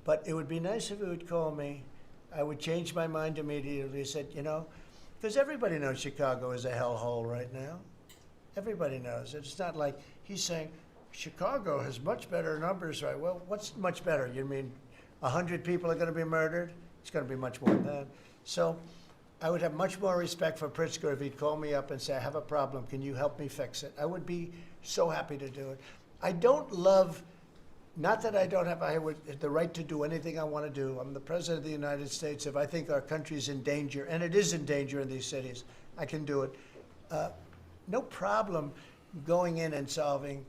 But it would be nice if he would call me. I would change my mind immediately. He said, you know, because everybody knows Chicago is a hellhole right now. Everybody knows it. It's not like he's saying, Chicago has much better numbers, right? Well, what's much better? You mean 100 people are going to be murdered? It's going to be much more than that. So I would have much more respect for Pritzker if he'd call me up and say, I have a problem. Can you help me fix it? I would be so happy to do it. I don't love, not that I don't have the right to do anything I want to do. I'm the President of the United States. If I think our country's in danger, and it is in danger in these cities, I can do it. No problem going in and solving,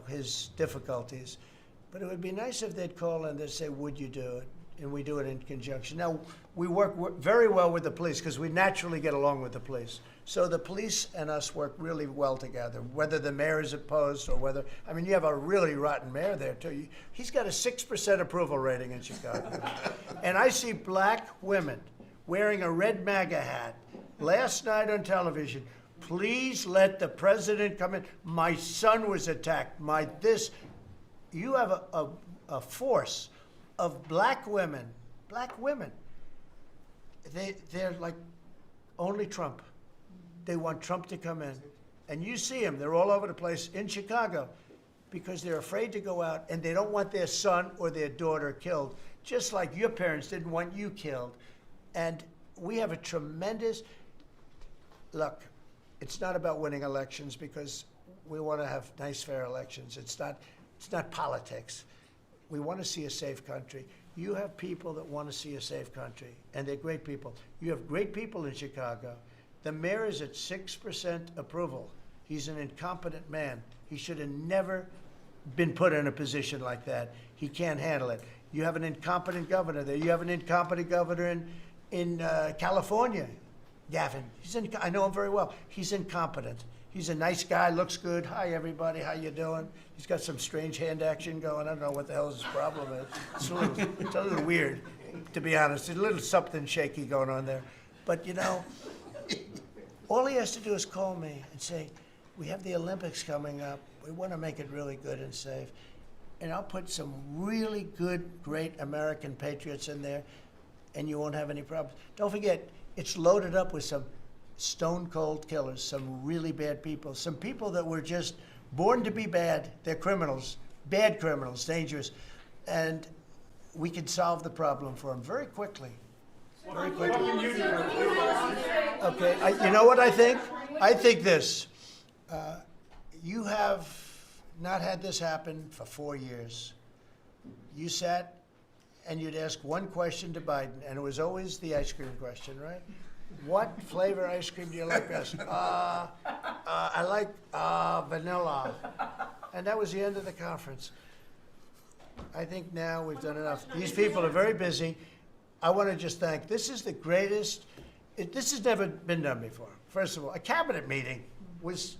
his difficulties. But it would be nice if they'd call and they'd say, would you do it? And we do it in conjunction. Now, we work very well with the police because we naturally get along with the police. So the police and us work really well together, whether the mayor is opposed or whether, you have a really rotten mayor there too. He's got a 6% approval rating in Chicago. And I see black women wearing a red MAGA hat last night on television. Please let the president come in. My son was attacked. You have a force of black women. They're like only Trump. They want Trump to come in. And you see them, they're all over the place in Chicago because they're afraid to go out and they don't want their son or their daughter killed, just like your parents didn't want you killed. And we have a tremendous, look, it's not about winning elections because we want to have nice, fair elections. It's not politics. We want to see a safe country. You have people that want to see a safe country, and they're great people. You have great people in Chicago. The mayor is at 6% approval. He's an incompetent man. He should have never been put in a position like that. He can't handle it. You have an incompetent governor there. You have an incompetent governor in California, Gavin. I know him very well. He's incompetent. He's a nice guy, looks good. Hi, everybody. How you doing? He's got some strange hand action going. I don't know what the hell his problem is. It's a little weird, to be honest. There's a little something shaky going on there. But, you know, all he has to do is call me and say, we have the Olympics coming up. We want to make it really good and safe. And I'll put some really good, great American patriots in there, and you won't have any problems. Don't forget, it's loaded up with some stone-cold killers, some really bad people, some people that were just born to be bad. They're criminals, bad criminals, dangerous. And we can solve the problem for them very quickly. Very quickly. Okay, you know what I think? I think this. You have not had this happen for 4 years. You sat and you'd ask one question to Biden, and it was always the ice cream question, right? What flavor ice cream do you like best? I like vanilla. And that was the end of the conference. I think now we've done enough. These people are very busy. I want to just thank, this is the greatest, this has never been done before. First of all, a cabinet meeting was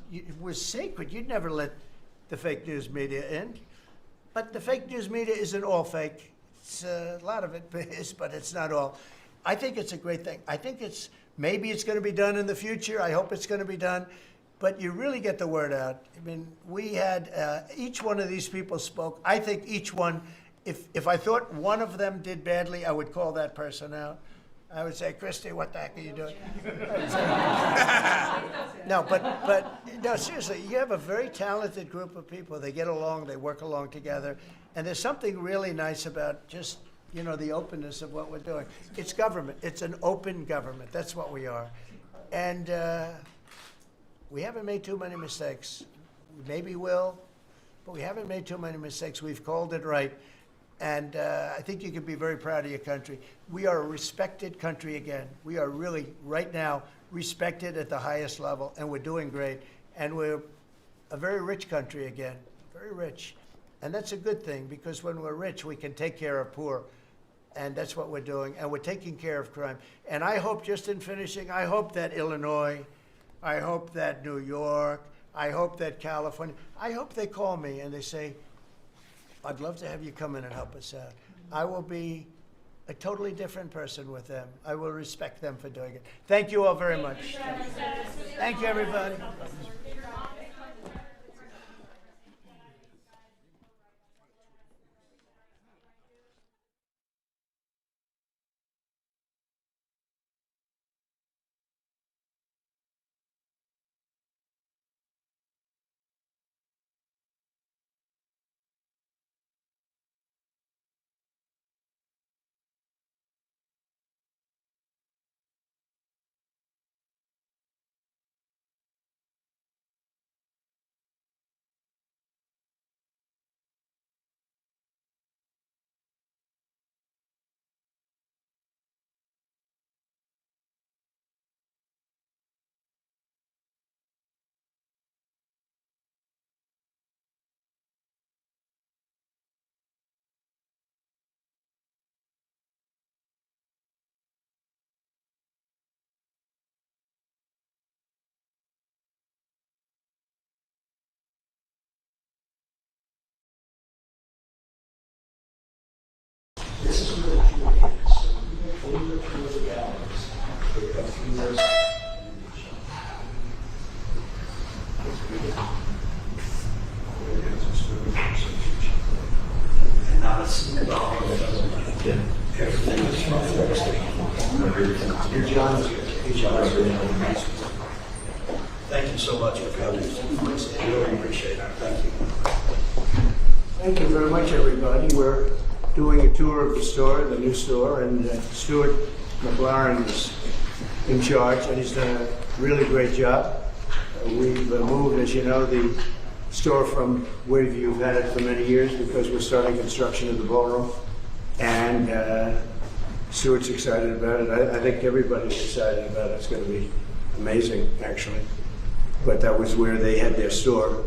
sacred. You'd never let the fake news media in. But the fake news media isn't all fake. It's, a lot of it is, but it's not all. I think it's a great thing. I think maybe it's going to be done in the future. I hope it's going to be done. But you really get the word out. I mean, we had, each one of these people spoke. I think each one, if I thought one of them did badly, I would call that person out. I would say, Christy, what the heck are you doing? No, but no, seriously, you have a very talented group of people. They get along, they work along together. And there's something really nice about just, you know, the openness of what we're doing. It's government. It's an open government. That's what we are. And we haven't made too many mistakes. We maybe will, but we haven't made too many mistakes. We've called it right. And I think you can be very proud of your country. We are a respected country again. We are really, right now, respected at the highest level, and we're doing great. And we're a very rich country again, very rich. And that's a good thing, because when we're rich, we can take care of poor. And that's what we're doing. And we're taking care of crime. And I hope, just in finishing, I hope that Illinois, I hope that New York, I hope that California, I hope they call me and they say, I'd love to have you come in and help us out. I will be a totally different person with them. I will respect them for doing it. Thank you all very much. Thank you, everybody. Thank you so much for coming. Really appreciate it. Thank you. Thank you very much, everybody. We're doing a tour of the store, the new store, and Stuart McLaren is in charge, and he's done a really great job. We've moved, as you know, the store from where you've had it for many years, because we're starting construction of the ballroom, and Stuart's excited about it. I think everybody's excited about it. It's going to be amazing, actually. but that was where they had their store.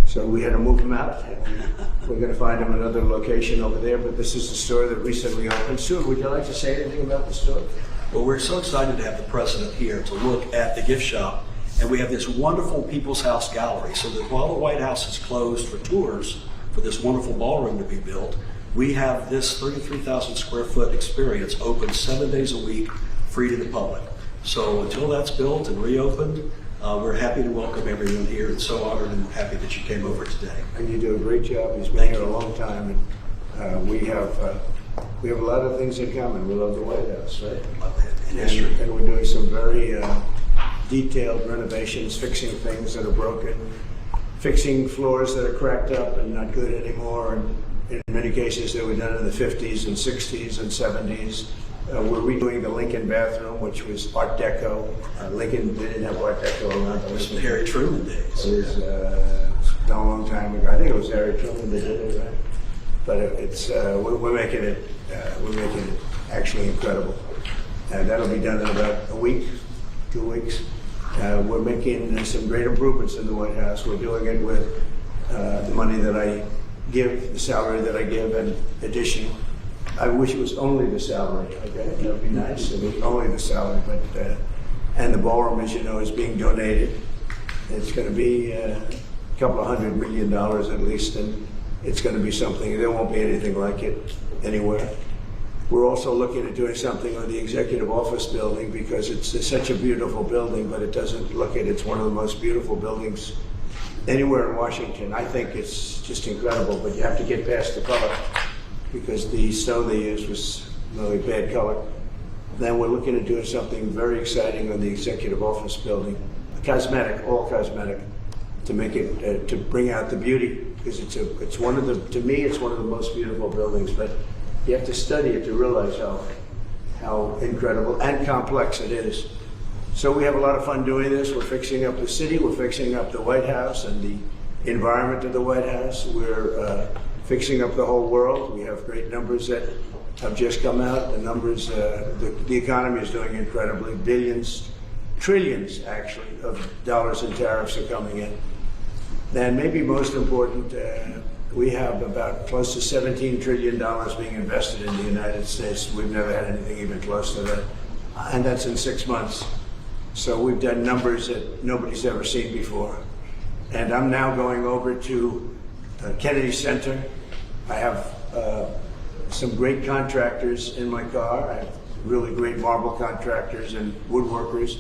So we had to move them out. We're going to find them another location over there, but this is the store that recently opened. Sue, would you like to say anything about the store? Well, we're so excited to have the president here to look at the gift shop. And we have this wonderful People's House gallery, so that while the White House is closed for tours for this wonderful ballroom to be built, we have this 33,000 square foot experience open 7 days a week, free to the public. So until that's built and reopened, we're happy to welcome everyone here, and so honored and happy that you came over today. And you do a great job. He's been here a long time, and we have a lot of things in common. We love the White House, right? Love that. And we're doing some very detailed renovations, fixing things that are broken, fixing floors that are cracked up and not good anymore. And in many cases, they were done in the 50s and 60s and 70s. We're redoing the Lincoln bathroom, which was Art Deco. Lincoln didn't have Art Deco around. It was the Harry Truman days. It was a long time ago. I think it was Harry Truman that did it, right? But it's we're making it actually incredible. That'll be done in about a week, 2 weeks. We're making some great improvements in the White House. We're doing it with the money that I give, the salary that I give, and addition. I wish it was only the salary, okay? That would be nice, it was only the salary, but, and the ballroom, as you know, is being donated. It's gonna be a couple of $100 million at least, and it's gonna be something, there won't be anything like it anywhere. We're also looking at doing something on the executive office building because it's such a beautiful building, but it doesn't look it. It's one of the most beautiful buildings anywhere in Washington. I think it's just incredible, but you have to get past the color because the stone they used was really bad color. Then we're looking at doing something very exciting on the executive office building, cosmetic, all cosmetic, to make it, to bring out the beauty because it's one of the, to me, it's one of the most beautiful buildings, but you have to study it to realize how incredible and complex it is. So we have a lot of fun doing this. We're fixing up the city. We're fixing up the White House and the environment of the White House. We're fixing up the whole world. We have great numbers that have just come out. The numbers, the economy is doing incredibly. Billions, trillions actually, of dollars in tariffs are coming in. And maybe most important, we have about close to $17 trillion being invested in the United States. We've never had anything even close to that. And that's in 6 months. So we've done numbers that nobody's ever seen before. And I'm now going over to Kennedy Center. I have some great contractors in my car. I have really great marble contractors and woodworkers.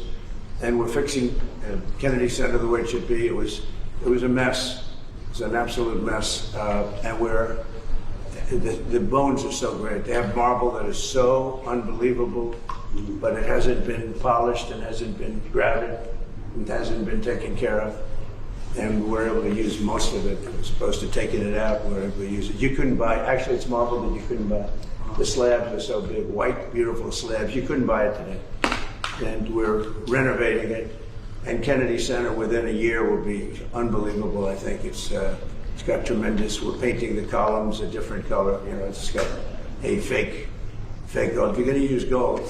And we're fixing Kennedy Center the way it should be. It was a mess. It's an absolute mess, and the bones are so great. They have marble that is so unbelievable, but it hasn't been polished and hasn't been grouted and hasn't been taken care of. And we're able to use most of it. We're supposed to taking it out. We're able to use it. You couldn't buy, actually it's marble that you couldn't buy. The slabs are so big, white, beautiful slabs. You couldn't buy it today. And we're renovating it. And Kennedy Center within a year will be unbelievable. I think it's got tremendous. We're painting the columns a different color. You know, it's got a fake gold. If you're going to use gold,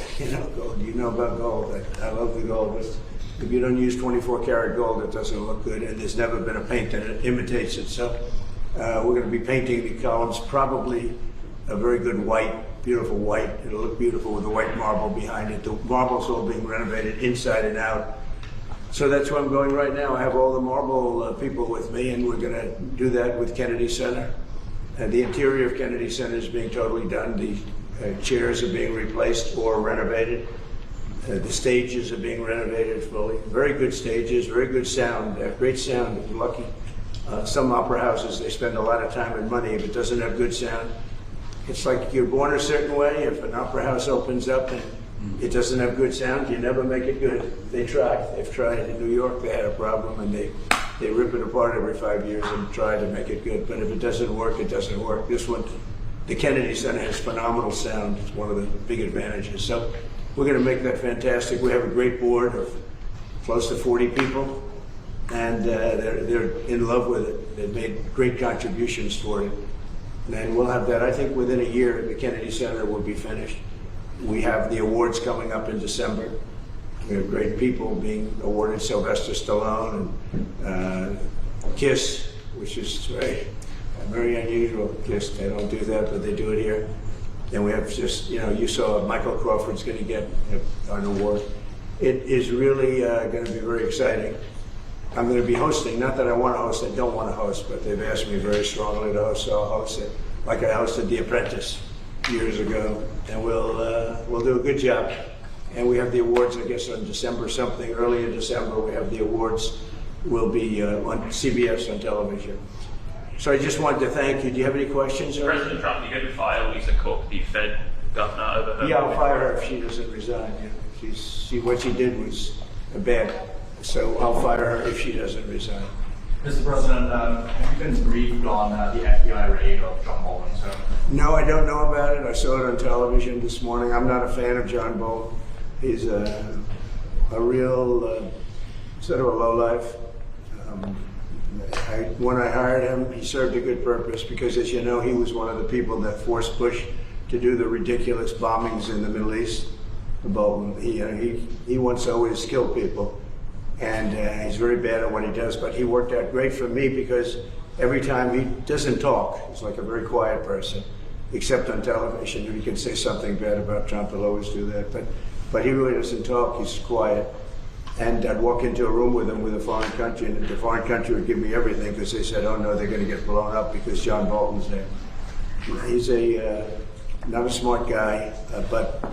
gold. You know about gold. I love the gold. But if you don't use 24 karat gold, it doesn't look good. And there's never been a paint that imitates it. So we're going to be painting the columns probably a very good white, beautiful white. It'll look beautiful with the white marble behind it. The marble's all being renovated inside and out. So that's where I'm going right now. I have all the marble people with me, and we're going to do that with Kennedy Center. The interior of Kennedy Center is being totally done. The chairs are being replaced or renovated. The stages are being renovated fully. Very good stages, very good sound, great sound if you're lucky. Some opera houses, they spend a lot of time and money if it doesn't have good sound. It's like you're born a certain way. If an opera house opens up and it doesn't have good sound, you never make it good. They try. They've tried. In New York, they had a problem, and they rip it apart every 5 years and try to make it good. But if it doesn't work, it doesn't work. This one, the Kennedy Center has phenomenal sound. It's one of the big advantages. So we're going to make that fantastic. We have a great board of close to 40 people, and they're in love with it. They've made great contributions for it. And we'll have that. I think within a year, the Kennedy Center will be finished. We have the awards coming up in December. We have great people being awarded, Sylvester Stallone and KISS, which is very unusual. KISS, they don't do that, but they do it here. And we have just, you saw Michael Crawford's going to get an award. It is really going to be very exciting. I'm going to be hosting, not that I want to host, I don't want to host, but they've asked me very strongly to host, so I'll host it like I hosted The Apprentice years ago, and we'll do a good job. And we have the awards, I guess, on December something, early in December, we have the awards. Will be on CBS on television. So I just wanted to thank you. Do you have any questions? President Trump, you going to fire Lisa Cook, the Fed governor, over her? Yeah, I'll fire her if she doesn't resign. Yeah. What she did was bad. So I'll fire her if she doesn't resign. Mr. President, have you been briefed on the FBI raid of John Bolton? No, I don't know about it. I saw it on television this morning. I'm not a fan of John Bolton. He's a real sort of a lowlife. When I hired him, he served a good purpose because, as you know, he was one of the people that forced Bush to do the ridiculous bombings in the Middle East. Bolton, he wants to always kill people, and he's very bad at what he does. But he worked out great for me because every time he doesn't talk, he's like a very quiet person, except on television. If he can say something bad about Trump, he'll always do that. But he really doesn't talk. He's quiet. And I'd walk into a room with him with a foreign country, and the foreign country would give me everything because they said, oh no, they're going to get blown up because John Bolton's there. He's not a smart guy, but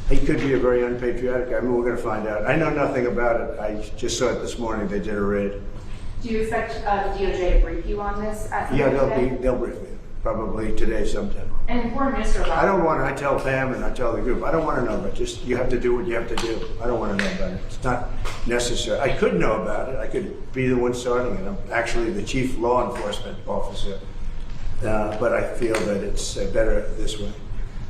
he could be a very unpatriotic guy. I mean, we're going to find out. I know nothing about it. I just saw it this morning. They did a raid. Do you expect the DOJ to brief you on this? Yeah, they'll brief me, probably today sometime. And Foreign Minister I don't want to, I tell Pam and I tell the group, I don't want to know, but just, you have to do what you have to do. I don't want to know about it. It's not necessary. I could know about it. I could be the one starting it. I'm actually the chief law enforcement officer. But I feel that it's better this way.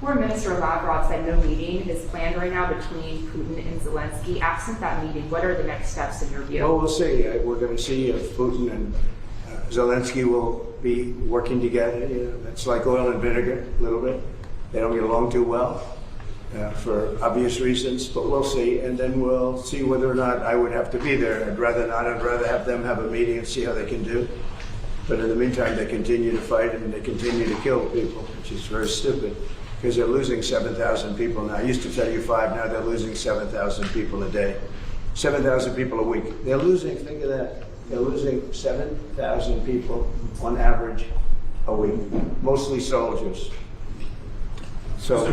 Foreign Minister Lavrov said no meeting is planned right now between Putin and Zelensky. Absent that meeting, what are the next steps in your view? Well, we'll see. We're going to see if Putin and Zelensky will be working together. It's like oil and vinegar, a little bit. They don't get along too well for obvious reasons, but we'll see. And then we'll see whether or not I would have to be there. I'd rather not. I'd rather have them have a meeting and see how they can do. But in the meantime, they continue to fight and they continue to kill people, which is very stupid because they're losing 7,000 people now. I used to tell you 5, now they're losing 7,000 people a day. 7,000 people a week. They're losing, think of that. They're losing 7,000 people on average a week, mostly soldiers. So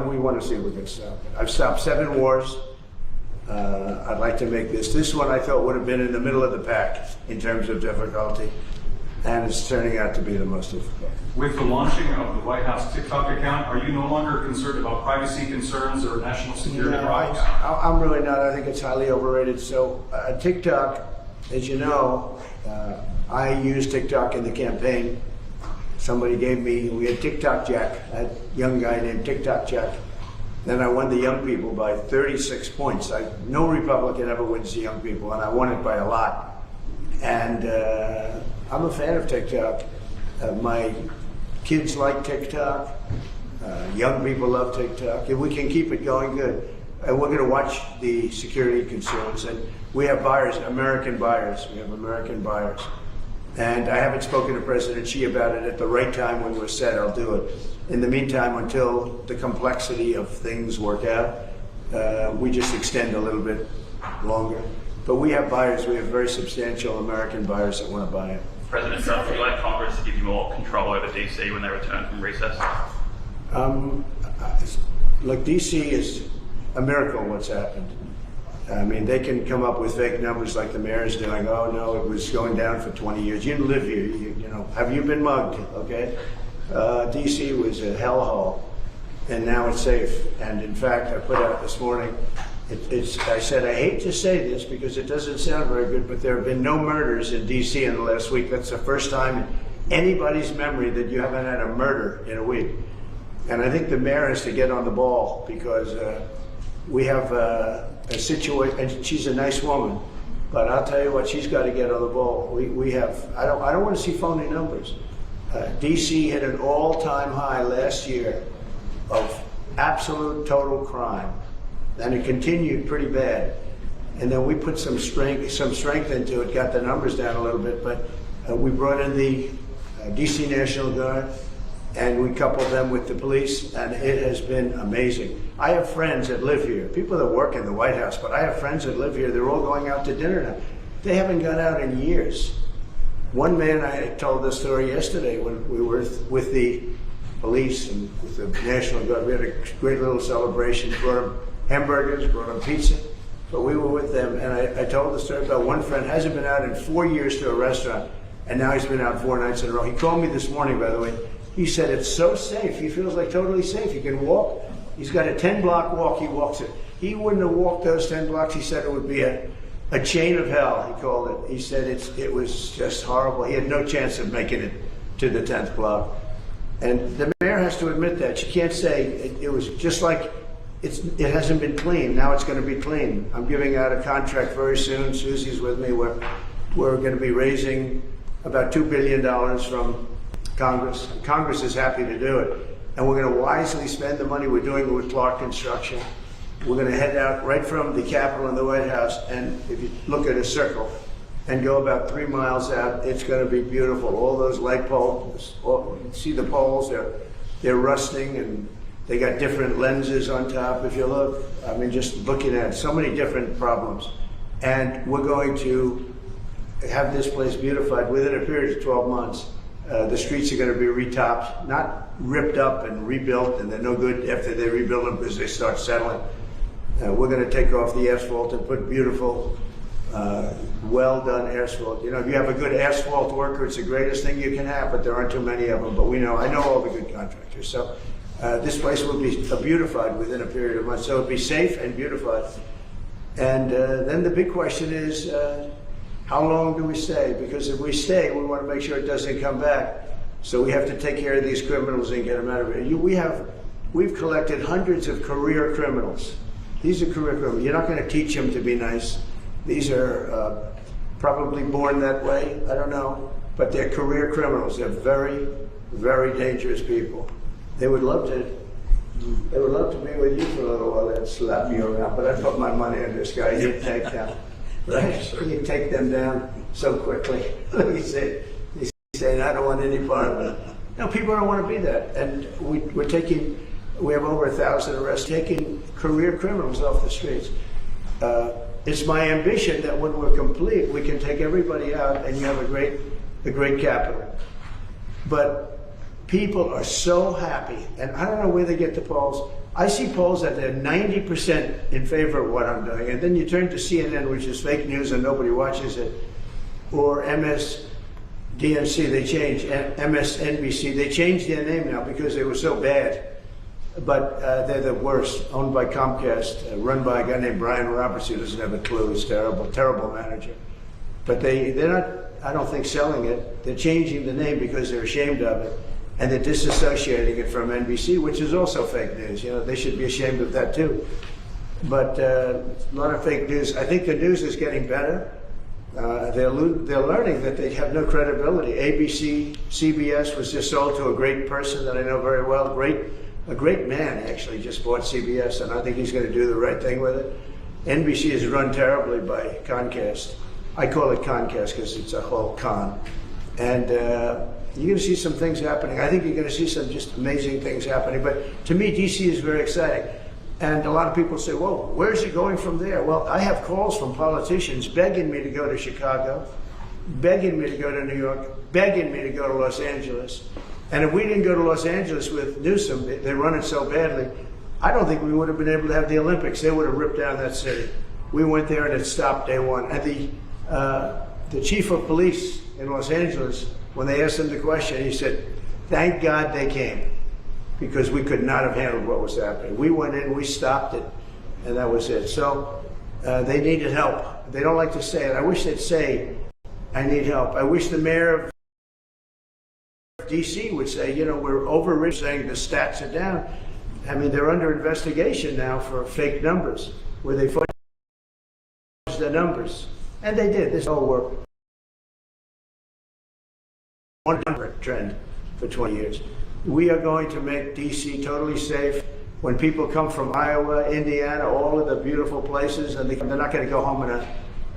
we want to see if we can stop it. I've stopped 7 wars. I'd like to make this one I thought would have been in the middle of the pack in terms of difficulty, and it's turning out to be the most difficult. With the launching of the White House TikTok account, are you no longer concerned about privacy concerns or national security problems? I'm really not. I think it's highly overrated. So TikTok, as you know, I used TikTok in the campaign. Somebody gave me, we had TikTok Jack, a young guy named TikTok Jack. Then I won the young people by 36 points. No Republican ever wins the young people, and I won it by a lot. And I'm a fan of TikTok. My kids like TikTok. Young people love TikTok. If we can keep it going, good. And we're going to watch the security concerns. And we have buyers, American buyers. We have American buyers. And I haven't spoken to President Xi about it. At the right time when we're set, I'll do it. In the meantime, until the complexity of things work out, we just extend a little bit longer. But we have buyers. We have very substantial American buyers that want to buy it. President Trump, would you like Congress to give you more control over D.C. when they return from recess? Look, D.C. is a miracle what's happened. I mean, they can come up with fake numbers like the mayor's doing. Oh, no, it was going down for 20 years. You didn't live here. You know, have you been mugged, okay? D.C. was a hellhole, and now it's safe. And in fact, I put out this morning, I said, I hate to say this because it doesn't sound very good, but there have been no murders in D.C. in the last week. That's the first time in anybody's memory that you haven't had a murder in a week. And I think the mayor has to get on the ball because we have a situation, and she's a nice woman, but I'll tell you what, she's got to get on the ball. We have, I don't want to see phony numbers. D.C. hit an all-time high last year of absolute total crime. and it continued pretty bad. And then we put some strength into it, got the numbers down a little bit, but we brought in the DC National Guard, and we coupled them with the police, and it has been amazing. I have friends that live here, people that work in the White House, but I have friends that live here. They're all going out to dinner now. They haven't gone out in years. One man, I told this story yesterday when we were with the police and with the National Guard. We had a great little celebration, brought them hamburgers, brought them pizza. But we were with them, and I told the story about one friend hasn't been out in 4 years to a restaurant, and now he's been out 4 nights in a row. He called me this morning, by the way. He said it's so safe. He feels like totally safe. He can walk. He's got a 10-block walk. He walks it. He wouldn't have walked those 10 blocks. He said it would be a chain of hell, he called it. He said it was just horrible. He had no chance of making it to the 10th block. And the mayor has to admit that. She can't say it was just like it hasn't been clean. Now it's going to be clean. I'm giving out a contract very soon. Susie's with me. We're going to be raising about $2 billion from Congress. Congress is happy to do it. And we're going to wisely spend the money. We're doing it with Clark Construction. We're going to head out right from the Capitol and the White House, and if you look at a circle and go about 3 miles out, it's going to be beautiful. All those light poles, see the poles, they're rusting, and they got different lenses on top. If you look, I mean, just looking at so many different problems. And we're going to have this place beautified within a period of 12 months. The streets are going to be retopped, not ripped up and rebuilt, and they're no good after they rebuild them because they start settling. We're going to take off the asphalt and put beautiful, well-done asphalt. You know, if you have a good asphalt worker, it's the greatest thing you can have, but there aren't too many of them. But I know all the good contractors. So this place will be beautified within a period of months. So it'll be safe and beautified. And then the big question is, how long do we stay? Because if we stay, we want to make sure it doesn't come back. So we have to take care of these criminals and get them out of here. We've collected hundreds of career criminals. These are career criminals. You're not going to teach them to be nice. These are probably born that way. I don't know. But they're career criminals. They're very, very dangerous people. They would love to be with you for a little while. They'd slap you around. But I put my money on this guy. He'd take them. Right? He'd take them down so quickly. Let me say, he's saying, I don't want any part of it. No, people don't want to be that. And we have over 1,000 arrests, taking career criminals off the streets. It's my ambition that when we're complete, we can take everybody out and you have a great capital. But people are so happy, and I don't know where they get the polls. I see polls that they're 90% in favor of what I'm doing, and then you turn to CNN, which is fake news and nobody watches it, or MSDNC, MSNBC, they changed their name now because they were so bad. But they're the worst, owned by Comcast, run by a guy named Brian Roberts, who doesn't have a clue. He's terrible, terrible manager. But they're not, I don't think, selling it. They're changing the name because they're ashamed of it. And they're disassociating it from NBC, which is also fake news. You know, they should be ashamed of that too. But a lot of fake news. I think the news is getting better. They're learning that they have no credibility. ABC, CBS was just sold to a great person that I know very well, a great man actually just bought CBS, and I think he's going to do the right thing with it. NBC is run terribly by Comcast. I call it Comcast because it's a whole con. And you're going to see some things happening. I think you're going to see some just amazing things happening. But to me, DC is very exciting. And a lot of people say, well, where's it going from there? Well, I have calls from politicians begging me to go to Chicago, begging me to go to New York, begging me to go to Los Angeles. And if we didn't go to Los Angeles with Newsom, they run it so badly, I don't think we would have been able to have the Olympics. They would have ripped down that city. We went there and it stopped day one. And the chief of police in Los Angeles, when they asked him the question, he said, thank God they came, because we could not have handled what was happening. We went in, we stopped it, and that was it. So they needed help. They don't like to say it. I wish they'd say, I need help. I wish the mayor of DC would say, you know, we're overreached, saying the stats are down. I mean, they're under investigation now for fake numbers, where they fudged the numbers. And they did. This all work. 100 trend for 20 years. We are going to make DC totally safe. when people come from Iowa, Indiana, all of the beautiful places, and they're not going to go home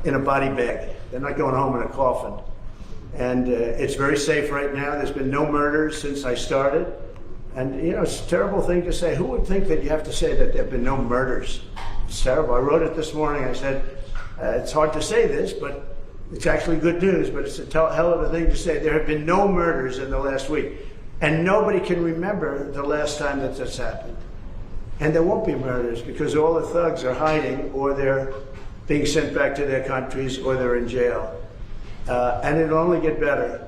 in a body bag. They're not going home in a coffin. And it's very safe right now. There's been no murders since I started. And, you know, it's a terrible thing to say. Who would think that you have to say that there have been no murders? It's terrible. I wrote it this morning. I said, it's hard to say this, but it's actually good news, but it's a hell of a thing to say. There have been no murders in the last week. And nobody can remember the last time that this happened. And there won't be murders because all the thugs are hiding, or they're being sent back to their countries, or they're in jail. And it'll only get better.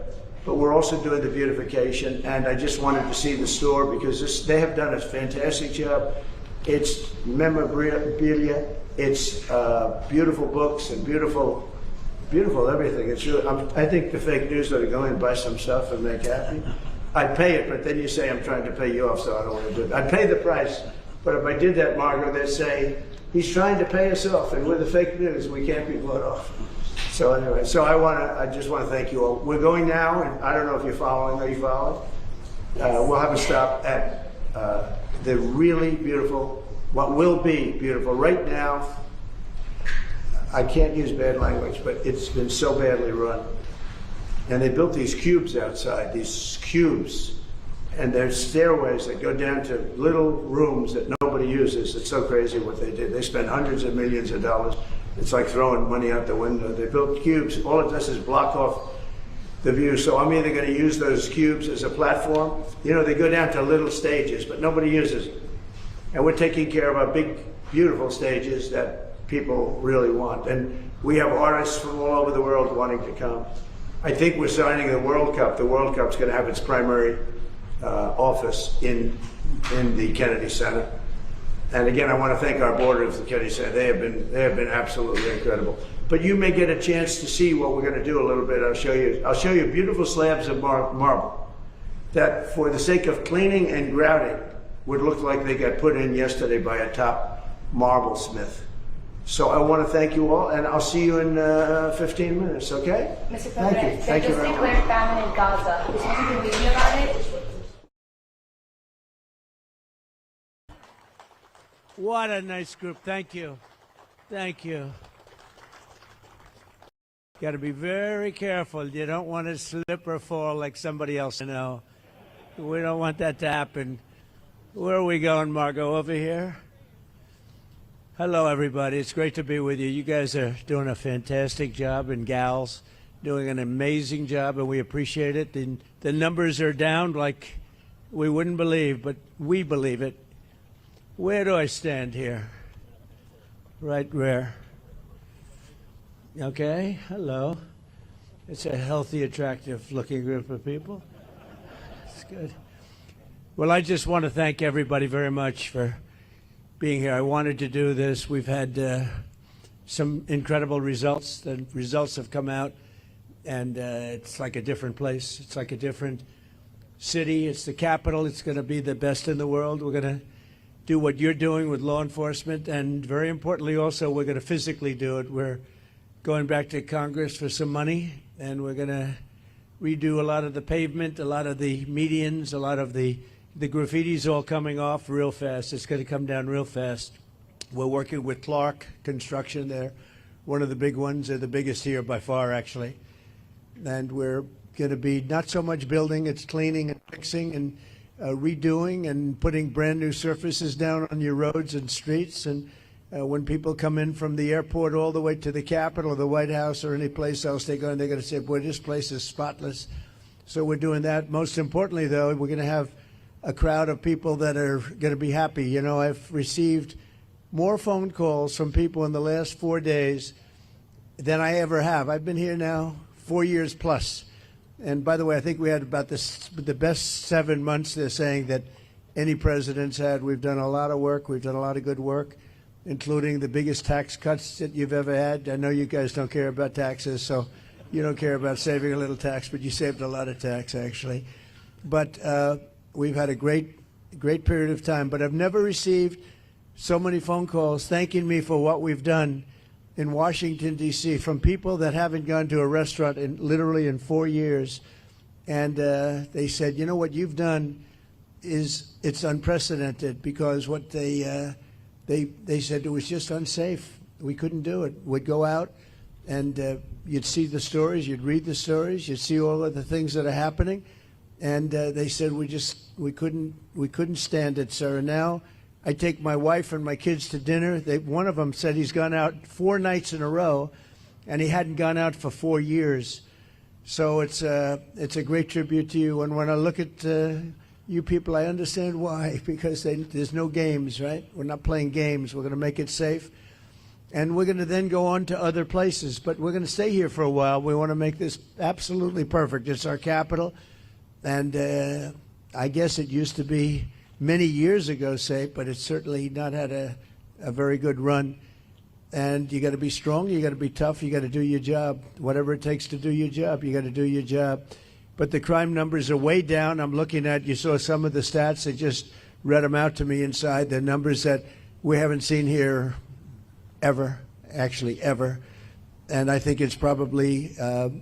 But we're also doing the beautification, and I just wanted to see the store because they have done a fantastic job. It's memorabilia, it's beautiful books and beautiful everything. It's really, I think the fake news ought to go in and buy some stuff and make happy. I'd pay it, but then you say I'm trying to pay you off, so I don't want to do it. I'd pay the price, but if I did that, Margot, they'd say, he's trying to pay us off, and with the fake news, we can't be bought off. So anyway, so I just want to thank you all. We're going now, and I don't know if you're following. Are you following? We'll have a stop at the really beautiful, what will be beautiful. Right now, I can't use bad language, but it's been so badly run. And they built these cubes outside, and there's stairways that go down to little rooms that nobody uses. It's so crazy what they did. They spent hundreds of millions of dollars. It's like throwing money out the window. They built cubes. All it does is block off the view. So I'm either going to use those cubes as a platform. You know, they go down to little stages, but nobody uses it. And we're taking care of our big, beautiful stages that people really want. And we have artists from all over the world wanting to come. I think we're signing the World Cup. The World Cup's going to have its primary office in the Kennedy Center. And again, I want to thank our board of the Kennedy Center. They have been absolutely incredible. But you may get a chance to see what we're going to do a little bit. I'll show you beautiful slabs of marble that, for the sake of cleaning and grouting, would look like they got put in yesterday by a top marble smith. So I want to thank you all, and I'll see you in 15 minutes, okay? Mr. Thank you. President, Thank they you just very much. declared famine in Gaza. Is something you can do about it? What a nice group. Thank you. Thank you. Got to be very careful. You don't want to slip or fall like somebody else, you know. We don't want that to happen. Where are we going, Margot? Over here? Hello, everybody. It's great to be with you. You guys are doing a fantastic job, and gals doing an amazing job, and we appreciate it. And the numbers are down like we wouldn't believe, but we believe it. Where do I stand here? Right where? Okay, hello. It's a healthy, attractive-looking group of people. It's good. Well, I just want to thank everybody very much for being here. I wanted to do this. We've had some incredible results. The results have come out, and it's like a different place. It's like a different city. It's the capital. It's going to be the best in the world. We're going to do what you're doing with law enforcement, and very importantly also, we're going to physically do it. We're going back to Congress for some money, and we're going to redo a lot of the pavement, a lot of the medians, a lot of the graffiti's all coming off real fast. It's going to come down real fast. We're working with Clark Construction. They're one of the big ones. They're the biggest here by far, actually. And we're going to be not so much building, it's cleaning and fixing and redoing and putting brand new surfaces down on your roads and streets. And when people come in from the airport all the way to the Capitol or the White House or any place else they go, and they're going to say, boy, this place is spotless. So we're doing that. Most importantly, though, we're going to have a crowd of people that are going to be happy. You know, I've received more phone calls from people in the last 4 days than I ever have. I've been here now 4 years plus. And by the way, I think we had about the best 7 months, they're saying, that any president's had. We've done a lot of work. We've done a lot of good work, including the biggest tax cuts that you've ever had. I know you guys don't care about taxes, so you don't care about saving a little tax, but you saved a lot of tax, actually. But we've had a great period of time. But I've never received so many phone calls thanking me for what we've done in Washington, D.C., from people that haven't gone to a restaurant literally in 4 years. And they said, you know, what you've done it's unprecedented because what they said it was just unsafe. We couldn't do it. We'd go out and you'd see the stories, you'd read the stories, you'd see all of the things that are happening, and they said we couldn't stand it, sir. And now I take my wife and my kids to dinner. One of them said he's gone out 4 nights in a row, and he hadn't gone out for 4 years. So it's a great tribute to you. And when I look at you people, I understand why, because there's no games, right? We're not playing games. We're going to make it safe. And we're going to then go on to other places. But we're going to stay here for a while. We want to make this absolutely perfect. It's our capital. And I guess it used to be many years ago safe, but it's certainly not had a very good run. And you got to be strong. You got to be tough. You got to do your job. Whatever it takes to do your job, you got to do your job. But the crime numbers are way down. I'm looking at, you saw some of the stats. They just read them out to me inside. The numbers that we haven't seen here ever, actually ever. And I think it's probably,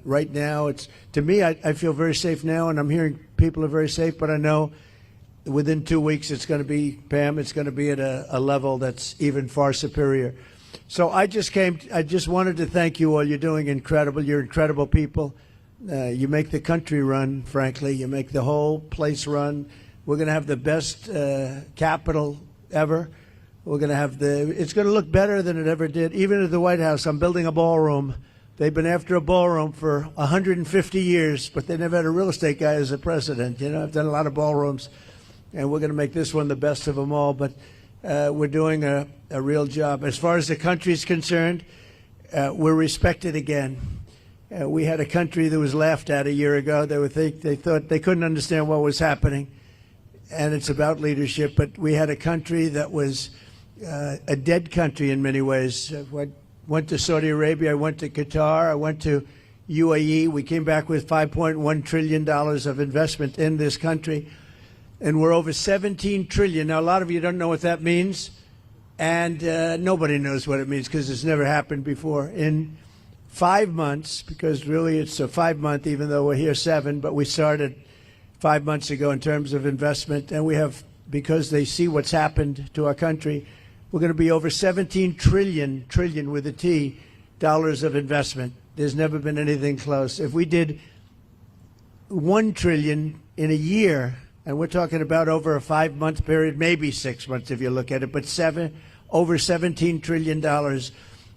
right now, to me, I feel very safe now, and I'm hearing people are very safe, but I know within 2 weeks it's going to be, Pam, it's going to be at a level that's even far superior. So I just wanted to thank you all. You're doing incredible. You're incredible people. You make the country run, frankly. You make the whole place run. We're going to have the best Capitol ever. We're going to have it's going to look better than it ever did. Even at the White House, I'm building a ballroom. They've been after a ballroom for 150 years, but they never had a real estate guy as a president. You know, I've done a lot of ballrooms, and we're going to make this one the best of them all. But we're doing a real job. As far as the country is concerned, we're respected again. We had a country that was laughed at a year ago. They thought they couldn't understand what was happening, and it's about leadership. But we had a country that was a dead country in many ways. I went to Saudi Arabia. I went to Qatar. I went to UAE. We came back with $5.1 trillion of investment in this country. And we're over 17 trillion. Now, a lot of you don't know what that means, and nobody knows what it means because it's never happened before. In 5 months, because really it's a 5-month, even though we're here 7, but we started 5 months ago in terms of investment, and we have, because they see what's happened to our country, we're going to be over 17 trillion with a T, dollars of investment. There's never been anything close. If we did 1 trillion in a year, and we're talking about over a 5-month period, maybe 6 months if you look at it, but over $17 trillion.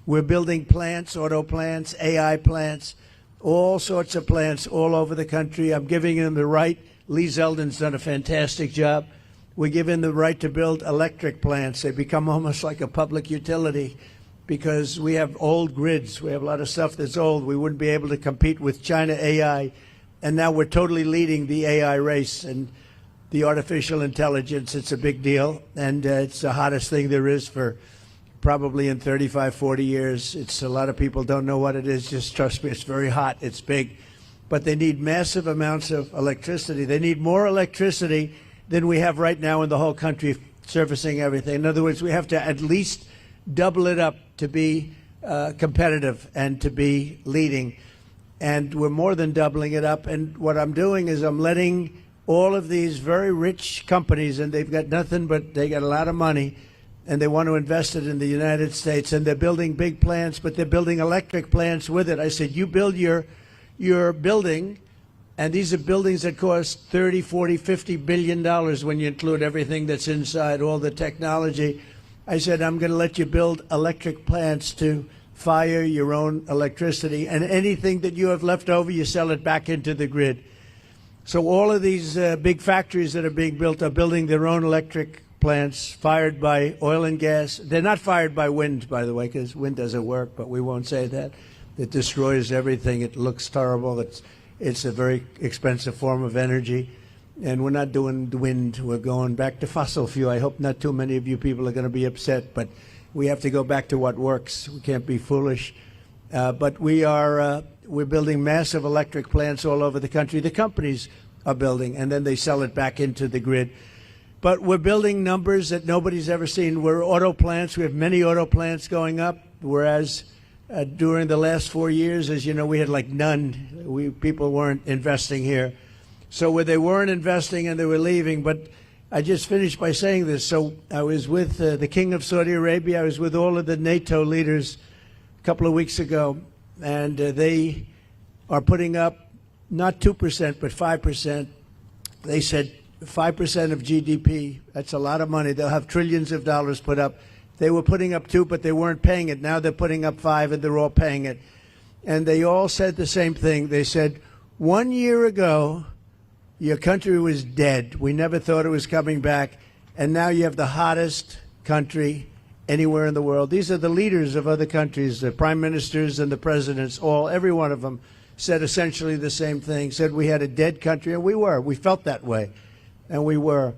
We're building plants, auto plants, AI plants, all sorts of plants all over the country. I'm giving them the right. Lee Zeldin's done a fantastic job. We're giving the right to build electric plants. They become almost like a public utility because we have old grids. We have a lot of stuff that's old. We wouldn't be able to compete with China AI. And now we're totally leading the AI race and the artificial intelligence. It's a big deal. And it's the hottest thing there is for probably in 35, 40 years. It's a lot of people don't know what it is. Just trust me, it's very hot. It's big. But they need massive amounts of electricity. They need more electricity than we have right now in the whole country servicing everything. In other words, we have to at least double it up to be competitive and to be leading. And we're more than doubling it up. And what I'm doing is I'm letting all of these very rich companies, and they've got nothing but they got a lot of money, and they want to invest it in the United States, and they're building big plants, but they're building electric plants with it. I said, you build your building, and these are buildings that cost 30, 40, 50 billion dollars when you include everything that's inside, all the technology. I said, I'm going to let you build electric plants to fire your own electricity, and anything that you have left over, you sell it back into the grid. So all of these big factories that are being built are building their own electric plants fired by oil and gas. They're not fired by wind, by the way, because wind doesn't work, but we won't say that. It destroys everything. It looks terrible. It's a very expensive form of energy. And we're not doing wind. We're going back to fossil fuel. I hope not too many of you people are going to be upset, but we have to go back to what works. We can't be foolish. But we're building massive electric plants all over the country. The companies are building, and then they sell it back into the grid. But we're building numbers that nobody's ever seen. We're auto plants. We have many auto plants going up, whereas during the last 4 years, as you know, we had like none. People weren't investing here. So where they weren't investing and they were leaving, but I just finished by saying this. So I was with the King of Saudi Arabia. I was with all of the NATO leaders a couple of weeks ago, and they are putting up not 2%, but 5%. They said 5% of GDP. That's a lot of money. They'll have trillions of dollars put up. They were putting up 2, but they weren't paying it. Now they're putting up 5, and they're all paying it. And they all said the same thing. They said, 1 year ago, your country was dead. We never thought it was coming back. And now you have the hottest country anywhere in the world. These are the leaders of other countries, the prime ministers and the presidents, every one of them said essentially the same thing, said we had a dead country, and we were. We felt that way, and we were.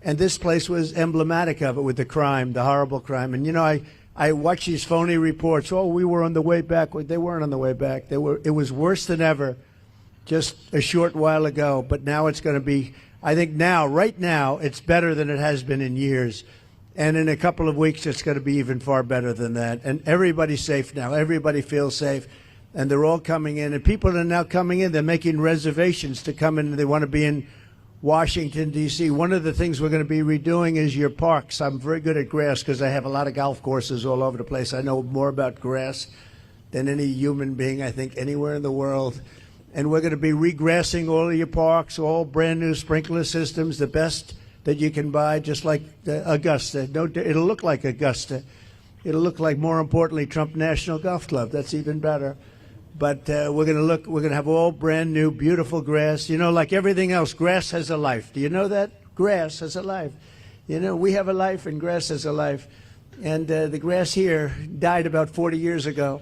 And this place was emblematic of it with the crime, the horrible crime. And, you know, I watch these phony reports. Oh, we were on the way back. They weren't on the way back. It was worse than ever just a short while ago. But now it's going to be, I think now, right now, it's better than it has been in years. And in a couple of weeks, it's going to be even far better than that. And everybody's safe now. Everybody feels safe. And they're all coming in. And people are now coming in. They're making reservations to come in. They want to be in Washington, D.C. One of the things we're going to be redoing is your parks. I'm very good at grass because I have a lot of golf courses all over the place. I know more about grass than any human being, I think, anywhere in the world. And we're going to be regrassing all of your parks, all brand new sprinkler systems, the best that you can buy, just like Augusta. No, it'll look like Augusta. It'll look like, more importantly, Trump National Golf Club. That's even better. But we're going to have all brand new, beautiful grass. You know, like everything else, grass has a life. Do you know that? Grass has a life. You know, we have a life and grass has a life. And the grass here died about 40 years ago.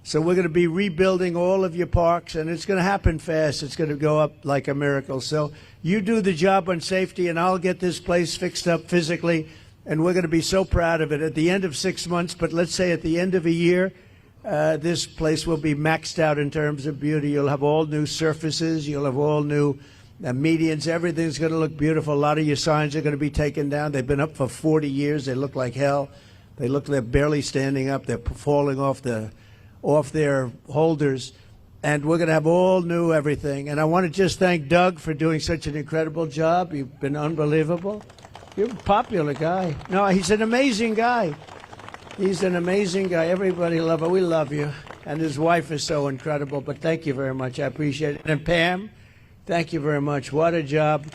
So we're going to be rebuilding all of your parks, and it's going to happen fast. It's going to go up like a miracle. So you do the job on safety, and I'll get this place fixed up physically, and we're going to be so proud of it at the end of 6 months. But let's say at the end of a year, this place will be maxed out in terms of beauty. You'll have all new surfaces. You'll have all new medians. Everything's going to look beautiful. A lot of your signs are going to be taken down. They've been up for 40 years. They look like hell. They're barely standing up. They're falling off their holders. And we're going to have all new everything. And I want to just thank Doug for doing such an incredible job. You've been unbelievable. You're a popular guy. No, he's an amazing guy. He's an amazing guy. Everybody love him. We love you. And his wife is so incredible. But thank you very much. I appreciate it. And Pam, thank you very much. What a job.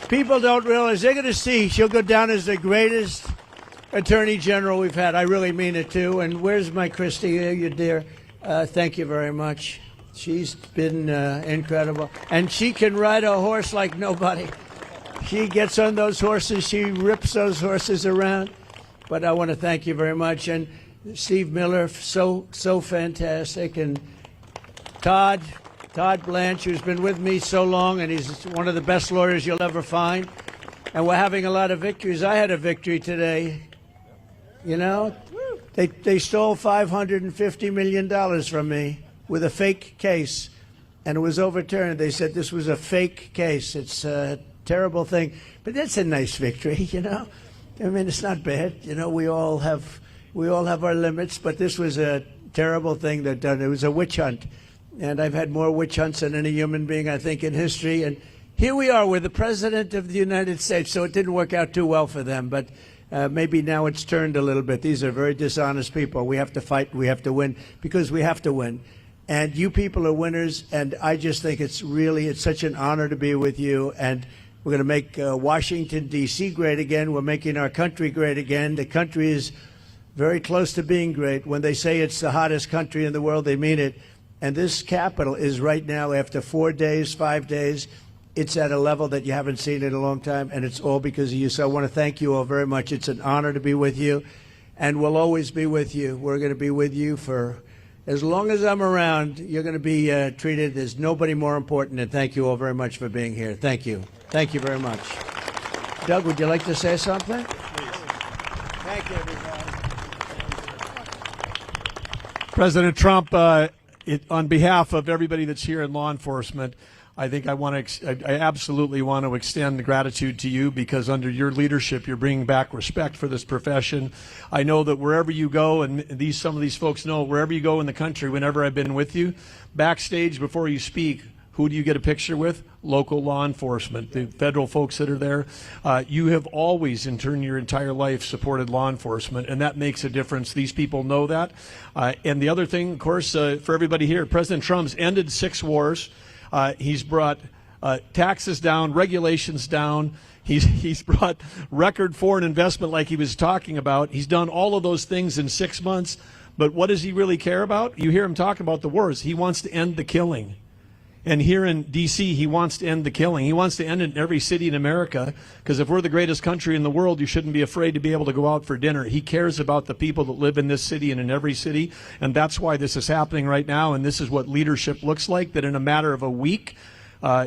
People don't realize, they're going to see she'll go down as the greatest Attorney General we've had. I really mean it, too. And where's my Christy? You dear. Thank you very much. She's been incredible. And she can ride a horse like nobody. She gets on those horses. She rips those horses around. But I want to thank you very much. And Steve Miller, so fantastic. And Todd Blanche, who's been with me so long, and he's one of the best lawyers you'll ever find. And we're having a lot of victories. I had a victory today. You know, they stole $550 million from me with a fake case, and it was overturned. They said this was a fake case. It's a terrible thing. But that's a nice victory, you know. I mean, it's not bad. You know, we all have our limits, but this was a terrible thing that done. It was a witch hunt, and I've had more witch hunts than any human being, I think, in history. And here we are with the President of the United States, so it didn't work out too well for them, but maybe now it's turned a little bit. These are very dishonest people. We have to fight. We have to win because we have to win. And you people are winners, and I just think it's such an honor to be with you. And we're going to make Washington, D.C. great again. We're making our country great again. The country is very close to being great. When they say it's the hottest country in the world, they mean it. And this Capitol is right now, after 4 days, 5 days, it's at a level that you haven't seen in a long time, and it's all because of you. So I want to thank you all very much. It's an honor to be with you, and we'll always be with you. We're going to be with you for as long as I'm around. You're going to be treated. There's nobody more important, and thank you all very much for being here. Thank you. Thank you very much. Doug, would you like to say something? Please. Thank you, everybody. President Trump, on behalf of everybody that's here in law enforcement, I think I absolutely want to extend gratitude to you, because under your leadership, you're bringing back respect for this profession. I know that wherever you go, and some of these folks know, wherever you go in the country, whenever I've been with you, backstage before you speak, Who do you get a picture with? Local law enforcement, the federal folks that are there. You have always, in turn, your entire life supported law enforcement, and that makes a difference. These people know that. And the other thing, of course, for everybody here, President Trump's ended 6 wars. He's brought taxes down, regulations down. He's brought record foreign investment like he was talking about. He's done all of those things in 6 months. But what does he really care about? You hear him talk about the wars. He wants to end the killing. And here in D.C., he wants to end the killing. He wants to end it in every city in America, because if we're the greatest country in the world, you shouldn't be afraid to be able to go out for dinner. He cares about the people that live in this city and in every city, and that's why this is happening right now, and this is what leadership looks like, that in a matter of a week,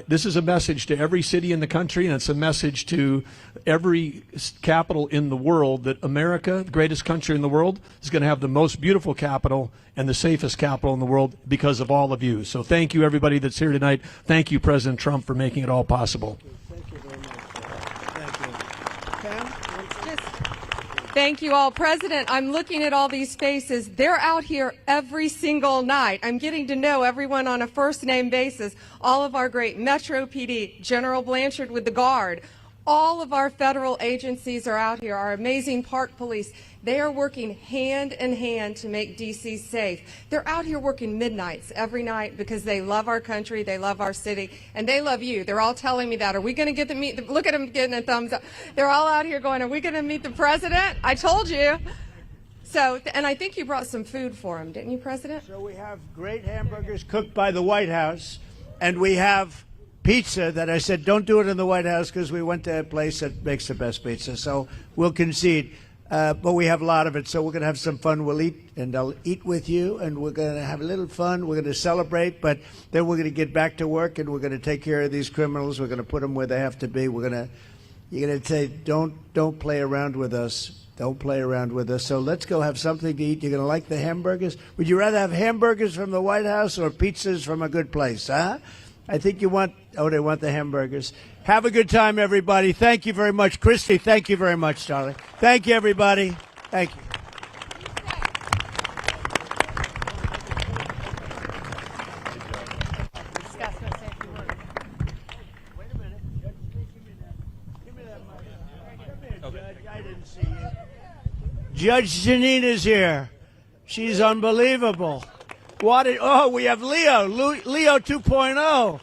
this is a message to every city in the country, and it's a message to every capital in the world that America, the greatest country in the world, is going to have the most beautiful capital and the safest capital in the world because of all of you. So thank you, everybody that's here tonight. Thank you, President Trump, for making it all possible. Thank you very much. Thank you. Pam? Thank you all. President, I'm looking at all these faces. They're out here every single night. I'm getting to know everyone on a first-name basis. All of our great Metro PD, General Blanchard with the Guard, all of our federal agencies are out here, our amazing Park Police. They are working hand in hand to make D.C. safe. They're out here working midnights every night because they love our country, they love our city, and they love you. They're all telling me that. Are we going to get to meet look at them getting a thumbs up. They're all out here going, are we going to meet the president? I told you. So, and I think you brought some food for him, didn't you, President? So we have great hamburgers cooked by the White House, and we have pizza that I said don't do it in the White House because we went to a place that makes the best pizza. So we'll concede. But we have a lot of it, so we're going to have some fun. We'll eat, and I'll eat with you, and we're going to have a little fun. We're going to celebrate, but then we're going to get back to work, and we're going to take care of these criminals. We're going to put them where they have to be. You're going to say, don't play around with us. Don't play around with us. So let's go have something to eat. You're going to like the hamburgers? Would you rather have hamburgers from the White House or pizzas from a good place, huh? I think you want, they want the hamburgers. Have a good time, everybody. Thank you very much. Christy, thank you very much, darling. Thank you, everybody. Thank you. Wait a minute. Judge, give me that mic. Come here, Judge. I didn't see you. Judge Janine is here. She's unbelievable. We have Leo 2.0.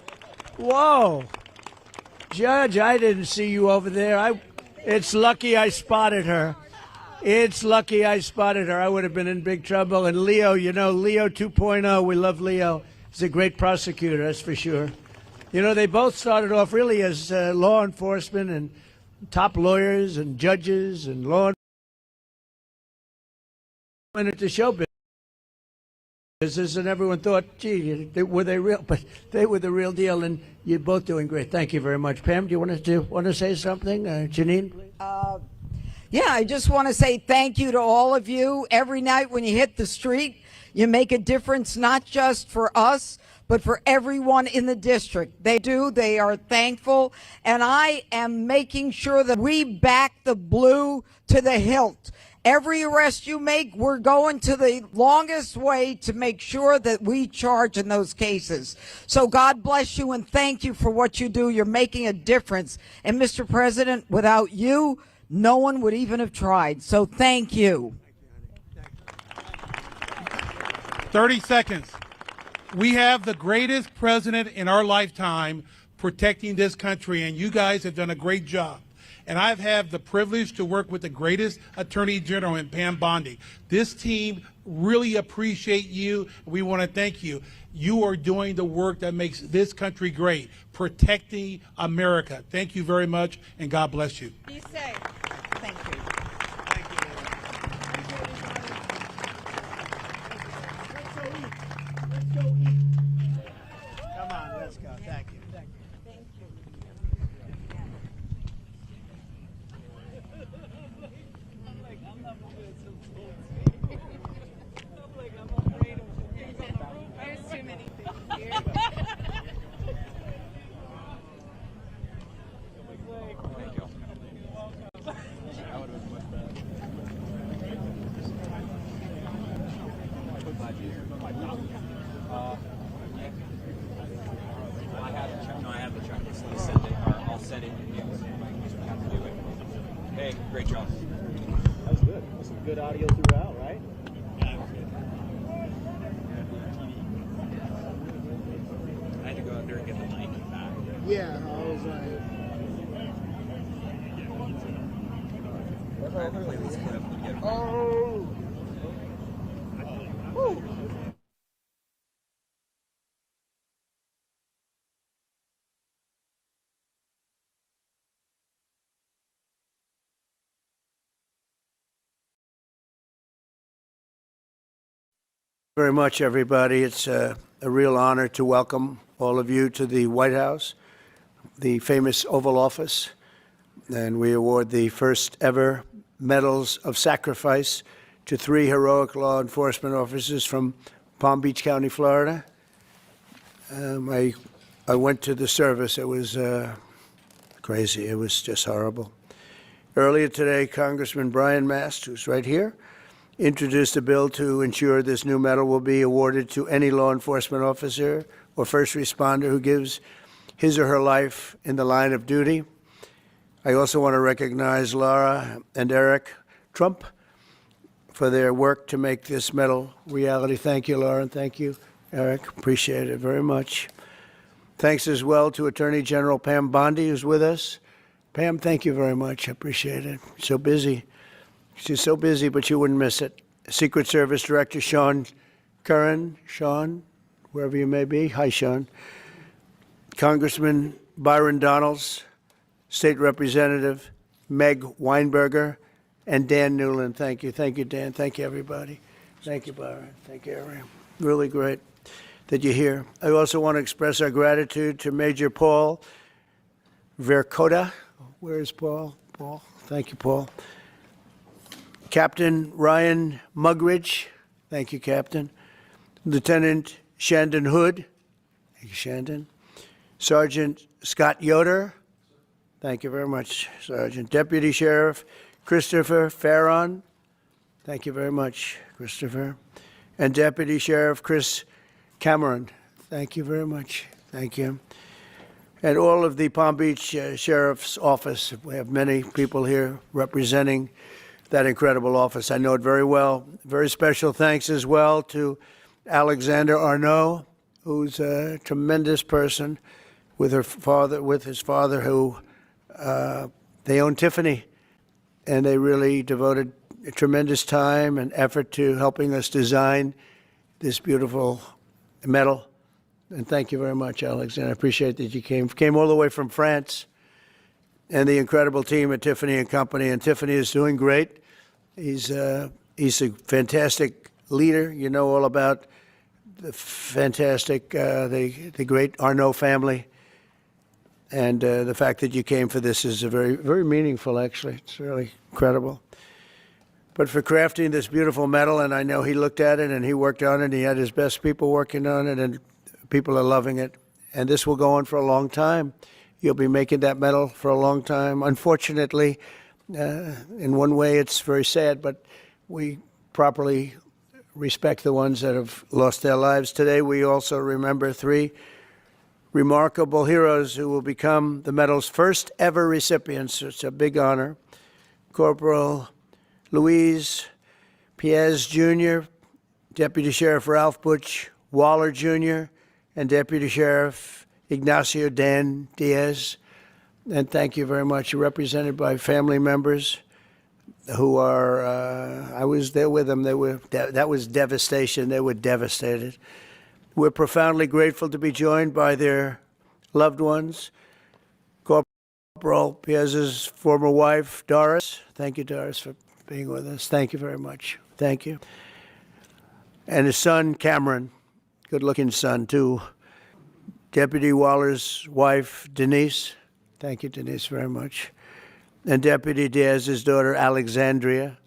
Whoa. Judge, I didn't see you over there. It's lucky I spotted her. It's lucky I spotted her. I would have been in big trouble. And Leo, Leo 2.0, we love Leo. He's a great prosecutor, that's for sure. They both started off really as law enforcement and top lawyers and judges and law enforcement into show business, and everyone thought, gee, were they real? But they were the real deal, and you're both doing great. Thank you very much. Pam, do you want to say something? Janine, please. Yeah, I just want to say thank you to all of you. Every night when you hit the street, you make a difference, not just for us, but for everyone in the district. They do. They are thankful. And I am making sure that we back the blue to the hilt. Every arrest you make, we're going to the longest way to make sure that we charge in those cases. So God bless you and thank you for what you do. You're making a difference. And Mr. President, without you, no one would even have tried. So thank you. 30 seconds. We have the greatest president in our lifetime protecting this country, and you guys have done a great job. And I've had the privilege to work with the greatest Attorney General in Pam Bondi. This team really appreciate you. We want to thank you. You are doing the work that makes this country great, protecting America. Thank you very much, and God bless you. Be safe. Thank you. Let's go eat. Come on, let's go. Thank you. Thank you. There's too many things here. that in your news. You have to do it. Hey, great job. That was good. Some good audio throughout, right? I had to go out there and get the mic back. Yeah, I was like. Oh! Very much, everybody. It's a real honor to welcome all of you to the White House, the famous Oval Office, and we award the first ever Medals of Sacrifice to 3 heroic law enforcement officers from Palm Beach County, Florida. I went to the service. It was crazy. It was just horrible. Earlier today, Congressman Brian Mast, who's right here, introduced a bill to ensure this new medal will be awarded to any law enforcement officer or first responder who gives his or her life in the line of duty. I also want to recognize Laura and Eric Trump for their work to make this medal reality. Thank you, Laura, and thank you, Eric. Appreciate it very much. Thanks as well to Attorney General Pam Bondi, who's with us. Pam, thank you very much. I appreciate it. So busy. She's so busy, but you wouldn't miss it. Secret Service Director Sean Curran. Sean, wherever you may be. Hi, Sean. Congressman Byron Donalds, State Representative Meg Weinberger, and Dan Newland. Thank you. Thank you, Dan. Thank you, everybody. Thank you, Byron. Thank you, everyone. Really great that you're here. I also want to express our gratitude to Major Paul Vercoda. Where is Paul? Paul. Thank you, Paul. Captain Ryan Mugridge. Thank you, Captain. Lieutenant Shandon Hood. Thank you, Shandon. Sergeant Scott Yoder. Thank you very much, Sergeant. Deputy Sheriff Christopher Farron. Thank you very much, Christopher. And Deputy Sheriff Chris Cameron. Thank you very much. Thank you. And all of the Palm Beach Sheriff's Office. We have many people here representing that incredible office. I know it very well. Very special thanks as well to Alexander Arnault, who's a tremendous person with his father, who they own Tiffany, and they really devoted a tremendous time and effort to helping us design this beautiful medal. And thank you very much, Alexander. I appreciate that you came all the way from France. And the incredible team at Tiffany and Company. And Tiffany is doing great. He's a fantastic leader. You know all about the fantastic, the great Arnault family. And the fact that you came for this is very, very meaningful, actually. It's really incredible. But for crafting this beautiful medal, and I know he looked at it and he worked on it, and he had his best people working on it, and people are loving it. And this will go on for a long time. You'll be making that medal for a long time. Unfortunately, in one way, it's very sad, but we properly respect the ones that have lost their lives. Today, we also remember 3 remarkable heroes who will become the medal's first ever recipients. It's a big honor. Corporal Luis Piez Jr., Deputy Sheriff Ralph Butch Waller Jr., and Deputy Sheriff Ignacio Dan Diaz. And thank you very much. You're represented by family members who are, I was there with them. That was devastation. They were devastated. We're profoundly grateful to be joined by their loved ones. Corporal Piez's former wife, Doris. Thank you, Doris, for being with us. Thank you very much. Thank you. And his son, Cameron, good-looking son, too. Deputy Waller's wife, Denise. Thank you, Denise, very much. And Deputy Diaz's daughter, Alexandria.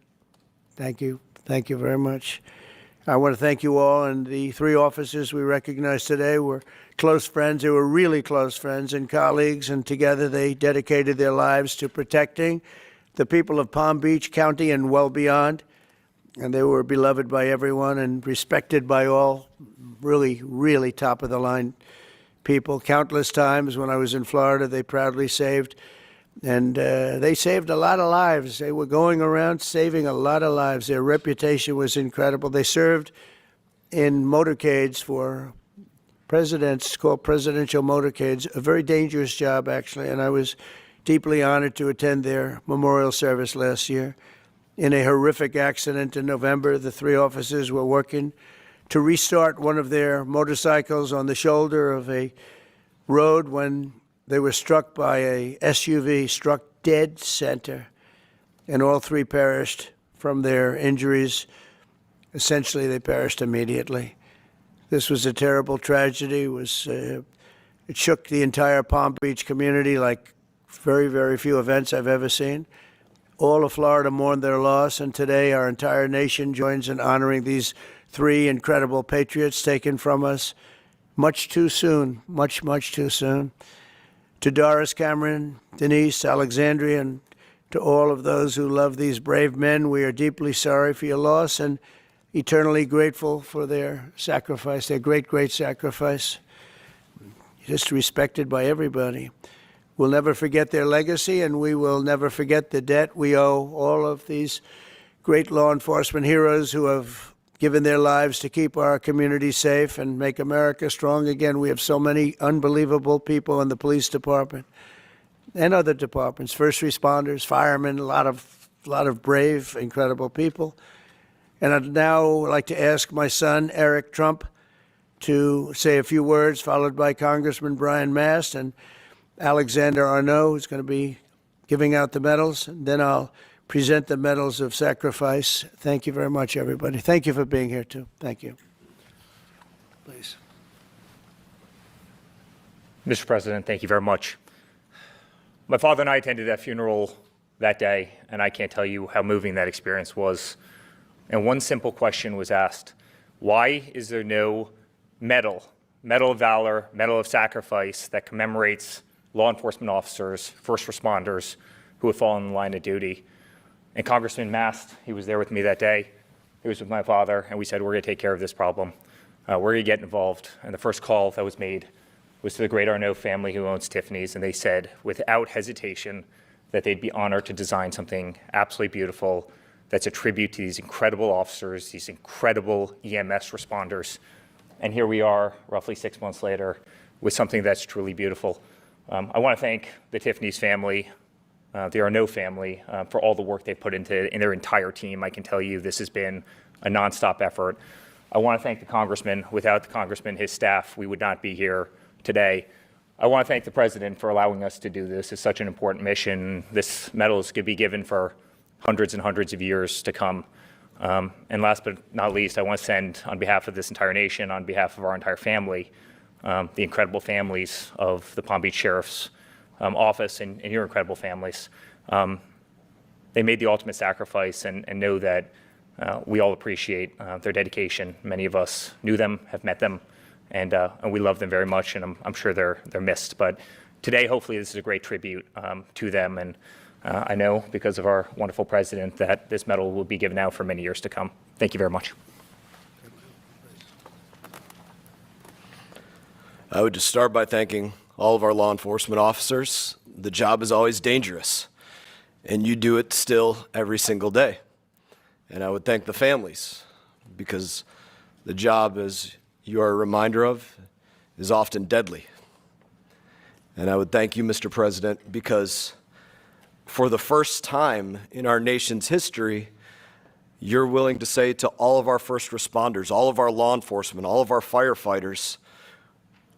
Thank you. Thank you very much. I want to thank you all. And the 3 officers we recognize today were close friends. They were really close friends and colleagues, and together they dedicated their lives to protecting the people of Palm Beach County and well beyond. And they were beloved by everyone and respected by all. Really, really top of the line people. Countless times when I was in Florida, they proudly saved. And they saved a lot of lives. They were going around saving a lot of lives. Their reputation was incredible. They served in motorcades for presidents, called presidential motorcades, a very dangerous job, actually. And I was deeply honored to attend their memorial service last year. In a horrific accident in November, the 3 officers were working to restart one of their motorcycles on the shoulder of a road when they were struck by a SUV, struck dead center, and all 3 perished from their injuries. Essentially, they perished immediately. This was a terrible tragedy. It shook the entire Palm Beach community like very, very few events I've ever seen. All of Florida mourned their loss, and today our entire nation joins in honoring these 3 incredible patriots taken from us much too soon, much, much too soon. To Doris, Cameron, Denise, Alexandria, and to all of those who love these brave men, we are deeply sorry for your loss and eternally grateful for their sacrifice, their great, great sacrifice, just respected by everybody. We'll never forget their legacy, and we will never forget the debt we owe all of these great law enforcement heroes who have given their lives to keep our community safe and make America strong again. We have so many unbelievable people in the police department and other departments, first responders, firemen, a lot of brave, incredible people. And I'd now like to ask my son, Eric Trump, to say a few words, followed by Congressman Brian Mast and Alexander Arnault, who's going to be giving out the medals. And then I'll present the medals of sacrifice. Thank you very much, everybody. Thank you for being here, too. Thank you. Please. Mr. President, thank you very much. My father and I attended that funeral that day, and I can't tell you how moving that experience was. And one simple question was asked: why is there no medal of valor, medal of sacrifice that commemorates law enforcement officers, first responders who have fallen in the line of duty? And Congressman Mast, he was there with me that day. He was with my father, and we said, we're going to take care of this problem. We're going to get involved. And the first call that was made was to the great Arnault family who owns Tiffany's, and they said, without hesitation, that they'd be honored to design something absolutely beautiful that's a tribute to these incredible officers, these incredible EMS responders. And here we are, roughly 6 months later, with something that's truly beautiful. I want to thank the Tiffany's family, the Arnault family, for all the work they've put into their entire team. I can tell you this has been a nonstop effort. I want to thank the Congressman. Without the Congressman, his staff, we would not be here today. I want to thank the President for allowing us to do this. It's such an important mission. This medal is going to be given for hundreds and hundreds of years to come. And last but not least, I want to send, on behalf of this entire nation, on behalf of our entire family, the incredible families of the Palm Beach Sheriff's Office and your incredible families. They made the ultimate sacrifice, and know that we all appreciate their dedication. Many of us knew them, have met them, and we love them very much, and I'm sure they're missed. But today, hopefully, this is a great tribute to them, and I know, because of our wonderful president, that this medal will be given out for many years to come. Thank you very much. I would just start by thanking all of our law enforcement officers. The job is always dangerous, and you do it still every single day. And I would thank the families, because the job, as you are a reminder of, is often deadly. And I would thank you, Mr. President, because for the first time in our nation's history, you're willing to say to all of our first responders, all of our law enforcement, all of our firefighters,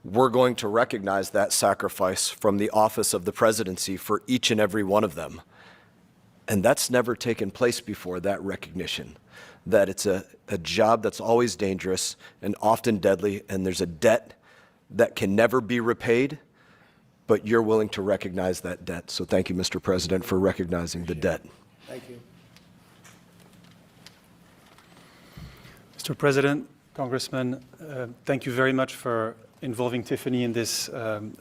we're going to recognize that sacrifice from the office of the presidency for each and every one of them. And that's never taken place before, that recognition, that it's a job that's always dangerous and often deadly, and there's a debt that can never be repaid, but you're willing to recognize that debt. So thank you, Mr. President, for recognizing the debt. Thank you. Mr. President, Congressman, thank you very much for involving Tiffany in this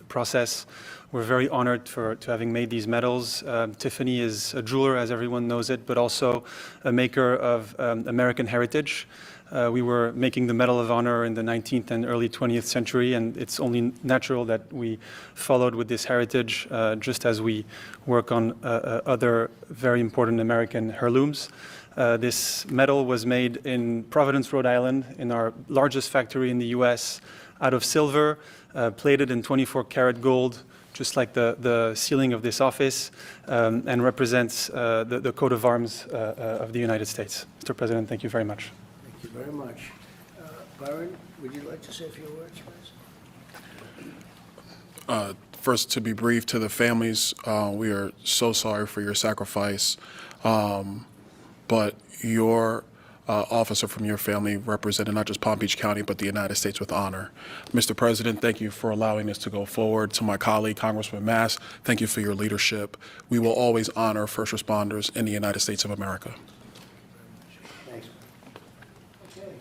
process. We're very honored to having made these medals. Tiffany is a jeweler, as everyone knows it, but also a maker of American heritage. We were making the Medal of Honor in the 19th and early 20th century, and it's only natural that we followed with this heritage, just as we work on other very important American heirlooms. This medal was made in Providence, Rhode Island, in our largest factory in the US, out of silver, plated in 24-karat gold, just like the ceiling of this office, and represents the coat of arms of the United States. Mr. President, thank you very much. Thank you very much. Byron, would you like to say a few words, please? First, to be brief, to the families, we are so sorry for your sacrifice, but your officer from your family represented not just Palm Beach County, but the United States with honor. Mr. President, thank you for allowing us to go forward. To my colleague, Congressman Mass, thank you for your leadership. We will always honor first responders in the United States of America. Thanks. Okay.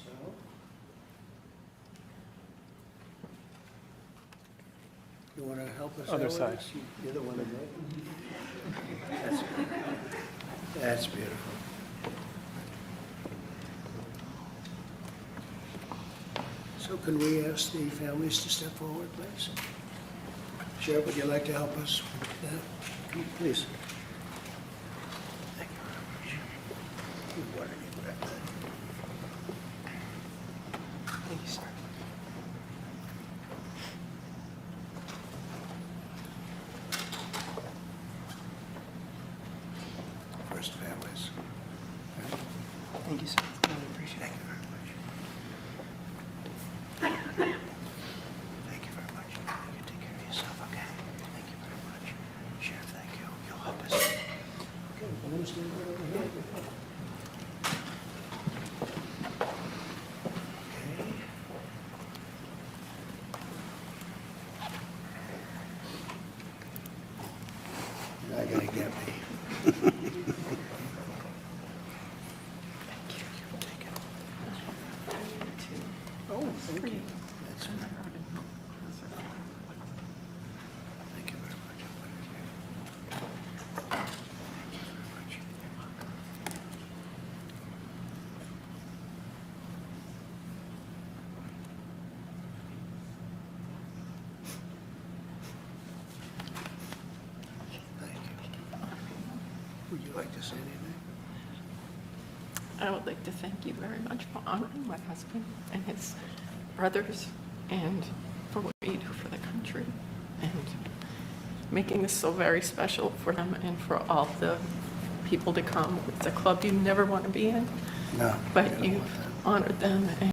So, you want to help us out Other with side. this? You're the one that made it. That's beautiful. So can we ask the families to step forward, please? Sheriff, would you like to help us with that? Come, please. Thank you very much. You want to get that. Thank you, sir. First families. Thank you, sir. Really appreciate it. Thank you very much. Thank you very much. You take care of yourself, okay? Thank you very much. Sheriff, thank you. You'll help us. Okay, I'm going to stand right over here. Okay. I gotta get me. Oh, thank you. That's thank you very much. Thank you. Would you like to say anything? I would like to thank you very much for honoring my husband and his brothers and for what you do for the country and making this so very special for them and for all the people to come. It's a club you never want to be in, No. but you've honored them.